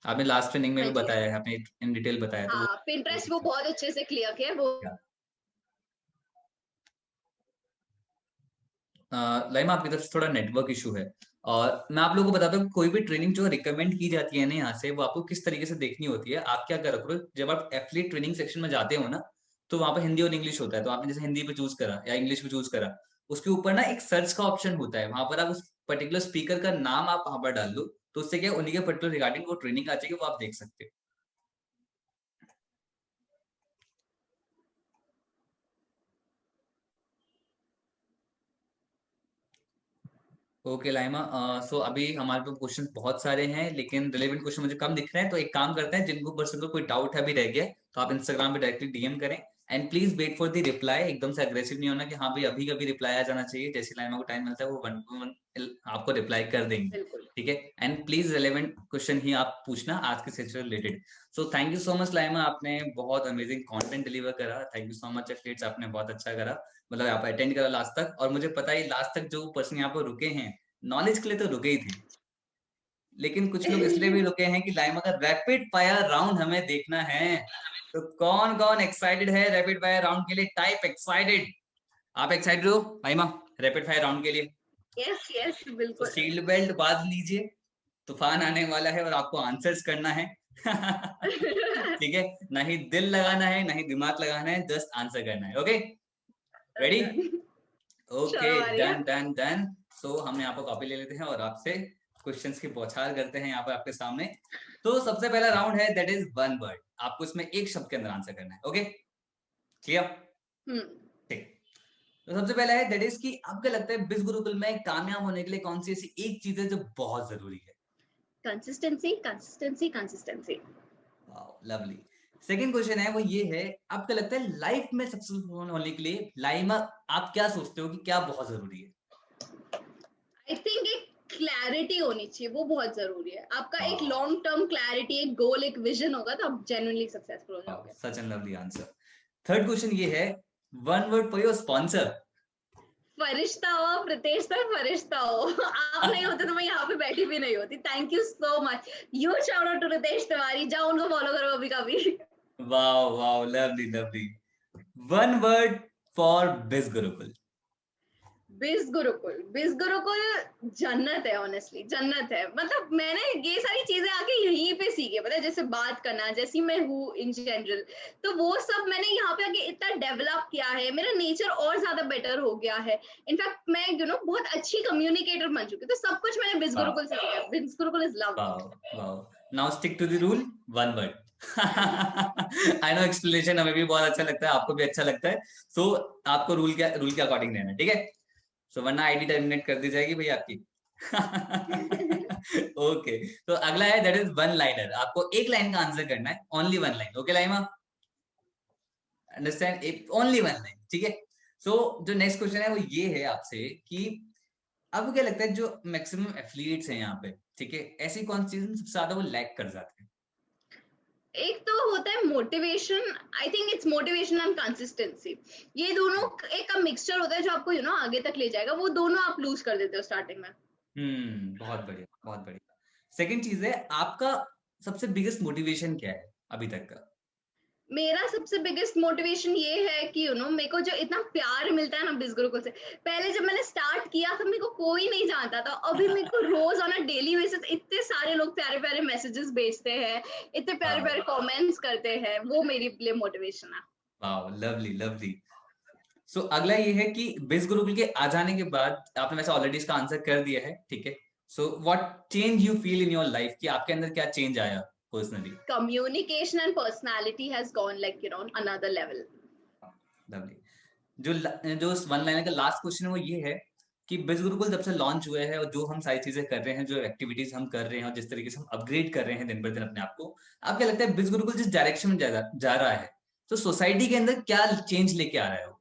आपने लास्ट ट्रेनिंग में हाँ भी जी, बताया है, आपने इन डिटेल बताया, तो हाँ, वो पिंटरेस्ट देख वो सकते बहुत अच्छे से क्लियर किया वो। हैं। लाइमा आपकी तरफ से थोड़ा नेटवर्क इशू है, और मैं आप लोगों को बताता हूँ कोई भी ट्रेनिंग जो रिकमेंड की जाती है ना यहाँ से, वो आपको किस तरीके से देखनी होती है। आप क्या करो, जब आप एफिलिएट ट्रेनिंग सेक्शन में जाते हो ना, तो वहां पर हिंदी और इंग्लिश होता है, तो आपने जैसे हिंदी पे चूज करा या इंग्लिश पे चूज करा, उसके ऊपर ना एक सर्च का ऑप्शन होता है, वहां पर आप उस पर्टिकुलर स्पीकर का नाम आप वहां पर डाल दो, तो उससे क्या उन्हीं के पर्टिकुलर रिगार्डिंग वो ट्रेनिंग आ जाएगी, वो आप देख सकते हो। ओके लाइमा, सो अभी हमारे पास क्वेश्चन बहुत सारे हैं, लेकिन रिलेवेंट क्वेश्चन मुझे कम दिख रहे हैं, तो एक काम करते हैं, जिनको पर्सन को कोई डाउट अभी रह गया तो आप इंस्टाग्राम पे डायरेक्टली डीएम करें, and please wait for the reply. एकदम से अग्रेसिव नहीं होना कि हाँ भाई अभी कभी रिप्लाई आ जाना चाहिए, जैसे लाइमा को टाइम मिलता है वो वन टू वन आपको रिप्लाई कर देंगे, बिल्कुल। ठीक है। एंड प्लीज रिलेवेंट क्वेश्चन ही आप पूछना आज के सेशन से related. So thank you so much Laima, आपने बहुत अमेजिंग कंटेंट डिलीवर करा, thank you so much athletes, आपने बहुत अच्छा करा, मतलब आप अटेंड करा लास्ट तक, और मुझे पता है लास्ट तक जो पर्सन यहाँ पर रुके हैं नॉलेज के लिए तो रुके ही थे, लेकिन कुछ लोग इसलिए भी रुके हैं कि लाइमा का रैपिड फायर राउंड हमें देखना है। तो कौन कौन एक्साइटेड है रैपिड फायर राउंड के लिए? Type excited. आप एक्साइटेड हो लाइमा रैपिड फायर राउंड के लिए? यस यस तो बिल्कुल। सीट बेल्ट बांध लीजिए, तूफान आने वाला है और आपको आंसर्स करना है। ठीक है, ना ही दिल लगाना है ना ही दिमाग लगाना है, जस्ट आंसर करना है। Okay, ready? ओके, चलो Maria. Done done done. So हम यहाँ पर कॉपी ले लेते हैं और आपसे क्वेश्चंस की बौछार करते हैं यहाँ पर आपके सामने। तो सबसे पहला राउंड है दैट इज वन वर्ड, आपको इसमें एक शब्द के अंदर आंसर करना है। Okay, clear? हम्म। ठीक। तो सबसे पहला है दैट इज कि आपको लगता है बिस गुरुकुल में कामयाब होने के लिए कौन सी ऐसी एक चीज है जो बहुत जरूरी है? Consistency consistency consistency. Lovely. Second question है वो ये है, आपको लगता है लाइफ में सक्सेसफुल होने के लिए लाइमा आप क्या सोचते हो कि क्या बहुत जरूरी है? आई थिंक एक क्लैरिटी होनी चाहिए, वो बहुत जरूरी है। आपका एक वाओ, लॉन्ग टर्म क्लैरिटी, एक गोल, एक विजन होगा तो आप जेन्युइनली सक्सेसफुल हो जाओगे। सच an lovely answer. Third question ये है, one word for your sponsor. फरिश्ता हो प्रितेश सर, फरिश्ता हो। आप नहीं होते तो मैं यहाँ पे बैठी भी नहीं होती। Thank you so much. You shout out to Ritesh Tiwari, जाओ उनको फॉलो करो अभी का भी। Wow wow, lovely lovely. One word for Biz Gurukul. बिज गुरुकुल जन्नत है, ऑनेस्टली जन्नत है। मतलब मैंने ये सारी चीजें आके यहीं पे सीखी है, पता है, जैसे बात करना, जैसी मैं हूँ इन जनरल, तो वो सब मैंने यहाँ पे आके इतना डेवलप किया है, मेरा नेचर और ज्यादा बेटर हो गया है। इनफैक्ट मैं बहुत अच्छी कम्युनिकेटर बन चुकी हूँ। तो सब कुछ मैंने बिज वाओ गुरुकुल से सीखा है। Biz Gurukul is love. Wow wow. Now stick to the rule, one word. I know explanation हमें भी बहुत अच्छा लगता है, आपको भी अच्छा लगता है, सो आपको रूल के अकॉर्डिंग रहना है, ठीक है? सो वरना आईडी टर्मिनेट कर दी जाएगी भाई आपकी। ओके, तो अगला है दैट इज वन लाइनर, आपको एक लाइन का आंसर करना है, only one line. Okay Laima, understand? Only one line, ठीक है। सो जो नेक्स्ट क्वेश्चन है वो ये है आपसे कि आपको क्या लगता है जो मैक्सिमम एथलीट्स हैं यहाँ पे, ठीक है, ऐसी कौन सी चीज सबसे ज्यादा वो लैक कर जाते हैं? एक तो होता है motivation. I think it's motivation and consistency. ये दोनों एक का मिक्सचर होता है जो आपको आगे तक ले जाएगा। वो दोनों आप लूज कर देते हो स्टार्टिंग में। बहुत बढ़िया बहुत बढ़िया। सेकंड चीज है, आपका सबसे बिगेस्ट मोटिवेशन क्या है अभी तक का? मेरा सबसे बिगेस्ट मोटिवेशन ये है कि मेरे को जो इतना प्यार मिलता है ना बिस गुरुकुल से। पहले जब मैंने स्टार्ट किया तो मेरे को कोई नहीं जानता था। अभी मेरे को रोज ऑन अ डेली बेसिस इतने सारे लोग प्यारे प्यारे मैसेजेस भेजते हैं, इतने प्यारे प्यारे कमेंट्स करते हैं। वो मेरे लिए मोटिवेशन है। Wow, lovely lovely. सो अगला ये है कि बिस गुरुकुल के आ जाने के बाद आपने वैसे ऑलरेडी इसका आंसर कर दिया है, ठीक है। So what change you feel in your life, कि आपके अंदर क्या चेंज आया personally? Communication and personality has gone like another level. Lovely. जो वन लाइनर का लास्ट क्वेश्चन है वो ये है कि बिस गुरुकुल जब से लॉन्च हुए हैं और जो हम सारी चीजें कर रहे हैं, जो एक्टिविटीज हम कर रहे हैं और जिस तरीके से हम अपग्रेड कर रहे हैं दिन ब दिन अपने आप को, आप क्या लगता है बिस गुरुकुल जिस डायरेक्शन में जा रहा है, तो सोसाइटी के अंदर क्या चेंज लेके आ रहा है वो?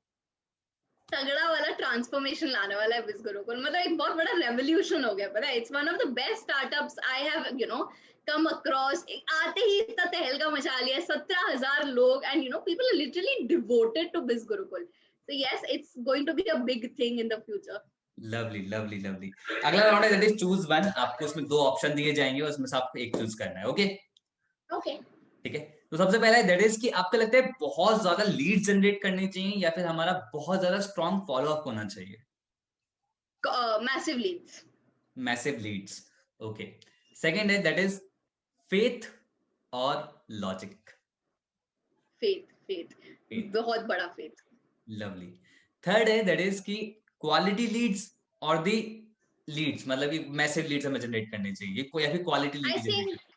तगड़ा वाला ट्रांसफॉर्मेशन लाने वाला है बिस गुरुकुल। मतलब एक बहुत बड़ा रेवोल्यूशन हो गया, पता है। It's one of the best startups I have come across. आते ही इतना तहलका मचा लिया, 17,000 लोग, and people are literally devoted to Biz Gurukul. So yes, it's going to be a big thing in the future. Lovely lovely lovely. अगला round है that is choose one, आपको उसमें दो ऑप्शन दिए जाएंगे और उसमें से आपको एक चूज करना है। Okay, Okay. ठीक है। तो सबसे पहला है दैट इज कि आपको लगता है बहुत ज्यादा लीड जनरेट करनी चाहिए या फिर हमारा बहुत ज्यादा स्ट्रॉन्ग फॉलो अप होना चाहिए? Massive leads. Massive leads, okay. Second है दैट इज फेथ और लॉजिक। Faith, faith. फेथ, बहुत बड़ा फेथ। लवली। थर्ड है दैट इज कि क्वालिटी लीड्स और दी लीड्स, मतलब कि मैसिव लीड्स हमें जनरेट करने चाहिए, कोई या फिर quality I lead generate think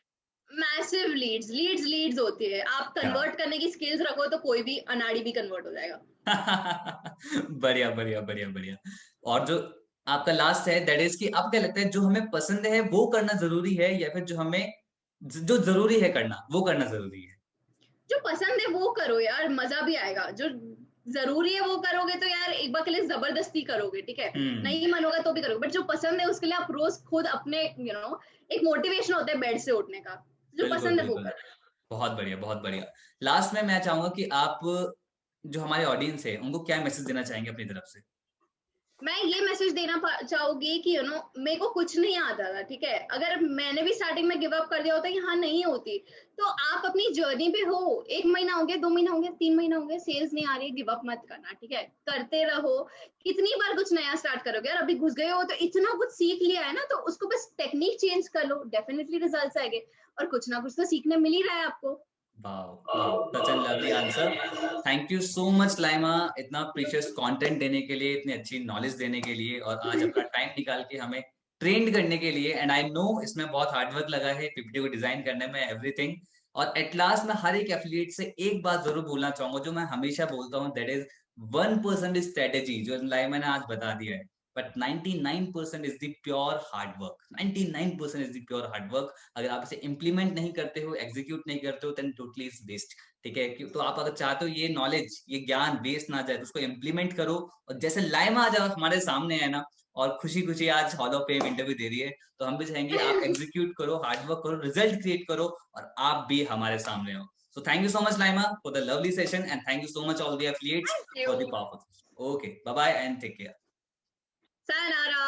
massive leads होती है। आप करना। कन्वर्ट करने की स्किल्स रखो तो कोई भी अनाड़ी भी कन्वर्ट हो जाएगा। बढ़िया बढ़िया बढ़िया बढ़िया। और जो आपका लास्ट है दैट इज कि आपको क्या लगता है जो हमें पसंद है वो करना जरूरी है, या फिर जो हमें जो जरूरी है करना वो करना जरूरी है? जो पसंद है वो करो यार, मजा भी आएगा। जो जरूरी है वो करोगे तो यार एक बार के लिए जबरदस्ती करोगे, ठीक है, हम्म, नहीं मन होगा तो भी करोगे, बट जो पसंद है उसके लिए आप रोज खुद अपने एक मोटिवेशन होता है बेड से उठने का। जो बिल्कुल पसंद है वो बिल्कुल। करो। बहुत बढ़िया बहुत बढ़िया। लास्ट में मैं चाहूंगा कि आप जो हमारे ऑडियंस है उनको क्या मैसेज देना चाहेंगे अपनी तरफ से? मैं ये मैसेज देना चाहूंगी कि मेरे को कुछ नहीं आता था, ठीक है, अगर मैंने भी स्टार्टिंग में गिव अप कर दिया होता कि हाँ नहीं होती, तो आप अपनी जर्नी पे हो, 1 महीना हो गया, 2 महीना हो गया, 3 महीना हो गया, सेल्स नहीं आ रही, गिव अप मत करना, ठीक है, करते रहो। कितनी बार कुछ नया स्टार्ट करोगे यार, अभी घुस गए हो तो इतना कुछ सीख लिया है ना, तो उसको बस टेक्निक चेंज कर लो, डेफिनेटली रिजल्ट्स आएंगे। और कुछ ना कुछ तो सीखने मिल ही रहा है आपको। Wow wow, such an lovely answer. Thank you so much Laima, इतना प्रीशियस कंटेंट देने के लिए, इतनी अच्छी नॉलेज देने के लिए, और आज अपना टाइम निकाल के हमें ट्रेंड करने के लिए। एंड आई नो इसमें बहुत हार्ड वर्क लगा है पीपीटी को डिजाइन करने में, एवरीथिंग। और एट लास्ट मैं हर एक एफिलिएट से एक बात जरूर बोलना चाहूंगा जो मैं हमेशा बोलता हूँ, दैट इज 1% स्ट्रेटेजी, जो लाइमा ने आज बता दिया है, but 99% is the pure hard work. 99% is the pure hard work. अगर आप इसे इंप्लीमेंट नहीं करते हो, एग्जीक्यूट नहीं करते हो, देन टोटली इज वेस्ट। ठीक है, तो आप अगर चाहते हो ये नॉलेज, ये ज्ञान वेस्ट ना जाए, तो उसको इंप्लीमेंट करो। और जैसे लाइमा आज हमारे सामने है ना, और खुशी खुशी आज हॉल ऑफ फेम इंटरव्यू दे रही है, तो हम भी चाहेंगे आप एग्जीक्यूट करो, हार्ड वर्क करो, रिजल्ट क्रिएट करो, और आप भी हमारे सामने हो। So thank you so much Laima for the lovely session, and thank you so much all the affiliates thank you. For the powerful. Okay, bye bye and take care. sayonara।